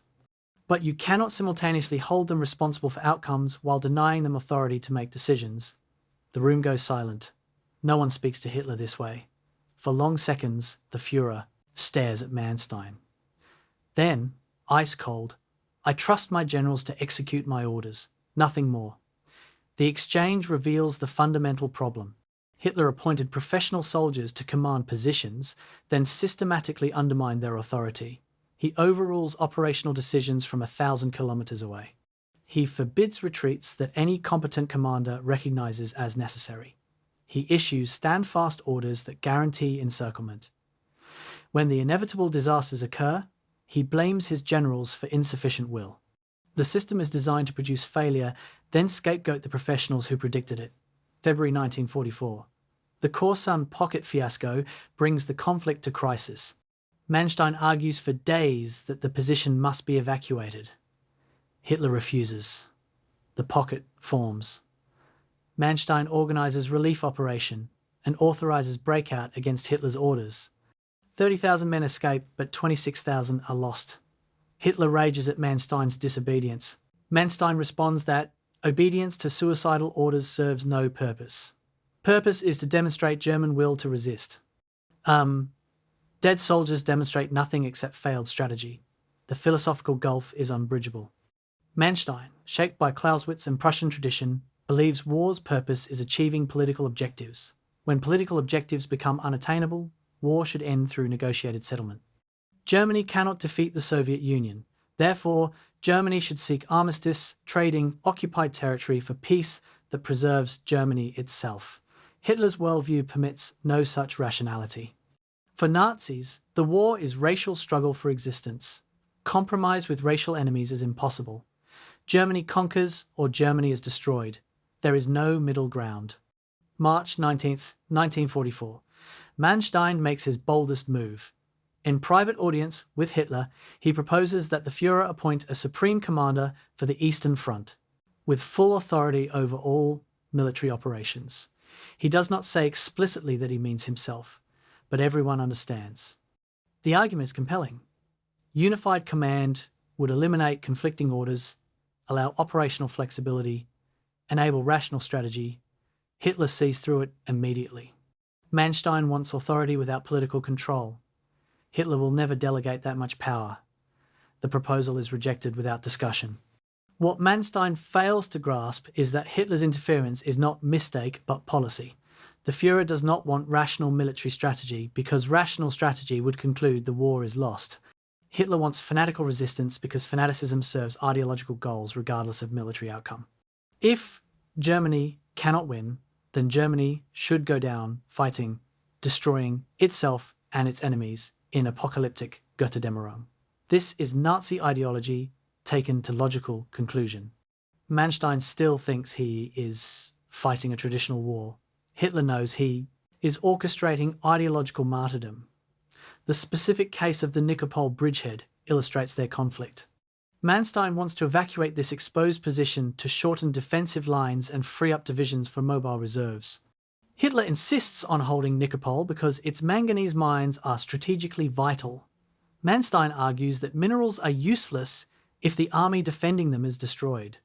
But you cannot simultaneously hold them responsible for outcomes while denying them authority to make decisions. The room goes silent. No one speaks to Hitler this way. For long seconds, the Führer stares at Manstein. Then, ice cold, I trust my generals to execute my orders, nothing more. The exchange reveals the fundamental problem. Hitler appointed professional soldiers to command positions, then systematically undermined their authority. He overrules operational decisions from 1,000 kilometers away. He forbids retreats that any competent commander recognizes as necessary. He issues stand-fast orders that guarantee encirclement. When the inevitable disasters occur, he blames his generals for insufficient will. The system is designed to produce failure, then scapegoat the professionals who predicted it. February 1944. The Korsun pocket fiasco brings the conflict to crisis. Manstein argues for days that the position must be evacuated. Hitler refuses. The pocket forms. Manstein organizes relief operation and authorizes breakout against Hitler's orders. 30,000 men escape, but 26,000 are lost. Hitler rages at Manstein's disobedience. Manstein responds that obedience to suicidal orders serves no purpose. Purpose is to demonstrate German will to resist. Dead soldiers demonstrate nothing except failed strategy. The philosophical gulf is unbridgeable. Manstein, shaped by Clausewitz and Prussian tradition, believes war's purpose is achieving political objectives. When political objectives become unattainable, war should end through negotiated settlement. Germany cannot defeat the Soviet Union. Therefore, Germany should seek armistice, trading occupied territory for peace that preserves Germany itself. Hitler's worldview permits no such rationality. For Nazis, the war is racial struggle for existence. Compromise with racial enemies is impossible. Germany conquers or Germany is destroyed. There is no middle ground. March 19th, 1944. Manstein makes his boldest move. In private audience with Hitler, he proposes that the Führer appoint a supreme commander for the Eastern Front, with full authority over all military operations. He does not say explicitly that he means himself, but everyone understands. The argument is compelling. Unified command would eliminate conflicting orders, allow operational flexibility, enable rational strategy. Hitler sees through it immediately. Manstein wants authority without political control. Hitler will never delegate that much power. The proposal is rejected without discussion. What Manstein fails to grasp is that Hitler's interference is not mistake but policy. The Führer does not want rational military strategy because rational strategy would conclude the war is lost. Hitler wants fanatical resistance because fanaticism serves ideological goals regardless of military outcome. If Germany cannot win, then Germany should go down fighting, destroying itself and its enemies in apocalyptic Götterdämmerung. This is Nazi ideology taken to logical conclusion. Manstein still thinks he is fighting a traditional war. Hitler knows he is orchestrating ideological martyrdom. The specific case of the Nikopol bridgehead illustrates their conflict. Manstein wants to evacuate this exposed position to shorten defensive lines and free up divisions for mobile reserves. Hitler insists on holding Nikopol because its manganese mines are strategically vital. Manstein argues that minerals are useless if the army defending them is destroyed.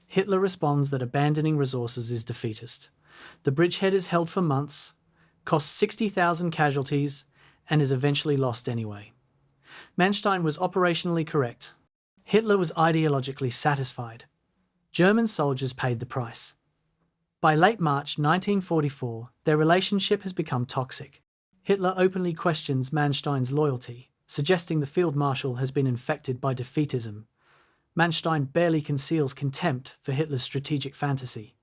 Hitler responds that abandoning resources is defeatist. The bridgehead is held for months, costs 60,000 casualties, and is eventually lost anyway. Manstein was operationally correct. Hitler was ideologically satisfied. German soldiers paid the price. By late March 1944, their relationship has become toxic. Hitler openly questions Manstein's loyalty, suggesting the field marshal has been infected by defeatism. Manstein barely conceals contempt for Hitler's strategic fantasy.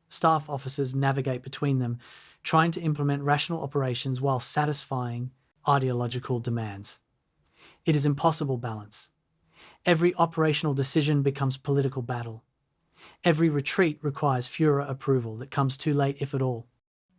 Staff officers navigate between them, trying to implement rational operations while satisfying ideological demands. It is impossible balance. Every operational decision becomes political battle. Every retreat requires Führer approval that comes too late if at all.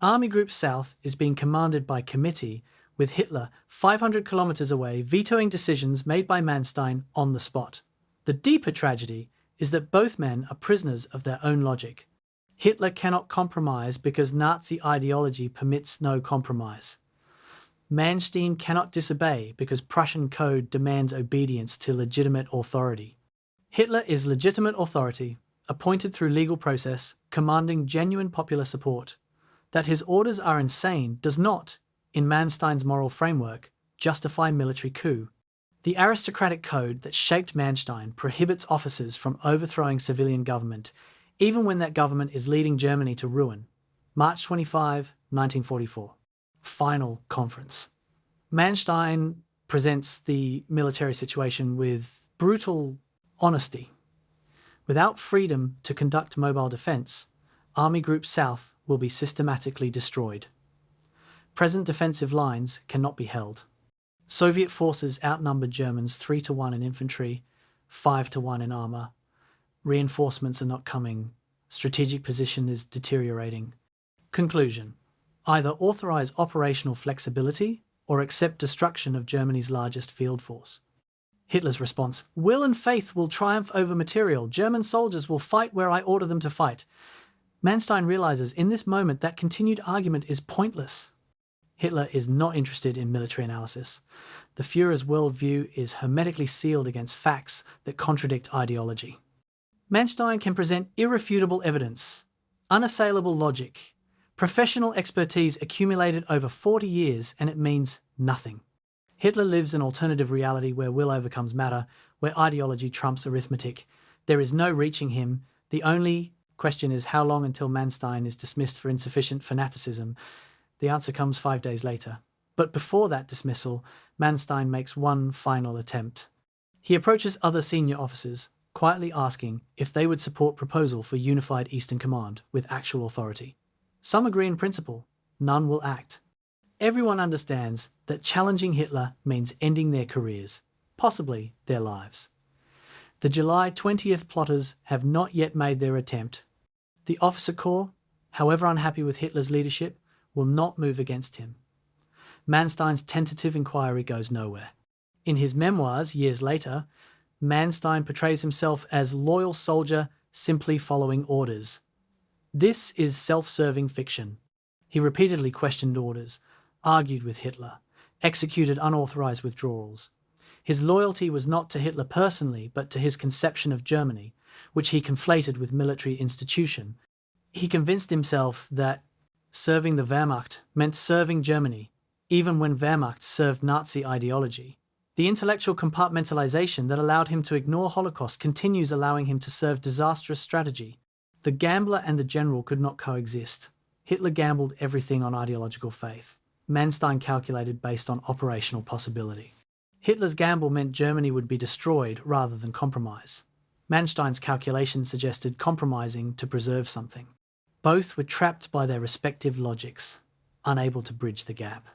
Army Group South is being commanded by committee, with Hitler 500 kilometers away vetoing decisions made by Manstein on the spot. The deeper tragedy is that both men are prisoners of their own logic. Hitler cannot compromise because Nazi ideology permits no compromise. Manstein cannot disobey because Prussian code demands obedience to legitimate authority. Hitler is legitimate authority, appointed through legal process, commanding genuine popular support. That his orders are insane does not, in Manstein's moral framework, justify military coup. The aristocratic code that shaped Manstein prohibits officers from overthrowing civilian government, even when that government is leading Germany to ruin. March 25, 1944. Final conference. Manstein presents the military situation with brutal honesty. Without freedom to conduct mobile defense, Army Group South will be systematically destroyed. Present defensive lines cannot be held. Soviet forces outnumbered Germans 3-1 in infantry, 5-1 in armor. Reinforcements are not coming. Strategic position is deteriorating. Conclusion. Either authorize operational flexibility or accept destruction of Germany's largest field force. Hitler's response. Will and faith will triumph over material. German soldiers will fight where I order them to fight. Manstein realizes in this moment that continued argument is pointless. Hitler is not interested in military analysis. The Führer's worldview is hermetically sealed against facts that contradict ideology. Manstein can present irrefutable evidence, unassailable logic, professional expertise accumulated over 40 years, and it means nothing. Hitler lives an alternative reality where will overcomes matter, where ideology trumps arithmetic. There is no reaching him. The only question is how long until Manstein is dismissed for insufficient fanaticism. The answer comes 5 days later. But before that dismissal, Manstein makes one final attempt. He approaches other senior officers, quietly asking if they would support proposal for unified Eastern Command with actual authority. Some agree in principle, none will act. Everyone understands that challenging Hitler means ending their careers, possibly their lives. The July 20th plotters have not yet made their attempt. The officer corps, however unhappy with Hitler's leadership, will not move against him. Manstein's tentative inquiry goes nowhere. In his memoirs, years later, Manstein portrays himself as loyal soldier simply following orders. This is self-serving fiction. He repeatedly questioned orders, argued with Hitler, executed unauthorized withdrawals. His loyalty was not to Hitler personally, but to his conception of Germany, which he conflated with military institution. He convinced himself that serving the Wehrmacht meant serving Germany, even when Wehrmacht served Nazi ideology. The intellectual compartmentalization that allowed him to ignore Holocaust continues allowing him to serve disastrous strategy. The gambler and the general could not coexist. Hitler gambled everything on ideological faith. Manstein calculated based on operational possibility. Hitler's gamble meant Germany would be destroyed rather than compromise. Manstein's calculation suggested compromising to preserve something. Both were trapped by their respective logics, unable to bridge the gap.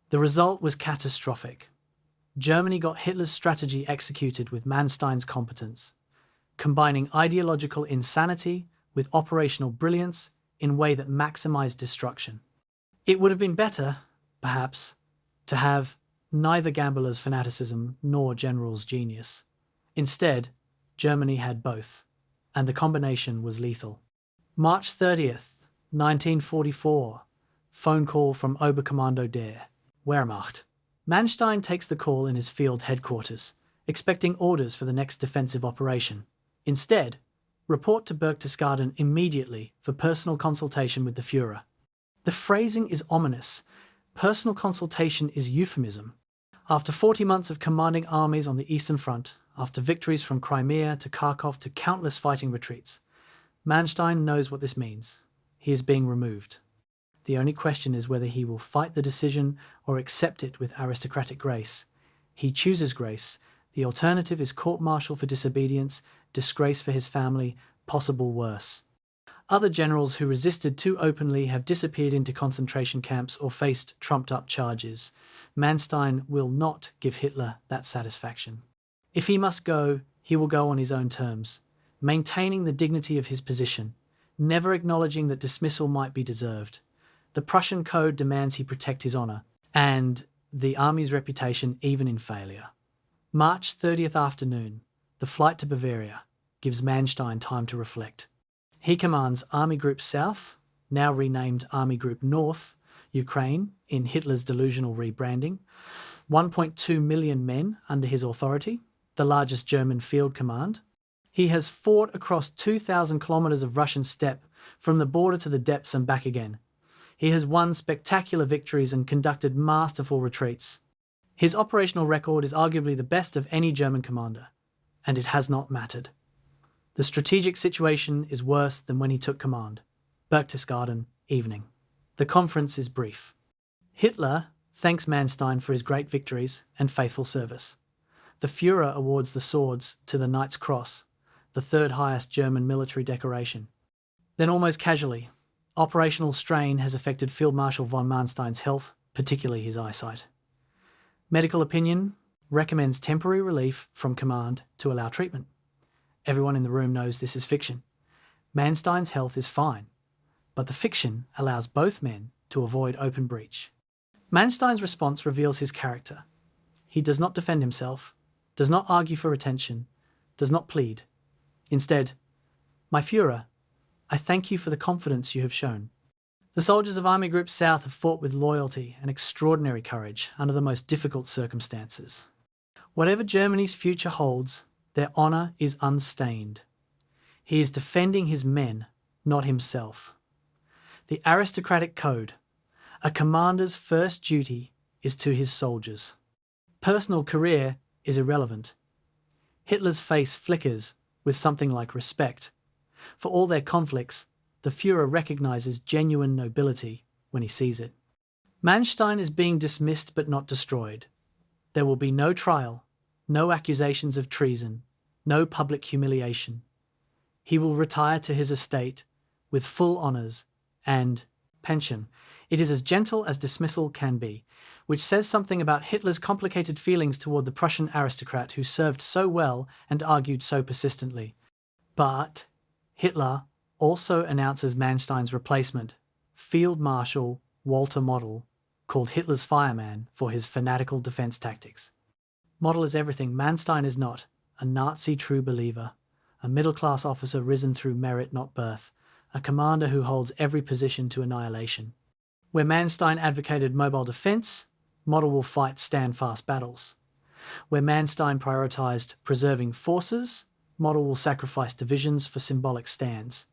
The result was catastrophic. Germany got Hitler's strategy executed with Manstein's competence, combining ideological insanity with operational brilliance in a way that maximized destruction. It would have been better, perhaps, to have neither gambler's fanaticism nor general's genius. Instead, Germany had both, and the combination was lethal. March 30th, 1944. Phone call from Oberkommando der Wehrmacht. Manstein takes the call in his field headquarters, expecting orders for the next defensive operation. Instead, report to Berchtesgaden immediately for personal consultation with the Führer. The phrasing is ominous. Personal consultation is euphemism. After 40 months of commanding armies on the Eastern Front, after victories from Crimea to Kharkov to countless fighting retreats, Manstein knows what this means. He is being removed. The only question is whether he will fight the decision or accept it with aristocratic grace. He chooses grace. The alternative is court-martial for disobedience, disgrace for his family, possible worse. Other generals who resisted too openly have disappeared into concentration camps or faced trumped-up charges. Manstein will not give Hitler that satisfaction. If he must go, he will go on his own terms, maintaining the dignity of his position, never acknowledging that dismissal might be deserved. The Prussian code demands he protect his honour, and the army's reputation even in failure. March 30th afternoon, the flight to Bavaria gives Manstein time to reflect. He commands Army Group South, now renamed Army Group North, Ukraine, in Hitler's delusional rebranding, 1.2 million men under his authority, the largest German field command. He has fought across 2,000 kilometres of Russian steppe, from the border to the depths and back again. He has won spectacular victories and conducted masterful retreats. His operational record is arguably the best of any German commander, and it has not mattered. The strategic situation is worse than when he took command. Berchtesgaden, evening. The conference is brief. Hitler thanks Manstein for his great victories and faithful service. The Führer awards the swords to the Knight's Cross, the third highest German military decoration. Then almost casually, operational strain has affected Field Marshal von Manstein's health, particularly his eyesight. Medical opinion recommends temporary relief from command to allow treatment. Everyone in the room knows this is fiction. Manstein's health is fine, but the fiction allows both men to avoid open breach. Manstein's response reveals his character. He does not defend himself, does not argue for attention, does not plead. Instead, "My Führer, I thank you for the confidence you have shown." The soldiers of Army Group South have fought with loyalty and extraordinary courage under the most difficult circumstances. Whatever Germany's future holds, their honour is unstained. He is defending his men, not himself. The aristocratic code. A commander's first duty is to his soldiers. Personal career is irrelevant. Hitler's face flickers with something like respect. For all their conflicts, the Führer recognizes genuine nobility when he sees it. Manstein is being dismissed but not destroyed. There will be no trial, no accusations of treason, no public humiliation. He will retire to his estate with full honours and pension. It is as gentle as dismissal can be, which says something about Hitler's complicated feelings toward the Prussian aristocrat who served so well and argued so persistently. But Hitler also announces Manstein's replacement, Field Marshal Walter Model, called Hitler's fireman for his fanatical defence tactics. Model is everything Manstein is not: a Nazi true believer, a middle-class officer risen through merit not birth, a commander who holds every position to annihilation. Where Manstein advocated mobile defence, Model will fight stand-fast battles. Where Manstein prioritised preserving forces, Model will sacrifice divisions for symbolic stands.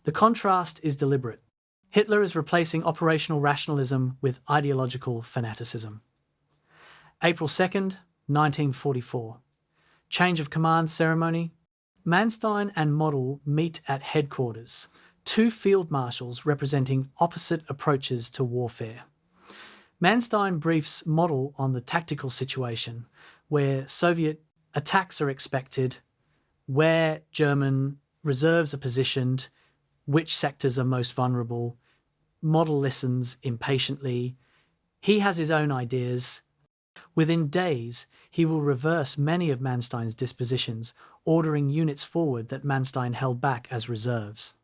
The contrast is deliberate. Hitler is replacing operational rationalism with ideological fanaticism. April 2nd, 1944. Change of command ceremony. Manstein and Model meet at headquarters, two field marshals representing opposite approaches to warfare. Manstein briefs Model on the tactical situation, where Soviet attacks are expected, where German reserves are positioned, which sectors are most vulnerable. Model listens impatiently. He has his own ideas. Within days, he will reverse many of Manstein's dispositions, ordering units forward that Manstein held back as reserves.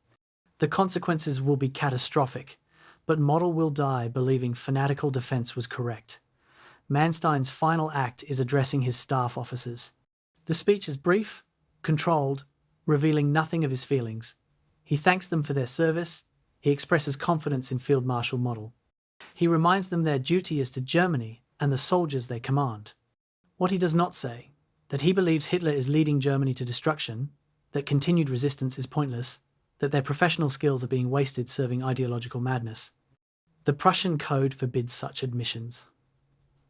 The consequences will be catastrophic, but Model will die believing fanatical defence was correct. Manstein's final act is addressing his staff officers. The speech is brief, controlled, revealing nothing of his feelings. He thanks them for their service. He expresses confidence in Field Marshal Model. He reminds them their duty is to Germany and the soldiers they command. What he does not say, that he believes Hitler is leading Germany to destruction, that continued resistance is pointless, that their professional skills are being wasted serving ideological madness. The Prussian code forbids such admissions.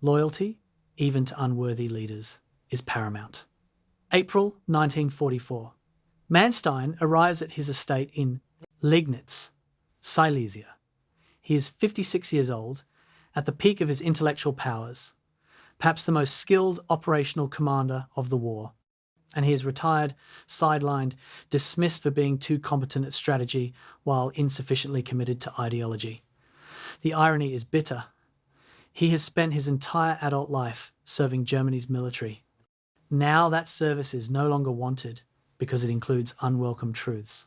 Loyalty, even to unworthy leaders, is paramount. April 1944. Manstein arrives at his estate in Liegnitz, Silesia. He is 56 years old, at the peak of his intellectual powers, perhaps the most skilled operational commander of the war. And he is retired, sidelined, dismissed for being too competent at strategy while insufficiently committed to ideology. The irony is bitter. He has spent his entire adult life serving Germany's military. Now that service is no longer wanted because it includes unwelcome truths.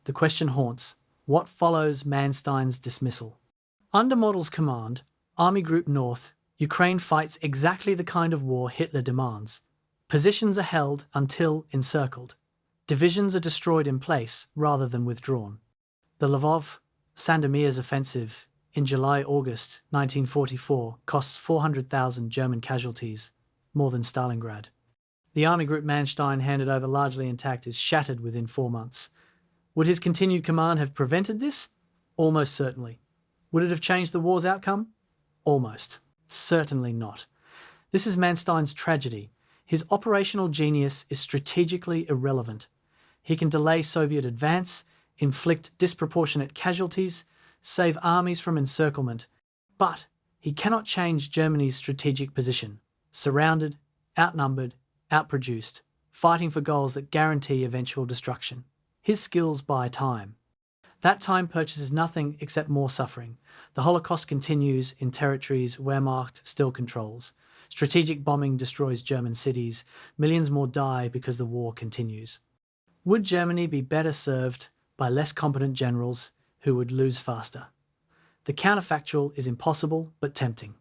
The question haunts: what follows Manstein's dismissal? Under Model's command, Army Group North, Ukraine fights exactly the kind of war Hitler demands. Positions are held until encircled. Divisions are destroyed in place rather than withdrawn. The Lvov-Sandomierz offensive in July-August 1944 costs 400,000 German casualties, more than Stalingrad. The Army Group Manstein handed over largely intact is shattered within 4 months. Would his continued command have prevented this? Almost certainly. Would it have changed the war's outcome? Almost. Certainly not. This is Manstein's tragedy. His operational genius is strategically irrelevant. He can delay Soviet advance, inflict disproportionate casualties, save armies from encirclement, but he cannot change Germany's strategic position: surrounded, outnumbered, outproduced, fighting for goals that guarantee eventual destruction. His skills buy time. That time purchases nothing except more suffering. The Holocaust continues in territories Wehrmacht still controls. Strategic bombing destroys German cities. Millions more die because the war continues. Would Germany be better served by less competent generals who would lose faster? The counterfactual is impossible but tempting.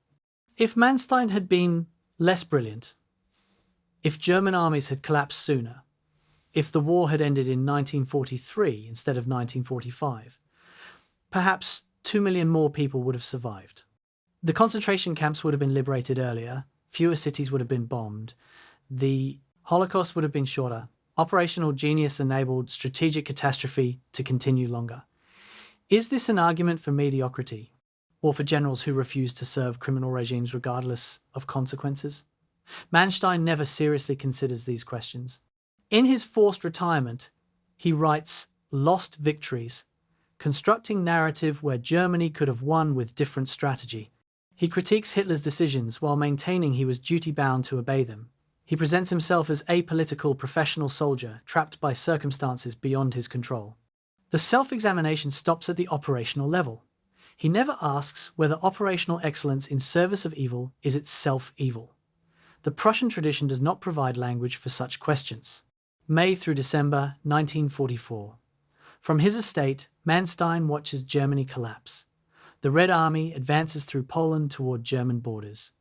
If Manstein had been less brilliant, if German armies had collapsed sooner, if the war had ended in 1943 instead of 1945, perhaps 2 million more people would have survived. The concentration camps would have been liberated earlier, fewer cities would have been bombed, the Holocaust would have been shorter, operational genius enabled strategic catastrophe to continue longer. Is this an argument for mediocrity, or for generals who refuse to serve criminal regimes regardless of consequences? Manstein never seriously considers these questions. In his forced retirement, he writes Lost Victories, constructing narrative where Germany could have won with different strategy. He critiques Hitler's decisions while maintaining he was duty-bound to obey them. He presents himself as a apolitical professional soldier trapped by circumstances beyond his control. The self-examination stops at the operational level. He never asks whether operational excellence in service of evil is itself evil. The Prussian tradition does not provide language for such questions. May through December 1944. From his estate, Manstein watches Germany collapse. The Red Army advances through Poland toward German borders.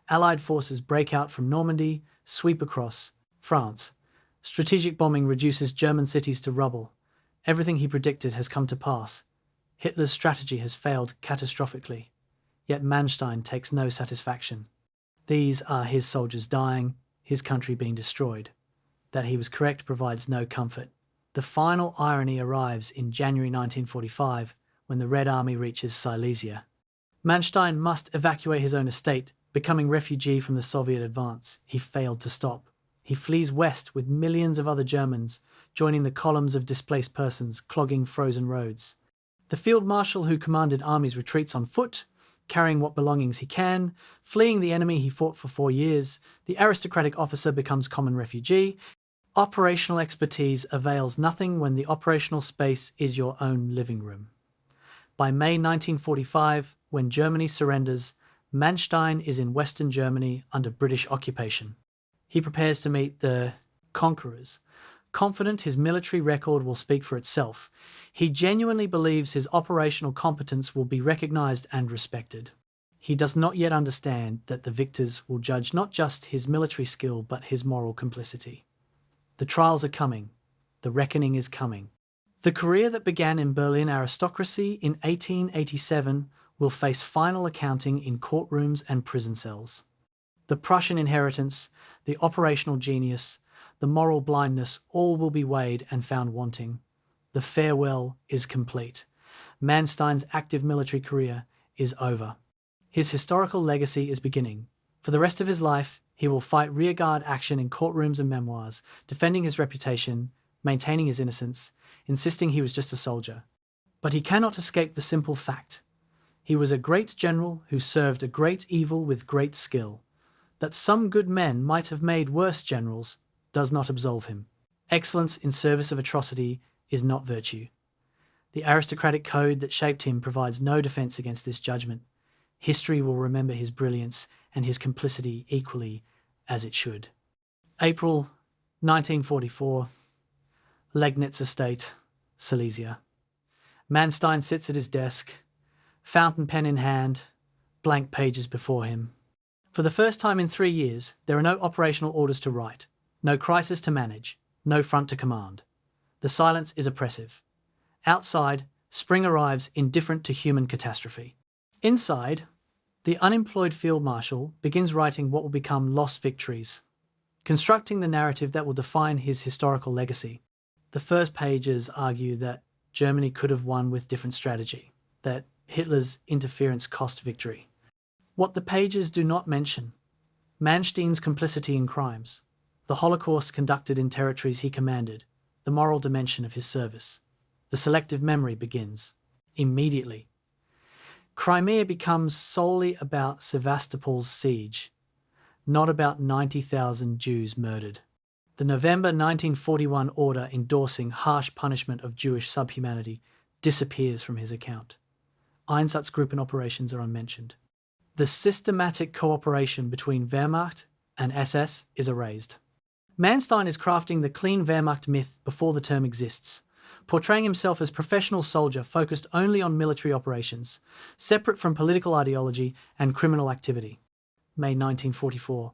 Allied forces break out from Normandy, sweep across France. Strategic bombing reduces German cities to rubble. Everything he predicted has come to pass. Hitler's strategy has failed catastrophically. Yet Manstein takes no satisfaction. These are his soldiers dying, his country being destroyed. That he was correct provides no comfort. The final irony arrives in January 1945 when the Red Army reaches Silesia. Manstein must evacuate his own estate, becoming refugee from the Soviet advance. He failed to stop. He flees west with millions of other Germans, joining the columns of displaced persons clogging frozen roads. The field marshal who commanded armies retreats on foot, carrying what belongings he can, fleeing the enemy he fought for 4 years. The aristocratic officer becomes common refugee. Operational expertise avails nothing when the operational space is your own living room. By May 1945, when Germany surrenders, Manstein is in Western Germany under British occupation. He prepares to meet the conquerors. Confident his military record will speak for itself, he genuinely believes his operational competence will be recognized and respected. He does not yet understand that the victors will judge not just his military skill but his moral complicity. The trials are coming. The reckoning is coming. The career that began in Berlin aristocracy in 1887 will face final accounting in courtrooms and prison cells. The Prussian inheritance, the operational genius, the moral blindness, all will be weighed and found wanting. The farewell is complete. Manstein's active military career is over. His historical legacy is beginning. For the rest of his life, he will fight rearguard action in courtrooms and memoirs, defending his reputation, maintaining his innocence, insisting he was just a soldier. But he cannot escape the simple fact. He was a great general who served a great evil with great skill. That some good men might have made worse generals does not absolve him. Excellence in service of atrocity is not virtue. The aristocratic code that shaped him provides no defense against this judgment. History will remember his brilliance and his complicity equally as it should. April 1944, Legnitz Estate, Silesia. Manstein sits at his desk, fountain pen in hand, blank pages before him. For the first time in 3 years, there are no operational orders to write, no crisis to manage, no front to command. The silence is oppressive. Outside, spring arrives indifferent to human catastrophe. Inside, the unemployed field marshal begins writing what will become Lost Victories, constructing the narrative that will define his historical legacy. The first pages argue that Germany could have won with different strategy, that Hitler's interference cost victory. What the pages do not mention: Manstein's complicity in crimes, the Holocaust conducted in territories he commanded, the moral dimension of his service. The selective memory begins immediately. Crimea becomes solely about Sevastopol's siege, not about 90,000 Jews murdered. The November 1941 order endorsing harsh punishment of Jewish subhumanity disappears from his account. Einsatzgruppen operations are unmentioned. The systematic cooperation between Wehrmacht and SS is erased. Manstein is crafting the clean Wehrmacht myth before the term exists, portraying himself as professional soldier focused only on military operations, separate from political ideology and criminal activity. May 1944.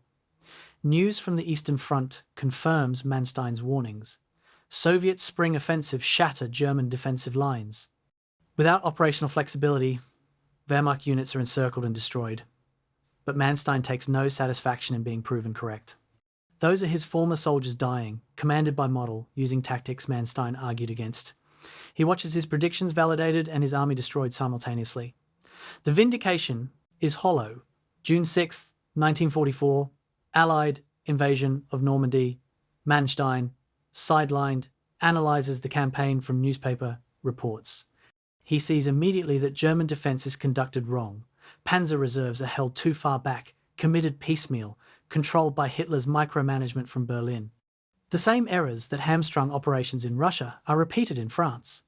News from the Eastern Front confirms Manstein's warnings. Soviet spring offensive shatter German defensive lines. Without operational flexibility, Wehrmacht units are encircled and destroyed. But Manstein takes no satisfaction in being proven correct. Those are his former soldiers dying, commanded by model, using tactics Manstein argued against. He watches his predictions validated and his army destroyed simultaneously. The vindication is hollow. June 6, 1944, Allied invasion of Normandy. Manstein, sidelined, analyzes the campaign from newspaper reports. He sees immediately that German defense is conducted wrong. Panzer reserves are held too far back, committed piecemeal, controlled by Hitler's micromanagement from Berlin. The same errors that hamstrung operations in Russia are repeated in France.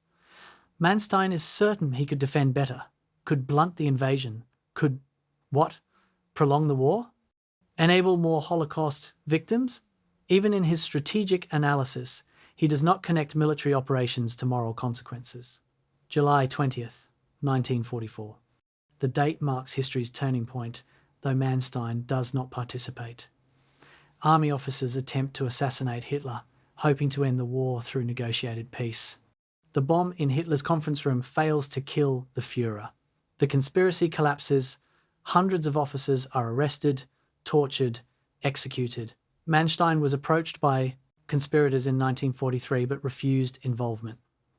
Manstein is certain he could defend better, could blunt the invasion, could, what? Prolong the war? Enable more Holocaust victims? Even in his strategic analysis, he does not connect military operations to moral consequences. July 20th, 1944. The date marks history's turning point, though Manstein does not participate. Army officers attempt to assassinate Hitler, hoping to end the war through negotiated peace. The bomb in Hitler's conference room fails to kill the Führer. The conspiracy collapses. Hundreds of officers are arrested, tortured, executed. Manstein was approached by conspirators in 1943 but refused involvement.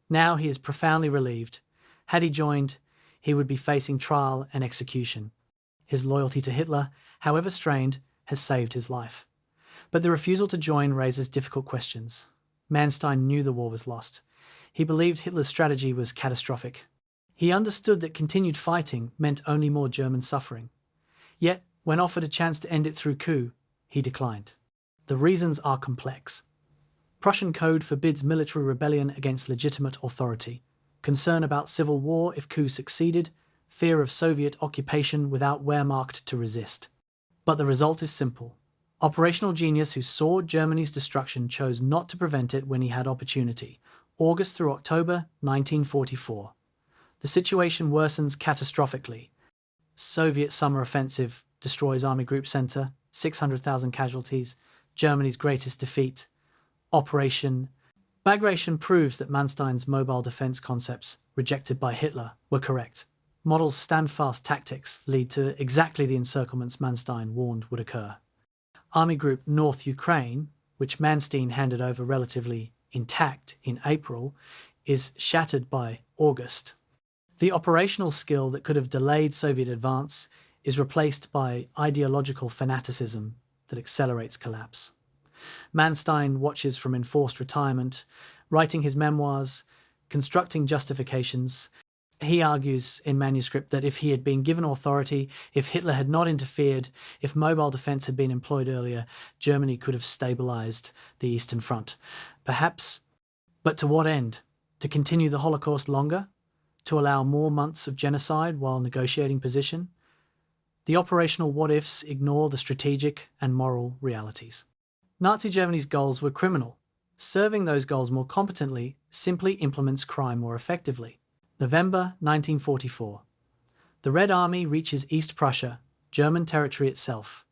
Now he is profoundly relieved. Had he joined, he would be facing trial and execution. His loyalty to Hitler, however strained, has saved his life. But the refusal to join raises difficult questions. Manstein knew the war was lost. He believed Hitler's strategy was catastrophic. He understood that continued fighting meant only more German suffering. Yet, when offered a chance to end it through coup, he declined. The reasons are complex. Prussian code forbids military rebellion against legitimate authority, concern about civil war if coup succeeded, fear of Soviet occupation without Wehrmacht to resist. But the result is simple. Operational genius who saw Germany's destruction chose not to prevent it when he had opportunity. August through October 1944. The situation worsens catastrophically. Soviet summer offensive destroys Army Group Center, 600,000 casualties, Germany's greatest defeat. Operation Bagration proves that Manstein's mobile defense concepts, rejected by Hitler, were correct. Model's stand-fast tactics lead to exactly the encirclements Manstein warned would occur. Army Group North Ukraine, which Manstein handed over relatively intact in April, is shattered by August. The operational skill that could have delayed Soviet advance is replaced by ideological fanaticism that accelerates collapse. Manstein watches from enforced retirement, writing his memoirs, constructing justifications. He argues in manuscript that if he had been given authority, if Hitler had not interfered, if mobile defense had been employed earlier, Germany could have stabilized the Eastern Front. Perhaps, but to what end? To continue the Holocaust longer? To allow more months of genocide while negotiating position? The operational what-ifs ignore the strategic and moral realities. Nazi Germany's goals were criminal. Serving those goals more competently simply implements crime more effectively. November 1944. The Red Army reaches East Prussia, German territory itself.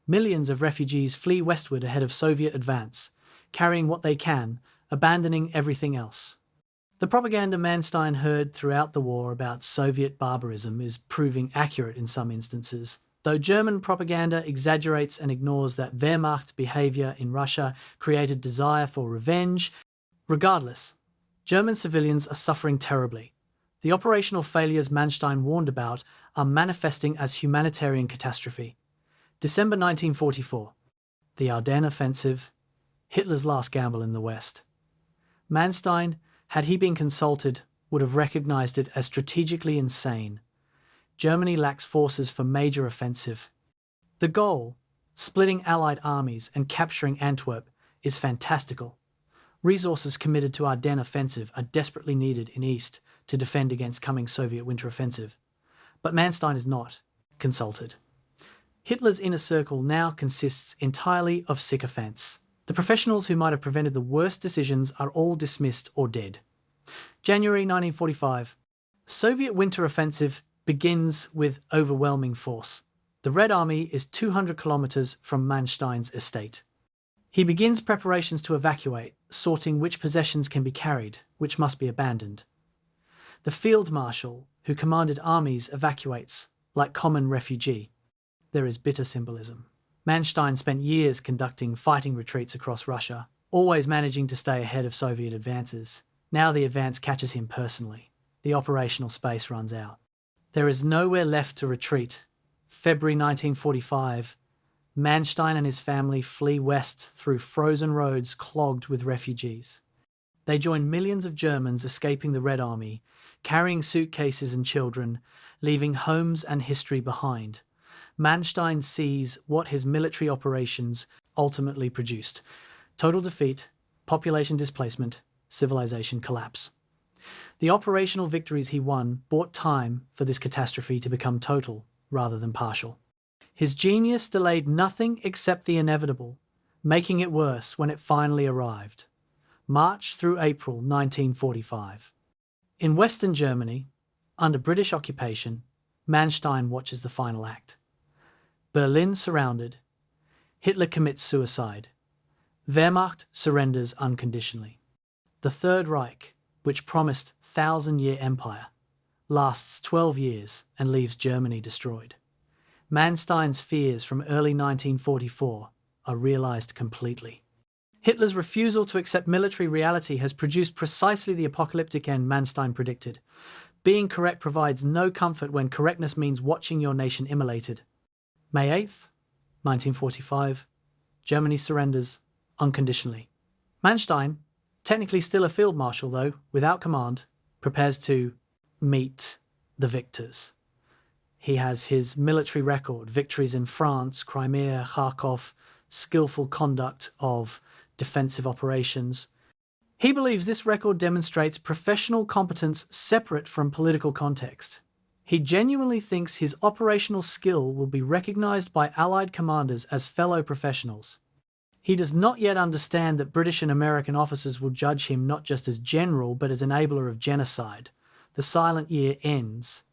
Millions of refugees flee westward ahead of Soviet advance, carrying what they can, abandoning everything else. The propaganda Manstein heard throughout the war about Soviet barbarism is proving accurate in some instances, though German propaganda exaggerates and ignores that Wehrmacht behavior in Russia created desire for revenge. Regardless, German civilians are suffering terribly. The operational failures Manstein warned about are manifesting as humanitarian catastrophe. December 1944. The Ardennes offensive, Hitler's last gamble in the West. Manstein, had he been consulted, would have recognized it as strategically insane. Germany lacks forces for major offensive. The goal, splitting Allied armies and capturing Antwerp, is fantastical. Resources committed to Ardennes offensive are desperately needed in East to defend against coming Soviet winter offensive. But Manstein is not consulted. Hitler's inner circle now consists entirely of sycophants. The professionals who might have prevented the worst decisions are all dismissed or dead. January 1945. Soviet winter offensive begins with overwhelming force. The Red Army is 200 kilometers from Manstein's estate. He begins preparations to evacuate, sorting which possessions can be carried, which must be abandoned. The field marshal, who commanded armies, evacuates, like common refugee. There is bitter symbolism. Manstein spent years conducting fighting retreats across Russia, always managing to stay ahead of Soviet advances. Now the advance catches him personally. The operational space runs out. There is nowhere left to retreat. February 1945. Manstein and his family flee west through frozen roads clogged with refugees. They join millions of Germans escaping the Red Army, carrying suitcases and children, leaving homes and history behind. Manstein sees what his military operations ultimately produced: total defeat, population displacement, civilization collapse. The operational victories he won bought time for this catastrophe to become total rather than partial. His genius delayed nothing except the inevitable, making it worse when it finally arrived. March through April 1945. In Western Germany, under British occupation, Manstein watches the final act. Berlin surrounded. Hitler commits suicide. Wehrmacht surrenders unconditionally. The Third Reich, which promised 1,000-year empire, lasts 12 years and leaves Germany destroyed. Manstein's fears from early 1944 are realized completely. Hitler's refusal to accept military reality has produced precisely the apocalyptic end Manstein predicted. Being correct provides no comfort when correctness means watching your nation immolated. May 8th, 1945, Germany surrenders unconditionally. Manstein, technically still a field marshal though, without command, prepares to meet the victors. He has his military record: victories in France, Crimea, Kharkov, skillful conduct of defensive operations. He believes this record demonstrates professional competence separate from political context. He genuinely thinks his operational skill will be recognized by Allied commanders as fellow professionals. He does not yet understand that British and American officers will judge him not just as general but as enabler of genocide. The silent year ends.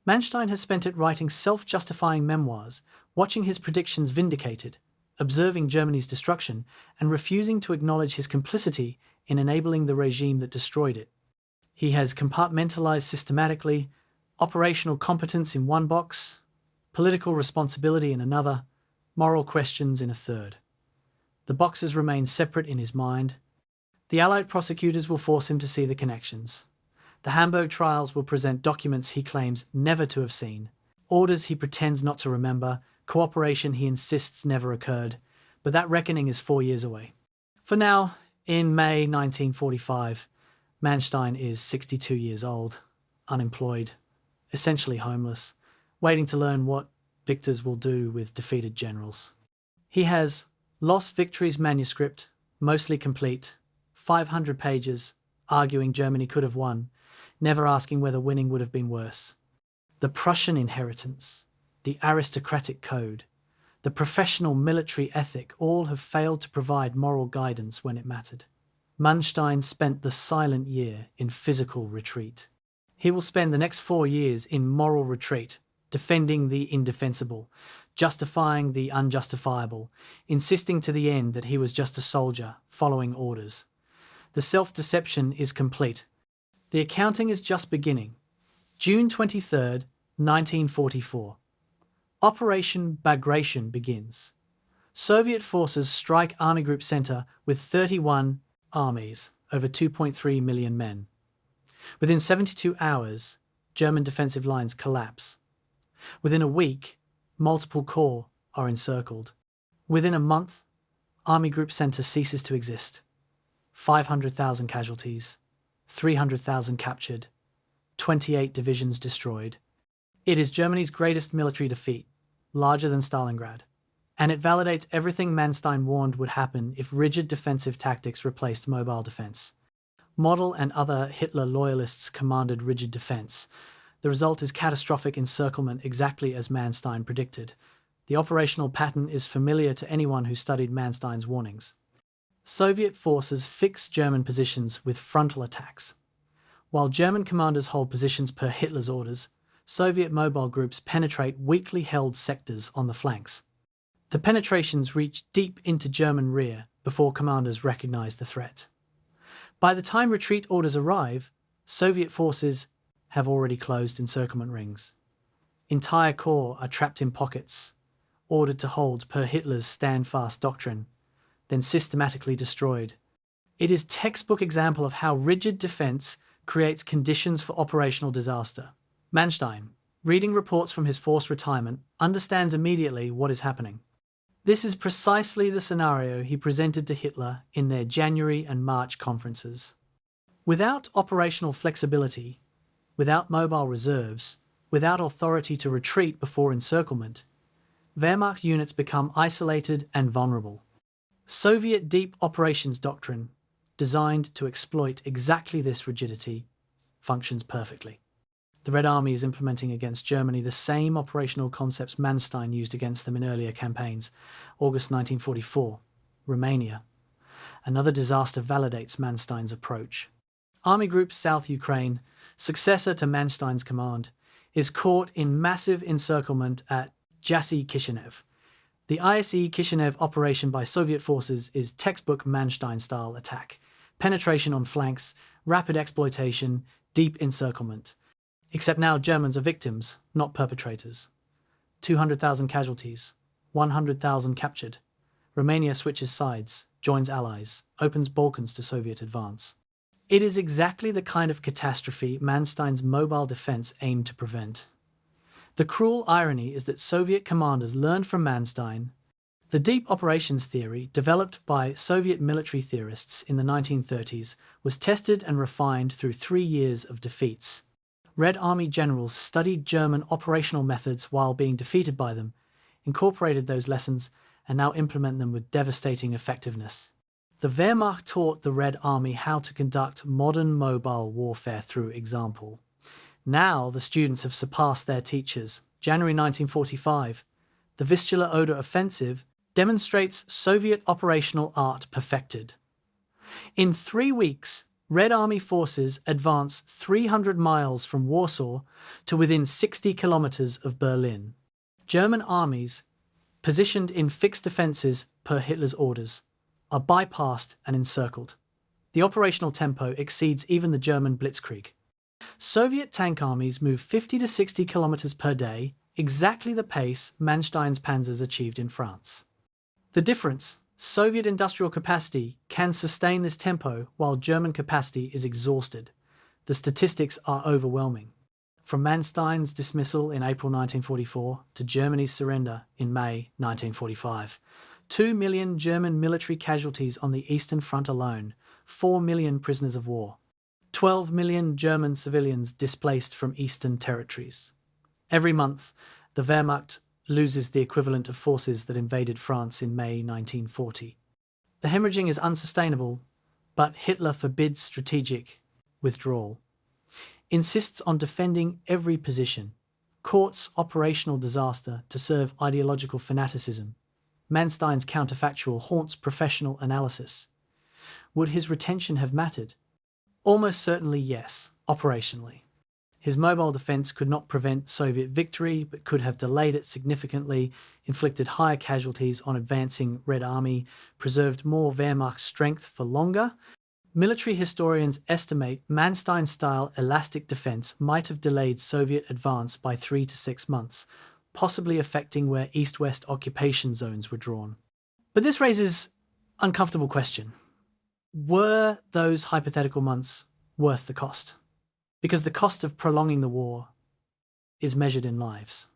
Manstein has spent it writing self-justifying memoirs, watching his predictions vindicated, observing Germany's destruction, and refusing to acknowledge his complicity in enabling the regime that destroyed it. He has compartmentalized systematically operational competence in one box, political responsibility in another, moral questions in a third. The boxes remain separate in his mind. The Allied prosecutors will force him to see the connections. The Hamburg trials will present documents he claims never to have seen, orders he pretends not to remember, cooperation he insists never occurred, but that reckoning is 4 years away. For now, in May 1945, Manstein is 62 years old, unemployed, essentially homeless, waiting to learn what victors will do with defeated generals. He has Lost Victories manuscript, mostly complete, 500 pages, arguing Germany could have won, never asking whether winning would have been worse. The Prussian inheritance, the aristocratic code, the professional military ethic all have failed to provide moral guidance when it mattered. Manstein spent the silent year in physical retreat. He will spend the next 4 years in moral retreat, defending the indefensible, justifying the unjustifiable, insisting to the end that he was just a soldier, following orders. The self-deception is complete. The accounting is just beginning. June 23rd, 1944. Operation Bagration begins. Soviet forces strike Army Group Center with 31 armies, over 2.3 million men. Within 72 hours, German defensive lines collapse. Within a week, multiple corps are encircled. Within a month, Army Group Center ceases to exist. 500,000 casualties, 300,000 captured, 28 divisions destroyed. It is Germany's greatest military defeat, larger than Stalingrad, and it validates everything Manstein warned would happen if rigid defensive tactics replaced mobile defense. Model and other Hitler loyalists commanded rigid defense. The result is catastrophic encirclement, exactly as Manstein predicted. The operational pattern is familiar to anyone who studied Manstein's warnings. Soviet forces fix German positions with frontal attacks. While German commanders hold positions per Hitler's orders, Soviet mobile groups penetrate weakly held sectors on the flanks. The penetrations reach deep into German rear before commanders recognize the threat. By the time retreat orders arrive, Soviet forces have already closed encirclement rings. Entire corps are trapped in pockets, ordered to hold per Hitler's stand-fast doctrine, then systematically destroyed. It is a textbook example of how rigid defense creates conditions for operational disaster. Manstein, reading reports from his forced retirement, understands immediately what is happening. This is precisely the scenario he presented to Hitler in their January and March conferences. Without operational flexibility, without mobile reserves, without authority to retreat before encirclement, Wehrmacht units become isolated and vulnerable. Soviet deep operations doctrine, designed to exploit exactly this rigidity, functions perfectly. The Red Army is implementing against Germany the same operational concepts Manstein used against them in earlier campaigns. August 1944, Romania. Another disaster validates Manstein's approach. Army Group South Ukraine, successor to Manstein's command, is caught in massive encirclement at Jassy Kishinev. The ISE Kishinev operation by Soviet forces is textbook Manstein-style attack. Penetration on flanks, rapid exploitation, deep encirclement. Except now Germans are victims, not perpetrators. 200,000 casualties, 100,000 captured. Romania switches sides, joins allies, opens Balkans to Soviet advance. It is exactly the kind of catastrophe Manstein's mobile defense aimed to prevent. The cruel irony is that Soviet commanders learned from Manstein. The deep operations theory, developed by Soviet military theorists in the 1930s, was tested and refined through 3 years of defeats. Red Army generals studied German operational methods while being defeated by them, incorporated those lessons, and now implement them with devastating effectiveness. The Wehrmacht taught the Red Army how to conduct modern mobile warfare through example. Now the students have surpassed their teachers. January 1945, the Vistula-Oder offensive demonstrates Soviet operational art perfected. In 3 weeks, Red Army forces advance 300 miles from Warsaw to within 60 kilometers of Berlin. German armies, positioned in fixed defenses per Hitler's orders, are bypassed and encircled. The operational tempo exceeds even the German blitzkrieg. Soviet tank armies move 50 to 60 kilometers per day, exactly the pace Manstein's panzers achieved in France. The difference: Soviet industrial capacity can sustain this tempo while German capacity is exhausted. The statistics are overwhelming. From Manstein's dismissal in April 1944 to Germany's surrender in May 1945, 2 million German military casualties on the Eastern Front alone, 4 million prisoners of war, 12 million German civilians displaced from Eastern territories. Every month, the Wehrmacht loses the equivalent of forces that invaded France in May 1940. The hemorrhaging is unsustainable, but Hitler forbids strategic withdrawal, insists on defending every position, courts operational disaster to serve ideological fanaticism. Manstein's counterfactual haunts professional analysis. Would his retention have mattered? Almost certainly yes, operationally. His mobile defense could not prevent Soviet victory, but could have delayed it significantly, inflicted higher casualties on advancing Red Army, preserved more Wehrmacht strength for longer. Military historians estimate Manstein-style elastic defense might have delayed Soviet advance by 3 to 6 months, possibly affecting where East-West occupation zones were drawn. But this raises an uncomfortable question. Were those hypothetical months worth the cost? Because the cost of prolonging the war is measured in lives.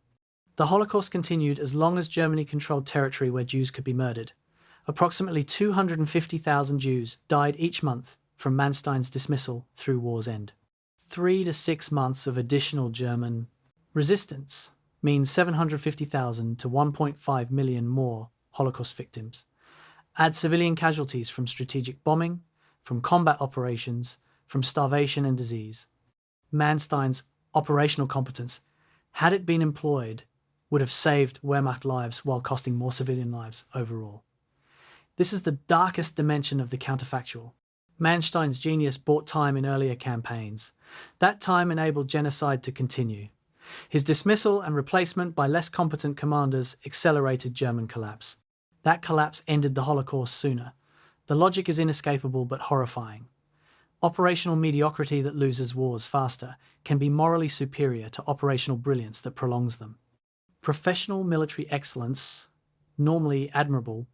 The Holocaust continued as long as Germany controlled territory where Jews could be murdered. Approximately 250,000 Jews died each month from Manstein's dismissal through war's end. 3 to 6 months of additional German resistance means 750,000 to 1.5 million more Holocaust victims. Add civilian casualties from strategic bombing, from combat operations, from starvation and disease. Manstein's operational competence, had it been employed, would have saved Wehrmacht lives while costing more civilian lives overall. This is the darkest dimension of the counterfactual. Manstein's genius bought time in earlier campaigns. That time enabled genocide to continue. His dismissal and replacement by less competent commanders accelerated German collapse. That collapse ended the Holocaust sooner. The logic is inescapable but horrifying. Operational mediocrity that loses wars faster can be morally superior to operational brilliance that prolongs them. Professional military excellence, normally admirable,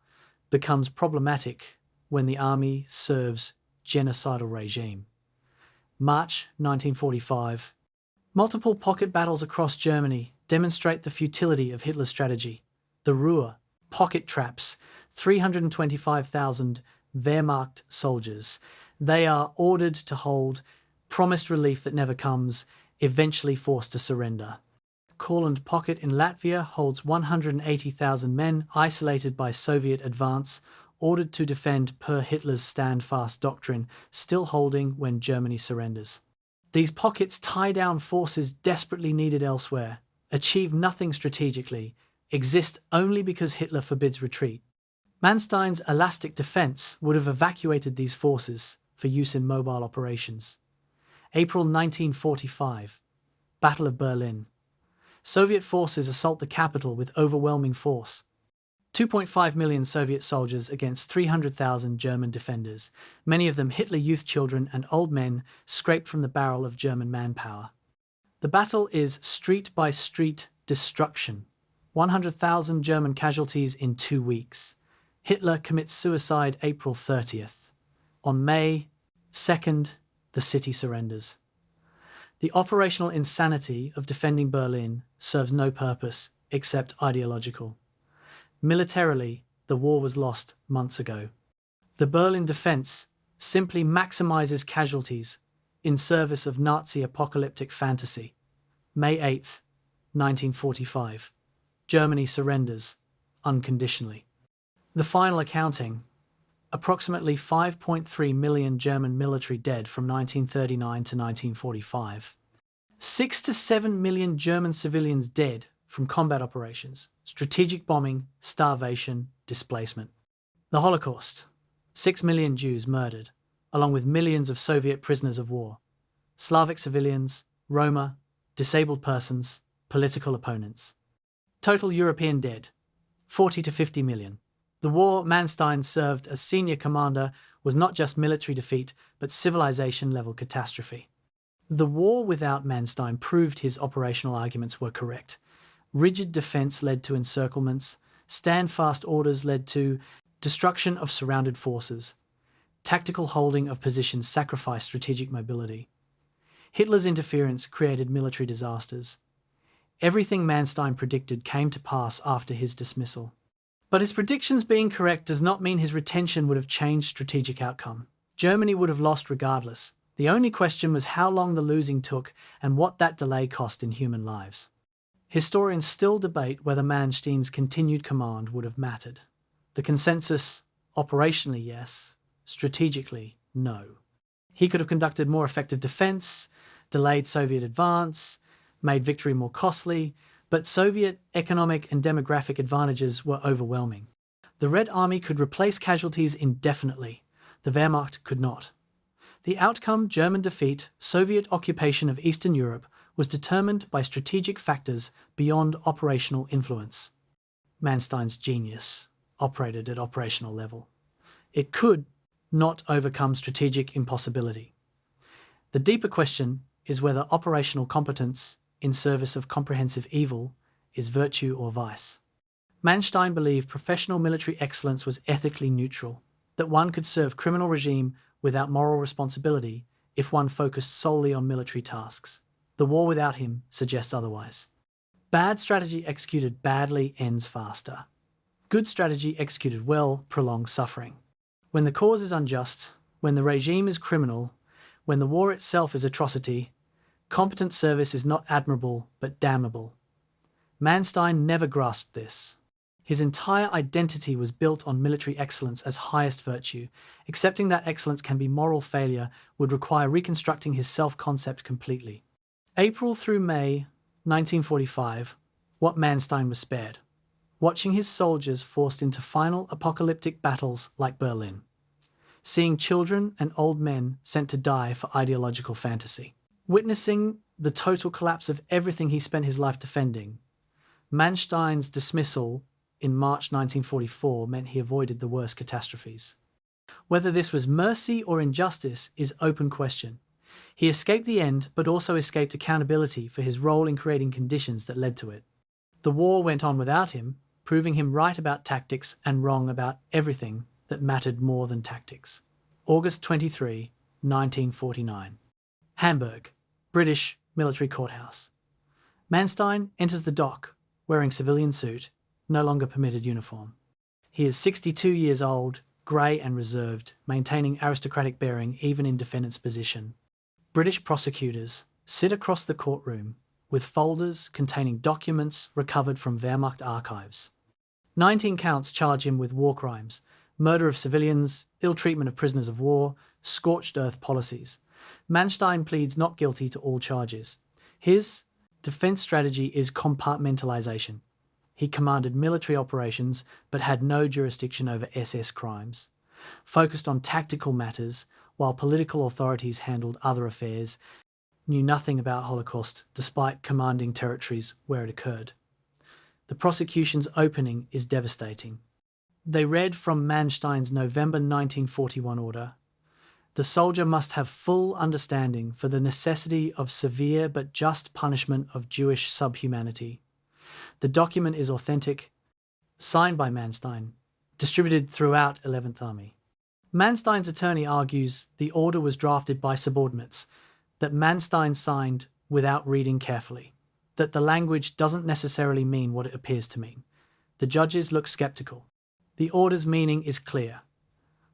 becomes problematic when the army serves genocidal regime. March 1945. Multiple pocket battles across Germany demonstrate the futility of Hitler's strategy. The Ruhr, Pocket traps, 325,000 Wehrmacht soldiers. They are ordered to hold, promised relief that never comes, eventually forced to surrender. Courland Pocket in Latvia holds 180,000 men isolated by Soviet advance, ordered to defend per Hitler's stand-fast doctrine, still holding when Germany surrenders. These pockets tie down forces desperately needed elsewhere, achieve nothing strategically, exist only because Hitler forbids retreat. Manstein's elastic defense would have evacuated these forces for use in mobile operations. April 1945, Battle of Berlin. Soviet forces assault the capital with overwhelming force. 2.5 million Soviet soldiers against 300,000 German defenders, many of them Hitler Youth children and old men scraped from the barrel of German manpower. The battle is street-by-street destruction. 100,000 German casualties in 2 weeks. Hitler commits suicide April 30th. On May 2nd, the city surrenders. The operational insanity of defending Berlin serves no purpose except ideological. Militarily, the war was lost months ago. The Berlin defense simply maximizes casualties in service of Nazi apocalyptic fantasy. May 8th, 1945. Germany surrenders unconditionally. The final accounting: approximately 5.3 million German military dead from 1939 to 1945. 6 to 7 million German civilians dead from combat operations, strategic bombing, starvation, displacement. The Holocaust: 6 million Jews murdered, along with millions of Soviet prisoners of war, Slavic civilians, Roma, disabled persons, political opponents. Total European dead: 40 to 50 million. The war Manstein served as senior commander was not just military defeat, but civilization-level catastrophe. The war without Manstein proved his operational arguments were correct. Rigid defense led to encirclements, stand-fast orders led to destruction of surrounded forces, tactical holding of positions sacrificed strategic mobility. Hitler's interference created military disasters. Everything Manstein predicted came to pass after his dismissal. But his predictions being correct does not mean his retention would have changed strategic outcome. Germany would have lost regardless. The only question was how long the losing took and what that delay cost in human lives. Historians still debate whether Manstein's continued command would have mattered. The consensus: operationally yes, strategically no. He could have conducted more effective defense, delayed Soviet advance, made victory more costly, but Soviet economic and demographic advantages were overwhelming. The Red Army could replace casualties indefinitely. The Wehrmacht could not. The outcome, German defeat, Soviet occupation of Eastern Europe, was determined by strategic factors beyond operational influence. Manstein's genius operated at operational level. It could not overcome strategic impossibility. The deeper question is whether operational competence in service of comprehensive evil is virtue or vice. Manstein believed professional military excellence was ethically neutral, that one could serve criminal regime without moral responsibility if one focused solely on military tasks. The war without him suggests otherwise. Bad strategy executed badly ends faster. Good strategy executed well prolongs suffering. When the cause is unjust, when the regime is criminal, when the war itself is atrocity, competent service is not admirable but damnable. Manstein never grasped this. His entire identity was built on military excellence as highest virtue. Accepting that excellence can be moral failure would require reconstructing his self-concept completely. April through May 1945, what Manstein was spared: watching his soldiers forced into final apocalyptic battles like Berlin, seeing children and old men sent to die for ideological fantasy, witnessing the total collapse of everything he spent his life defending. Manstein's dismissal in March 1944 meant he avoided the worst catastrophes. Whether this was mercy or injustice is open question. He escaped the end, but also escaped accountability for his role in creating conditions that led to it. The war went on without him, proving him right about tactics and wrong about everything that mattered more than tactics. August 23, 1949. Hamburg, British military courthouse. Manstein enters the dock, wearing civilian suit, no longer permitted uniform. He is 62 years old, grey and reserved, maintaining aristocratic bearing even in defendant's position. British prosecutors sit across the courtroom with folders containing documents recovered from Wehrmacht archives. 19 counts charge him with war crimes, murder of civilians, ill-treatment of prisoners of war, scorched earth policies. Manstein pleads not guilty to all charges. His defense strategy is compartmentalization. He commanded military operations but had no jurisdiction over SS crimes, focused on tactical matters while political authorities handled other affairs, knew nothing about Holocaust despite commanding territories where it occurred. The prosecution's opening is devastating. They read from Manstein's November 1941 order. The soldier must have full understanding for the necessity of severe but just punishment of Jewish subhumanity. The document is authentic, signed by Manstein, distributed throughout 11th Army. Manstein's attorney argues the order was drafted by subordinates, that Manstein signed without reading carefully, that the language doesn't necessarily mean what it appears to mean. The judges look skeptical. The order's meaning is clear.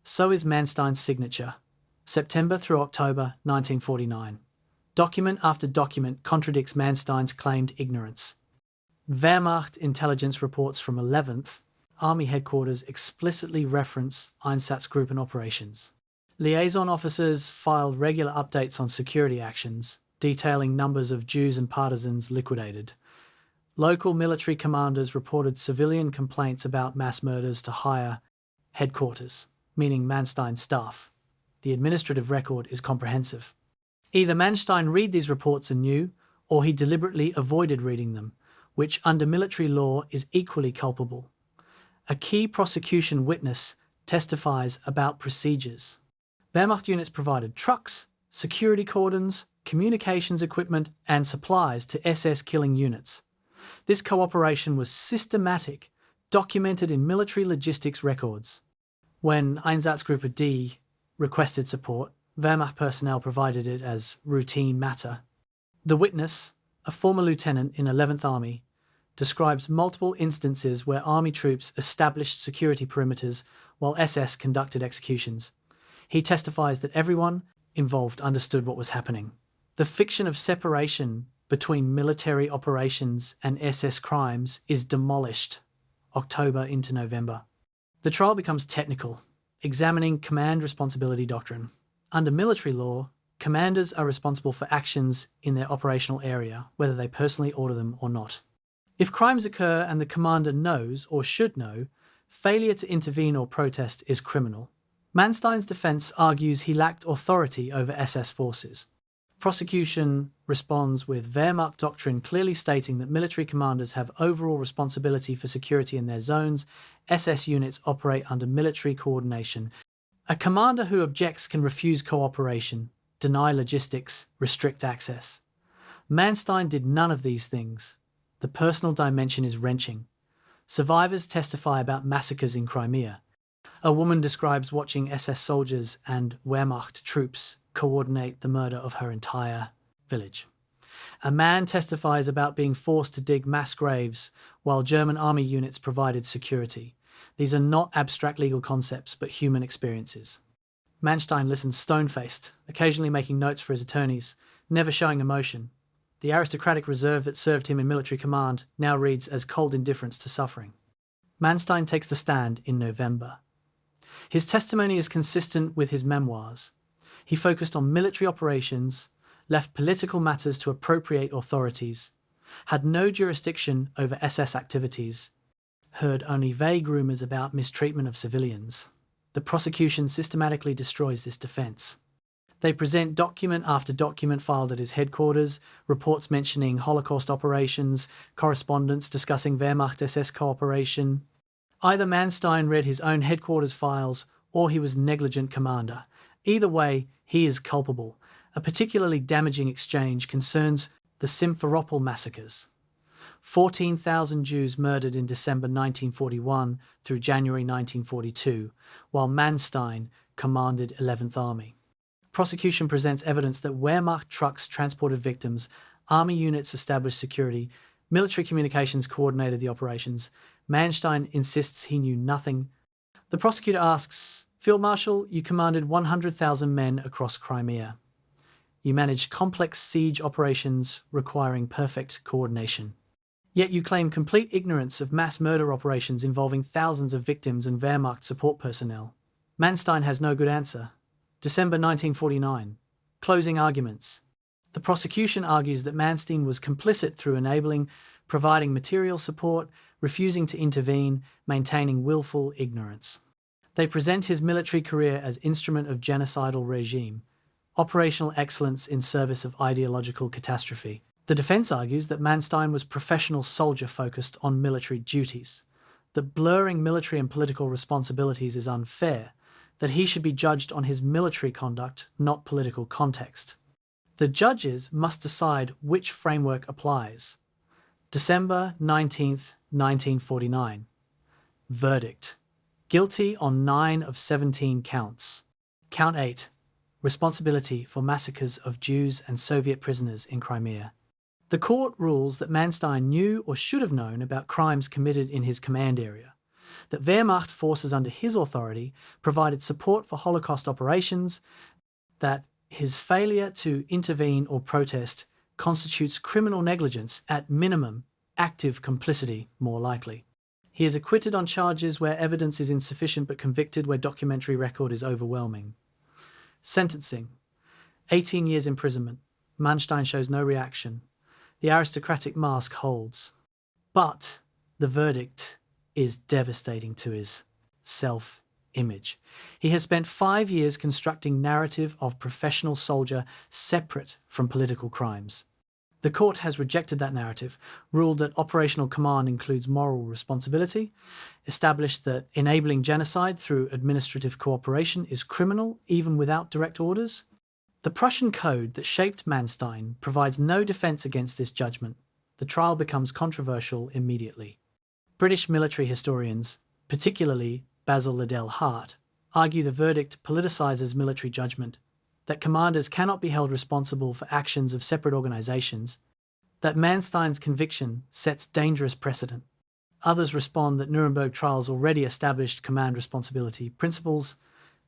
So is Manstein's signature, September through October 1949. Document after document contradicts Manstein's claimed ignorance. Wehrmacht intelligence reports from 11th Army headquarters explicitly reference Einsatzgruppen operations. Liaison officers filed regular updates on security actions, detailing numbers of Jews and partisans liquidated. Local military commanders reported civilian complaints about mass murders to higher headquarters, meaning Manstein's staff. The administrative record is comprehensive. Either Manstein read these reports anew, or he deliberately avoided reading them, which under military law is equally culpable. A key prosecution witness testifies about procedures. Wehrmacht units provided trucks, security cordons, communications equipment, and supplies to SS killing units. This cooperation was systematic, documented in military logistics records. When Einsatzgruppe D requested support, Wehrmacht personnel provided it as routine matter. The witness, a former lieutenant in 11th Army, describes multiple instances where Army troops established security perimeters while SS conducted executions. He testifies that everyone involved understood what was happening. The fiction of separation between military operations and SS crimes is demolished, October into November. The trial becomes technical, examining command responsibility doctrine. Under military law, commanders are responsible for actions in their operational area, whether they personally order them or not. If crimes occur and the commander knows or should know, failure to intervene or protest is criminal. Manstein's defense argues he lacked authority over SS forces. Prosecution responds with Wehrmacht doctrine clearly stating that military commanders have overall responsibility for security in their zones. SS units operate under military coordination. A commander who objects can refuse cooperation, deny logistics, restrict access. Manstein did none of these things. The personal dimension is wrenching. Survivors testify about massacres in Crimea. A woman describes watching SS soldiers and Wehrmacht troops coordinate the murder of her entire village. A man testifies about being forced to dig mass graves while German army units provided security. These are not abstract legal concepts, but human experiences. Manstein listens stone-faced, occasionally making notes for his attorneys, never showing emotion. The aristocratic reserve that served him in military command now reads as cold indifference to suffering. Manstein takes the stand in November. His testimony is consistent with his memoirs. He focused on military operations, left political matters to appropriate authorities, had no jurisdiction over SS activities, heard only vague rumours about mistreatment of civilians. The prosecution systematically destroys this defence. They present document after document filed at his headquarters, reports mentioning Holocaust operations, correspondence discussing Wehrmacht-SS cooperation. Either Manstein read his own headquarters files or he was negligent commander. Either way, he is culpable. A particularly damaging exchange concerns the Simferopol massacres. 14,000 Jews murdered in December 1941 through January 1942, while Manstein commanded 11th Army. Prosecution presents evidence that Wehrmacht trucks transported victims, army units established security, military communications coordinated the operations. Manstein insists he knew nothing. The prosecutor asks, "Field Marshal, you commanded 100,000 men across Crimea. You managed complex siege operations requiring perfect coordination. Yet you claim complete ignorance of mass murder operations involving thousands of victims and Wehrmacht support personnel." Manstein has no good answer. December 1949. Closing arguments. The prosecution argues that Manstein was complicit through enabling, providing material support, refusing to intervene, maintaining willful ignorance. They present his military career as instrument of genocidal regime, operational excellence in service of ideological catastrophe. The defense argues that Manstein was professional soldier focused on military duties, that blurring military and political responsibilities is unfair, that he should be judged on his military conduct, not political context. The judges must decide which framework applies. December 19th, 1949. Verdict. Guilty on 9 of 17 counts. Count 8. Responsibility for massacres of Jews and Soviet prisoners in Crimea. The court rules that Manstein knew or should have known about crimes committed in his command area, that Wehrmacht forces under his authority provided support for Holocaust operations, that his failure to intervene or protest constitutes criminal negligence, at minimum, active complicity, more likely. He is acquitted on charges where evidence is insufficient but convicted where documentary record is overwhelming. Sentencing. 18 years imprisonment. Manstein shows no reaction. The aristocratic mask holds. But the verdict is devastating to his self-image. He has spent 5 years constructing narrative of professional soldier separate from political crimes. The court has rejected that narrative, ruled that operational command includes moral responsibility, established that enabling genocide through administrative cooperation is criminal even without direct orders. The Prussian code that shaped Manstein provides no defense against this judgment. The trial becomes controversial immediately. British military historians, particularly Basil Liddell Hart, argue the verdict politicizes military judgment, that commanders cannot be held responsible for actions of separate organizations, that Manstein's conviction sets dangerous precedent. Others respond that Nuremberg trials already established command responsibility principles,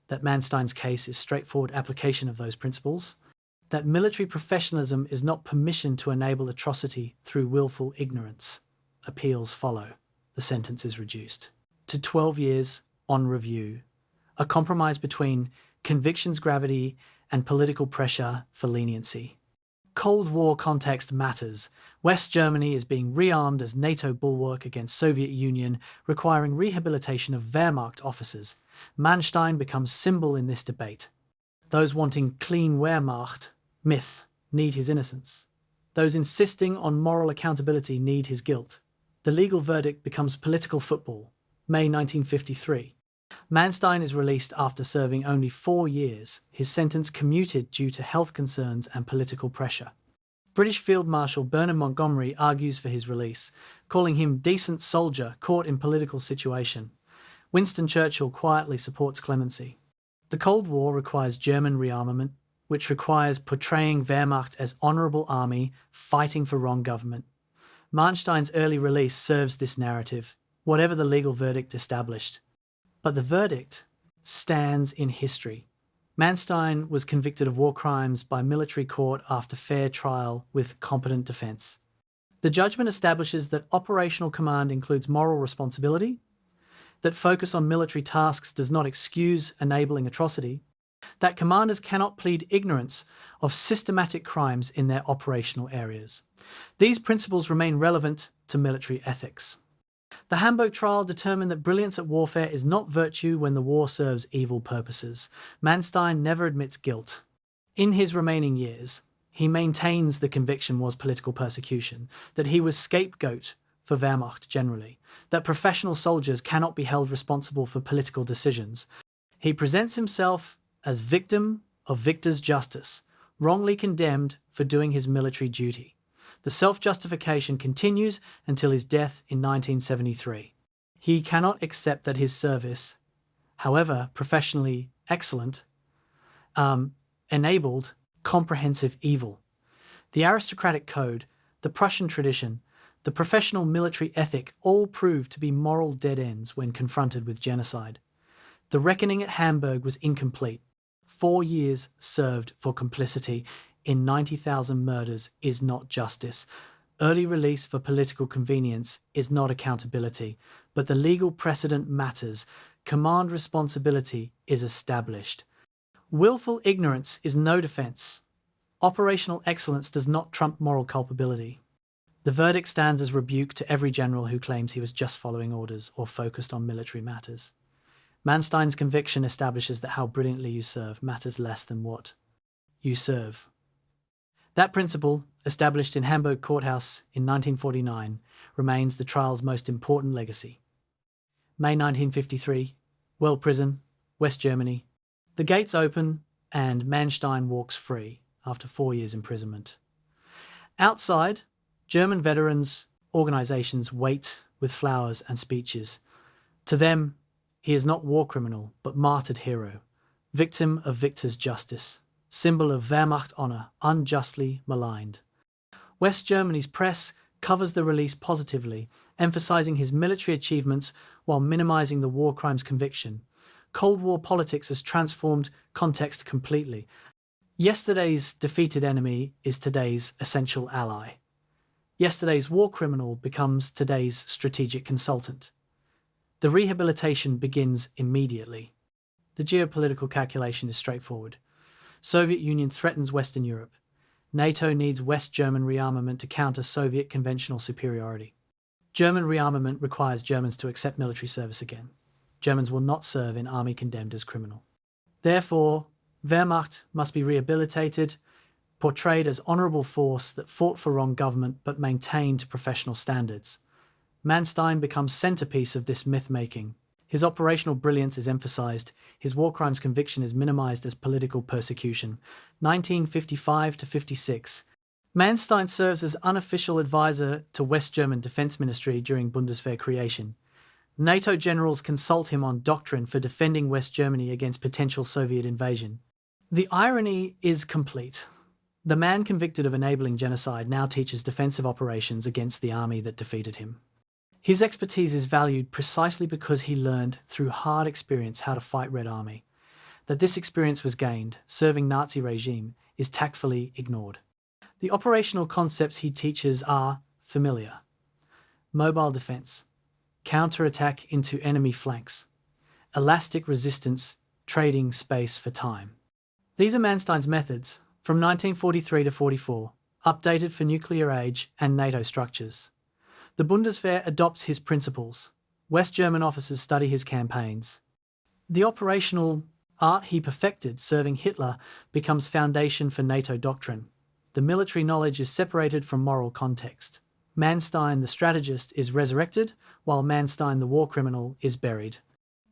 that Manstein's case is straightforward application of those principles, that military professionalism is not permission to enable atrocity through willful ignorance. Appeals follow. The sentence is reduced to 12 years on review, a compromise between conviction's gravity and political pressure for leniency. Cold War context matters. West Germany is being rearmed as NATO bulwark against Soviet Union, requiring rehabilitation of Wehrmacht officers. Manstein becomes symbol in this debate. Those wanting clean Wehrmacht, myth, need his innocence. Those insisting on moral accountability need his guilt. The legal verdict becomes political football. May 1953. Manstein is released after serving only 4 years, his sentence commuted due to health concerns and political pressure. British Field Marshal Bernard Montgomery argues for his release, calling him decent soldier caught in political situation. Winston Churchill quietly supports clemency. The Cold War requires German rearmament, which requires portraying Wehrmacht as honourable army fighting for wrong government. Manstein's early release serves this narrative, whatever the legal verdict established. But the verdict stands in history. Manstein was convicted of war crimes by military court after fair trial with competent defence. The judgment establishes that operational command includes moral responsibility, that focus on military tasks does not excuse enabling atrocity, that commanders cannot plead ignorance of systematic crimes in their operational areas. These principles remain relevant to military ethics. The Hamburg trial determined that brilliance at warfare is not virtue when the war serves evil purposes. Manstein never admits guilt. In his remaining years, he maintains the conviction was political persecution, that he was scapegoat for Wehrmacht generally, that professional soldiers cannot be held responsible for political decisions. He presents himself as victim of victor's justice, wrongly condemned for doing his military duty. The self-justification continues until his death in 1973. He cannot accept that his service, however professionally excellent, enabled comprehensive evil. The aristocratic code, the Prussian tradition, the professional military ethic all proved to be moral dead ends when confronted with genocide. The reckoning at Hamburg was incomplete. 4 years served for complicity in 90,000 murders is not justice. Early release for political convenience is not accountability, but the legal precedent matters. Command responsibility is established. Willful ignorance is no defense. Operational excellence does not trump moral culpability. The verdict stands as rebuke to every general who claims he was just following orders or focused on military matters. Manstein's conviction establishes that how brilliantly you serve matters less than what you serve. That principle, established in Hamburg Courthouse in 1949, remains the trial's most important legacy. May 1953, Well Prison, West Germany. The gates open and Manstein walks free after 4 years' imprisonment. Outside, German veterans' organizations wait with flowers and speeches. To them, he is not war criminal, but martyred hero, victim of victor's justice, symbol of Wehrmacht honor, unjustly maligned. West Germany's press covers the release positively, emphasizing his military achievements while minimizing the war crimes conviction. Cold War politics has transformed context completely. Yesterday's defeated enemy is today's essential ally. Yesterday's war criminal becomes today's strategic consultant. The rehabilitation begins immediately. The geopolitical calculation is straightforward. Soviet Union threatens Western Europe. NATO needs West German rearmament to counter Soviet conventional superiority. German rearmament requires Germans to accept military service again. Germans will not serve in army condemned as criminal. Therefore, Wehrmacht must be rehabilitated, portrayed as honourable force that fought for wrong government but maintained professional standards. Manstein becomes centrepiece of this myth-making. His operational brilliance is emphasised, his war crimes conviction is minimised as political persecution. 1955–56. Manstein serves as unofficial advisor to West German Defence Ministry during Bundeswehr creation. NATO generals consult him on doctrine for defending West Germany against potential Soviet invasion. The irony is complete. The man convicted of enabling genocide now teaches defensive operations against the army that defeated him. His expertise is valued precisely because he learned through hard experience how to fight Red Army. That this experience was gained, serving Nazi regime, is tactfully ignored. The operational concepts he teaches are familiar. Mobile defense, counter-attack into enemy flanks, elastic resistance, trading space for time. These are Manstein's methods, from 1943 to 44, updated for nuclear age and NATO structures. The Bundeswehr adopts his principles. West German officers study his campaigns. The operational art he perfected serving Hitler becomes foundation for NATO doctrine. The military knowledge is separated from moral context. Manstein the strategist is resurrected, while Manstein the war criminal is buried.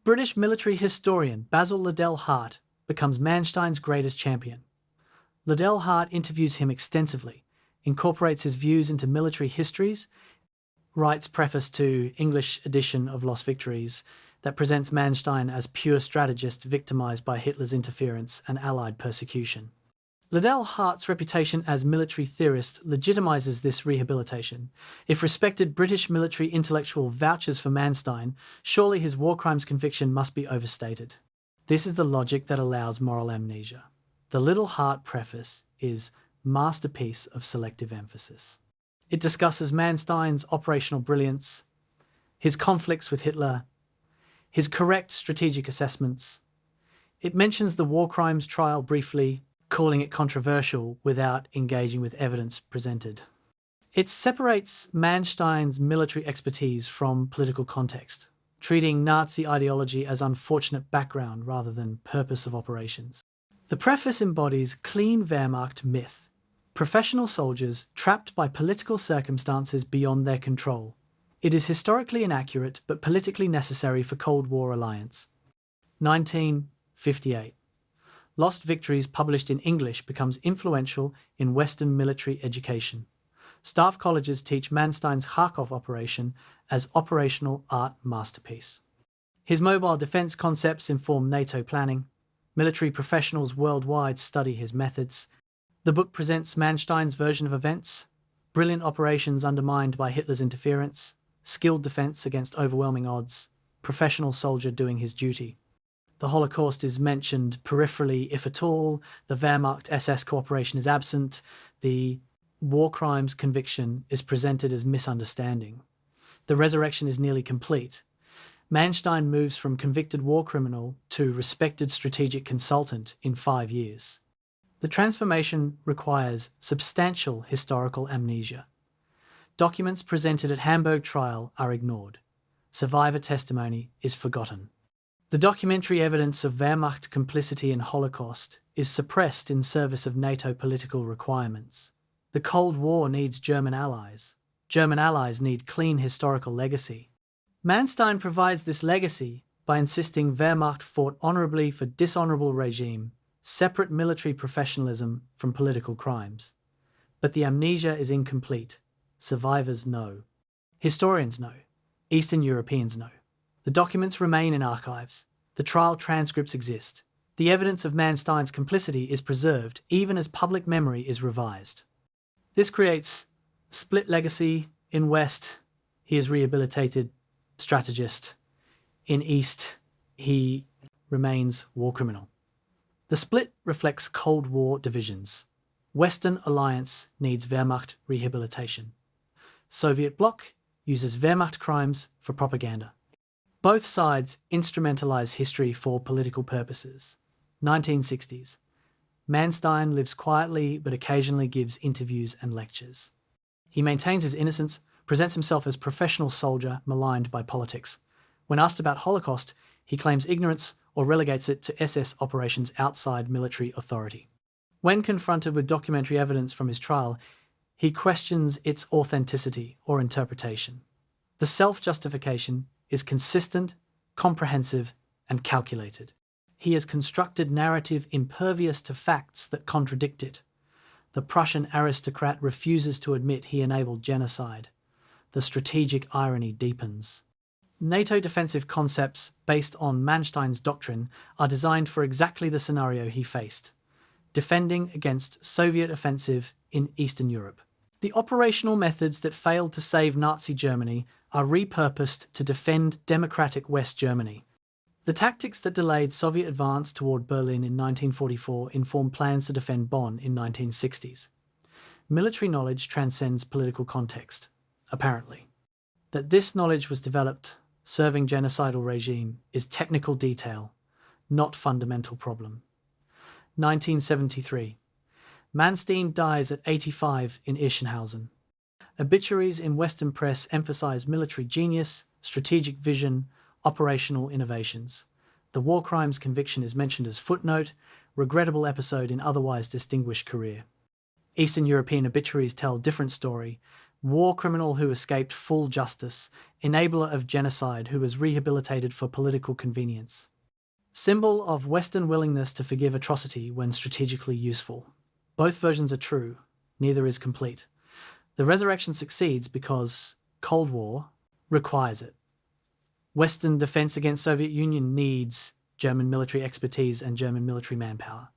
British military historian Basil Liddell Hart becomes Manstein's greatest champion. Liddell Hart interviews him extensively, incorporates his views into military histories, writes preface to English edition of Lost Victories that presents Manstein as pure strategist victimized by Hitler's interference and Allied persecution. Liddell Hart's reputation as military theorist legitimizes this rehabilitation. If respected British military intellectual vouches for Manstein, surely his war crimes conviction must be overstated. This is the logic that allows moral amnesia. The Liddell Hart preface is masterpiece of selective emphasis. It discusses Manstein's operational brilliance, his conflicts with Hitler, his correct strategic assessments. It mentions the war crimes trial briefly, calling it controversial without engaging with evidence presented. It separates Manstein's military expertise from political context, treating Nazi ideology as unfortunate background rather than purpose of operations. The preface embodies clean Wehrmacht myth, professional soldiers trapped by political circumstances beyond their control. It is historically inaccurate but politically necessary for Cold War alliance. 1958. Lost Victories published in English becomes influential in Western military education. Staff colleges teach Manstein's Kharkov operation as operational art masterpiece. His mobile defense concepts inform NATO planning. Military professionals worldwide study his methods. The book presents Manstein's version of events, Brilliant operations undermined by Hitler's interference, skilled defense against overwhelming odds, professional soldier doing his duty. The Holocaust is mentioned peripherally, if at all. The Wehrmacht-SS cooperation is absent. The war crimes conviction is presented as misunderstanding. The resurrection is nearly complete. Manstein moves from convicted war criminal to respected strategic consultant in 5 years. The transformation requires substantial historical amnesia. Documents presented at Hamburg trial are ignored. Survivor testimony is forgotten. The documentary evidence of Wehrmacht complicity in Holocaust is suppressed in service of NATO political requirements. The Cold War needs German allies. German allies need clean historical legacy. Manstein provides this legacy by insisting Wehrmacht fought honourably for dishonourable regime, separate military professionalism from political crimes. But the amnesia is incomplete. Survivors know. Historians know. Eastern Europeans know. The documents remain in archives. The trial transcripts exist. The evidence of Manstein's complicity is preserved even as public memory is revised. This creates split legacy. In West, he is rehabilitated strategist. In East, he remains war criminal. The split reflects Cold War divisions. Western alliance needs Wehrmacht rehabilitation. Soviet bloc uses Wehrmacht crimes for propaganda. Both sides instrumentalize history for political purposes. 1960s. Manstein lives quietly but occasionally gives interviews and lectures. He maintains his innocence, presents himself as professional soldier maligned by politics. When asked about Holocaust, he claims ignorance or relegates it to SS operations outside military authority. When confronted with documentary evidence from his trial, he questions its authenticity or interpretation. The self-justification is consistent, comprehensive, and calculated. He has constructed narrative impervious to facts that contradict it. The Prussian aristocrat refuses to admit he enabled genocide. The strategic irony deepens. NATO defensive concepts based on Manstein's doctrine are designed for exactly the scenario he faced: defending against Soviet offensive in Eastern Europe. The operational methods that failed to save Nazi Germany are repurposed to defend democratic West Germany. The tactics that delayed Soviet advance toward Berlin in 1944 informed plans to defend Bonn in 1960s. Military knowledge transcends political context, apparently. That this knowledge was developed serving genocidal regime is technical detail, not fundamental problem. 1973. Manstein dies at 85 in Irschenhausen. Obituaries in Western press emphasize military genius, strategic vision, operational innovations. The war crimes conviction is mentioned as footnote, regrettable episode in otherwise distinguished career. Eastern European obituaries tell different story: war criminal who escaped full justice, enabler of genocide who was rehabilitated for political convenience. Symbol of Western willingness to forgive atrocity when strategically useful. Both versions are true, neither is complete. The resurrection succeeds because Cold War requires it. Western defense against Soviet Union needs German military expertise and German military manpower.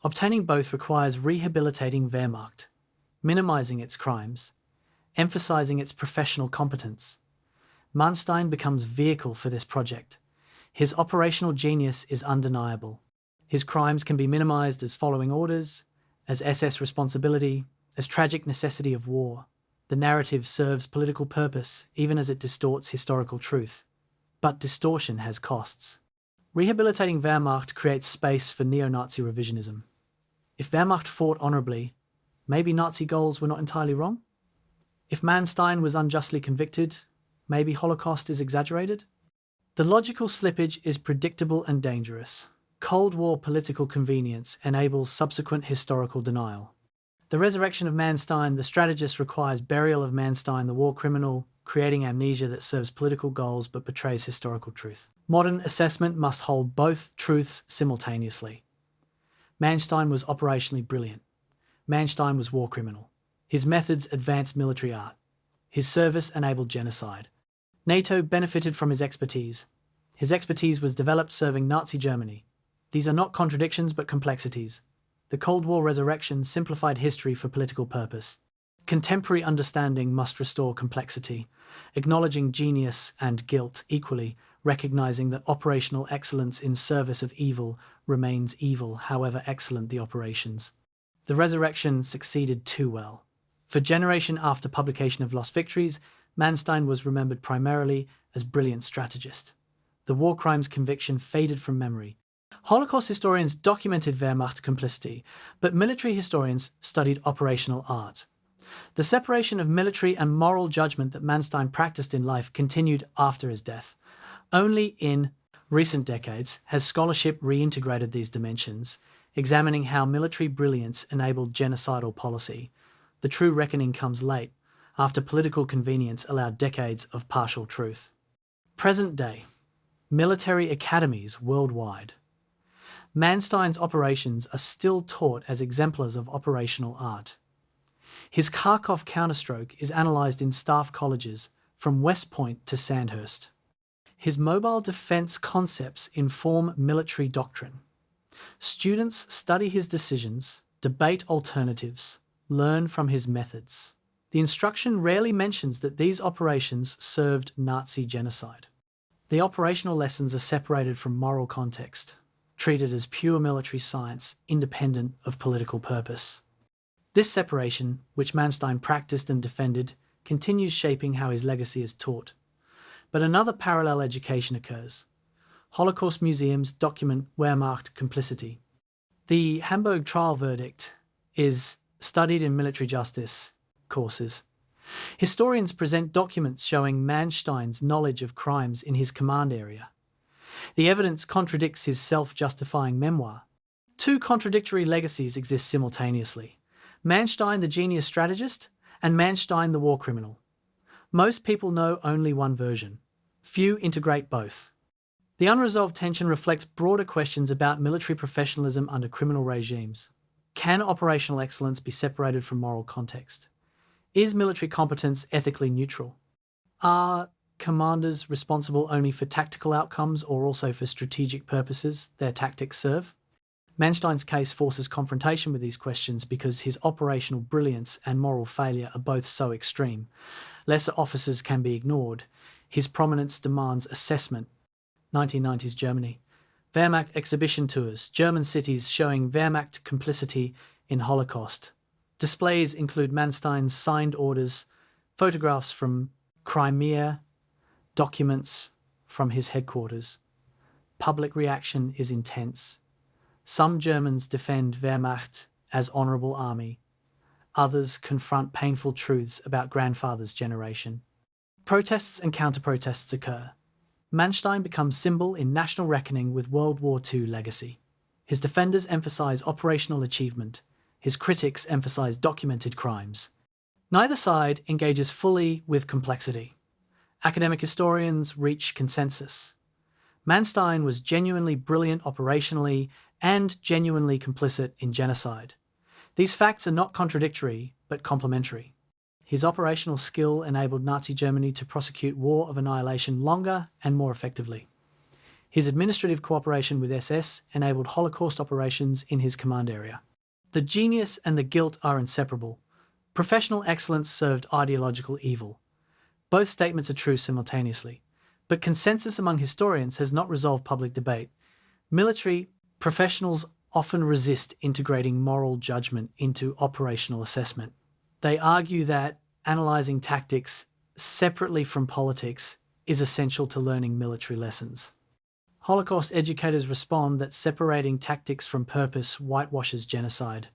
Obtaining both requires rehabilitating Wehrmacht, minimizing its crimes, emphasizing its professional competence. Manstein becomes vehicle for this project. His operational genius is undeniable. His crimes can be minimized as following orders, as SS responsibility, as tragic necessity of war. The narrative serves political purpose even as it distorts historical truth. But distortion has costs. Rehabilitating Wehrmacht creates space for neo-Nazi revisionism. If Wehrmacht fought honourably, maybe Nazi goals were not entirely wrong? If Manstein was unjustly convicted, maybe Holocaust is exaggerated? The logical slippage is predictable and dangerous. Cold War political convenience enables subsequent historical denial. The resurrection of Manstein, the strategist, requires burial of Manstein, the war criminal, creating amnesia that serves political goals but betrays historical truth. Modern assessment must hold both truths simultaneously. Manstein was operationally brilliant. Manstein was war criminal. His methods advanced military art. His service enabled genocide. NATO benefited from his expertise. His expertise was developed serving Nazi Germany. These are not contradictions but complexities. The Cold War resurrection simplified history for political purpose. Contemporary understanding must restore complexity, acknowledging genius and guilt equally, recognizing that operational excellence in service of evil remains evil, however excellent the operations. The resurrection succeeded too well. For generation after publication of Lost Victories, Manstein was remembered primarily as brilliant strategist. The war crimes conviction faded from memory. Holocaust historians documented Wehrmacht complicity, but military historians studied operational art. The separation of military and moral judgment that Manstein practiced in life continued after his death. Only in recent decades has scholarship reintegrated these dimensions, examining how military brilliance enabled genocidal policy. The true reckoning comes late, after political convenience allowed decades of partial truth. Present day. Military academies worldwide. Manstein's operations are still taught as exemplars of operational art. His Kharkov counterstroke is analysed in staff colleges from West Point to Sandhurst. His mobile defence concepts inform military doctrine. Students study his decisions, debate alternatives, learn from his methods. The instruction rarely mentions that these operations served Nazi genocide. The operational lessons are separated from moral context, treated as pure military science independent of political purpose. This separation, which Manstein practiced and defended, continues shaping how his legacy is taught. But another parallel education occurs. Holocaust museums document Wehrmacht complicity. The Hamburg trial verdict is studied in military justice courses. Historians present documents showing Manstein's knowledge of crimes in his command area. The evidence contradicts his self-justifying memoir. Two contradictory legacies exist simultaneously: Manstein the genius strategist and Manstein the war criminal. Most people know only one version. Few integrate both. The unresolved tension reflects broader questions about military professionalism under criminal regimes. Can operational excellence be separated from moral context? Is military competence ethically neutral? Are commanders responsible only for tactical outcomes or also for strategic purposes their tactics serve? Manstein's case forces confrontation with these questions because his operational brilliance and moral failure are both so extreme. Lesser officers can be ignored. His prominence demands assessment. 1990s Germany. Wehrmacht exhibition tours, German cities showing Wehrmacht complicity in Holocaust. Displays include Manstein's signed orders, photographs from Crimea, documents from his headquarters. Public reaction is intense. Some Germans defend Wehrmacht as honourable army. Others confront painful truths about grandfather's generation. Protests and counter-protests occur. Manstein becomes symbol in national reckoning with World War II legacy. His defenders emphasise operational achievement. His critics emphasise documented crimes. Neither side engages fully with complexity. Academic historians reach consensus. Manstein was genuinely brilliant operationally and genuinely complicit in genocide. These facts are not contradictory, but complementary. His operational skill enabled Nazi Germany to prosecute war of annihilation longer and more effectively. His administrative cooperation with SS enabled Holocaust operations in his command area. The genius and the guilt are inseparable. Professional excellence served ideological evil. Both statements are true simultaneously, but consensus among historians has not resolved public debate. Military professionals often resist integrating moral judgment into operational assessment. They argue that analysing tactics separately from politics is essential to learning military lessons. Holocaust educators respond that separating tactics from purpose whitewashes genocide.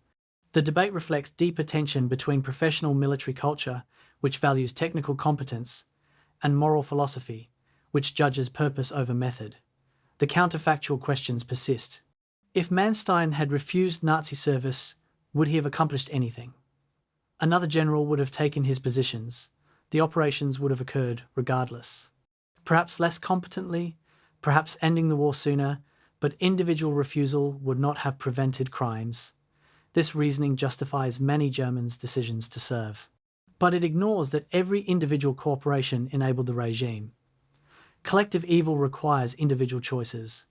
The debate reflects deeper tension between professional military culture, which values technical competence, and moral philosophy, which judges purpose over method. The counterfactual questions persist. If Manstein had refused Nazi service, would he have accomplished anything? Another general would have taken his positions. The operations would have occurred regardless. Perhaps less competently, perhaps ending the war sooner, but individual refusal would not have prevented crimes. This reasoning justifies many Germans' decisions to serve. But it ignores that every individual cooperation enabled the regime. Collective evil requires individual choices.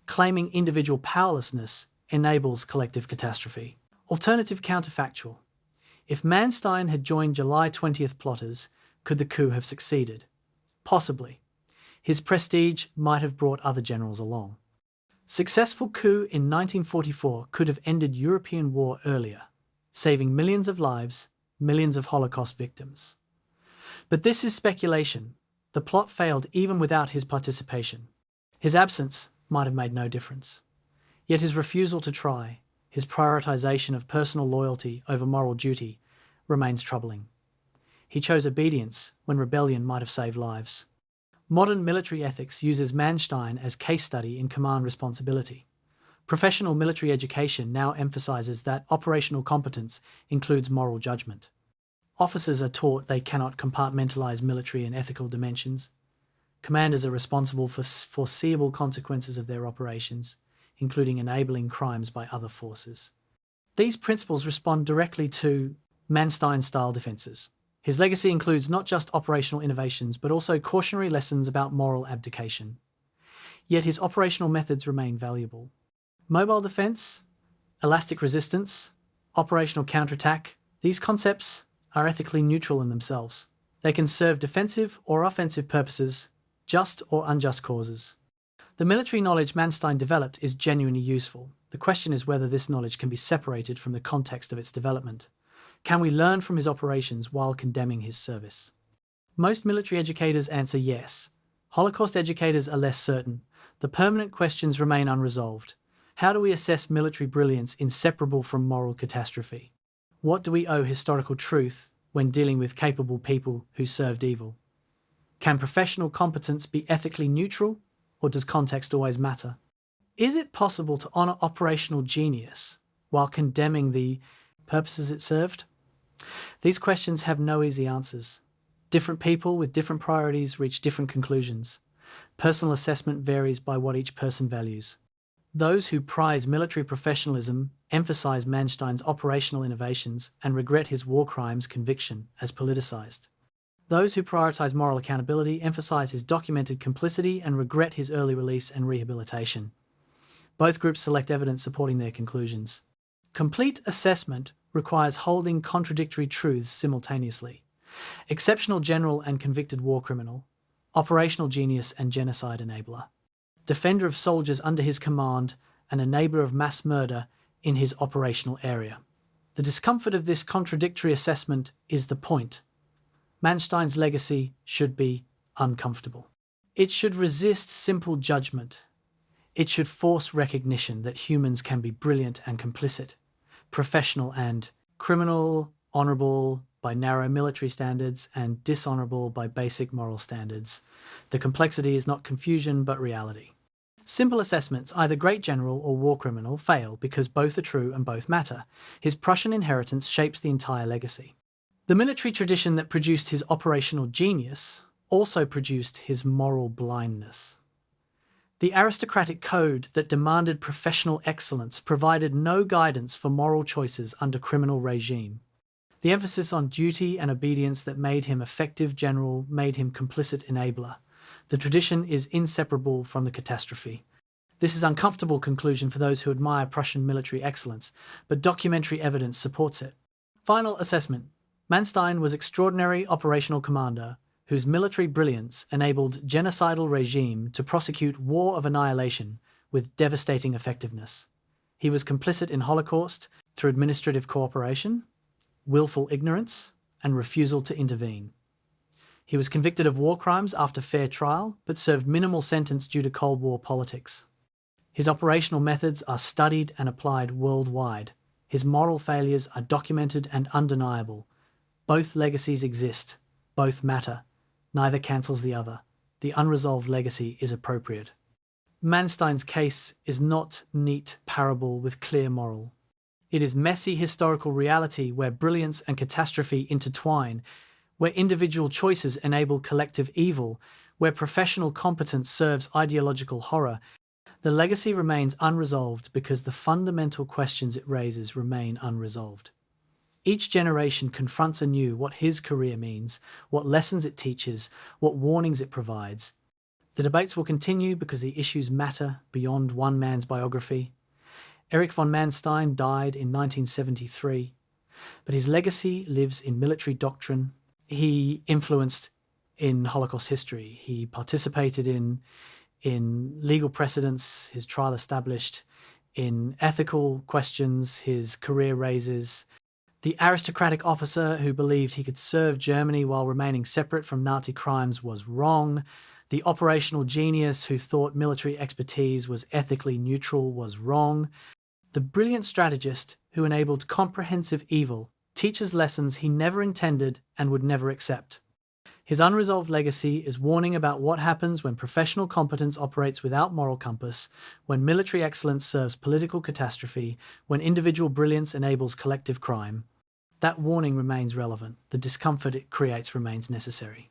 Claiming individual powerlessness enables collective catastrophe. Alternative counterfactual. If Manstein had joined July 20th plotters, could the coup have succeeded? Possibly. His prestige might have brought other generals along. Successful coup in 1944 could have ended European war earlier, saving millions of lives, millions of Holocaust victims. But this is speculation. The plot failed even without his participation. His absence might have made no difference. Yet his refusal to try, his prioritization of personal loyalty over moral duty, remains troubling. He chose obedience when rebellion might have saved lives. Modern military ethics uses Manstein as case study in command responsibility. Professional military education now emphasizes that operational competence includes moral judgment. Officers are taught they cannot compartmentalize military and ethical dimensions. Commanders are responsible for foreseeable consequences of their operations, including enabling crimes by other forces. These principles respond directly to Manstein-style defenses. His legacy includes not just operational innovations, but also cautionary lessons about moral abdication. Yet his operational methods remain valuable. Mobile defense, elastic resistance, operational counterattack, these concepts are ethically neutral in themselves. They can serve defensive or offensive purposes, just or unjust causes. The military knowledge Manstein developed is genuinely useful. The question is whether this knowledge can be separated from the context of its development. Can we learn from his operations while condemning his service? Most military educators answer yes. Holocaust educators are less certain. The permanent questions remain unresolved. How do we assess military brilliance inseparable from moral catastrophe? What do we owe historical truth when dealing with capable people who served evil? Can professional competence be ethically neutral, or does context always matter? Is it possible to honor operational genius while condemning the purposes it served? These questions have no easy answers. Different people with different priorities reach different conclusions. Personal assessment varies by what each person values. Those who prize military professionalism emphasize Manstein's operational innovations and regret his war crimes conviction as politicized. Those who prioritize moral accountability emphasize his documented complicity and regret his early release and rehabilitation. Both groups select evidence supporting their conclusions. Complete assessment requires holding contradictory truths simultaneously. Exceptional general and convicted war criminal, operational genius and genocide enabler, defender of soldiers under his command, and enabler of mass murder in his operational area. The discomfort of this contradictory assessment is the point. Manstein's legacy should be uncomfortable. It should resist simple judgment. It should force recognition that humans can be brilliant and complicit, professional and criminal, honorable by narrow military standards, and dishonorable by basic moral standards. The complexity is not confusion but reality. Simple assessments, either great general or war criminal, fail because both are true and both matter. His Prussian inheritance shapes the entire legacy. The military tradition that produced his operational genius also produced his moral blindness. The aristocratic code that demanded professional excellence provided no guidance for moral choices under criminal regime. The emphasis on duty and obedience that made him effective general made him complicit enabler. The tradition is inseparable from the catastrophe. This is an uncomfortable conclusion for those who admire Prussian military excellence, but documentary evidence supports it. Final assessment. Manstein was extraordinary operational commander whose military brilliance enabled genocidal regime to prosecute war of annihilation with devastating effectiveness. He was complicit in Holocaust through administrative cooperation, willful ignorance, and refusal to intervene. He was convicted of war crimes after fair trial, but served minimal sentence due to Cold War politics. His operational methods are studied and applied worldwide. His moral failures are documented and undeniable. Both legacies exist. Both matter. Neither cancels the other. The unresolved legacy is appropriate. Manstein's case is not neat parable with clear moral. It is messy historical reality where brilliance and catastrophe intertwine, where individual choices enable collective evil, where professional competence serves ideological horror. The legacy remains unresolved because the fundamental questions it raises remain unresolved. Each generation confronts anew what his career means, what lessons it teaches, what warnings it provides. The debates will continue because the issues matter beyond one man's biography. Erich von Manstein died in 1973. But his legacy lives in military doctrine. He influenced in Holocaust history. He participated in legal precedents, his trial established, in ethical questions, his career raises. The aristocratic officer who believed he could serve Germany while remaining separate from Nazi crimes was wrong. The operational genius who thought military expertise was ethically neutral was wrong. The brilliant strategist who enabled comprehensive evil teaches lessons he never intended and would never accept. His unresolved legacy is warning about what happens when professional competence operates without moral compass, when military excellence serves political catastrophe, when individual brilliance enables collective crime. That warning remains relevant. The discomfort it creates remains necessary.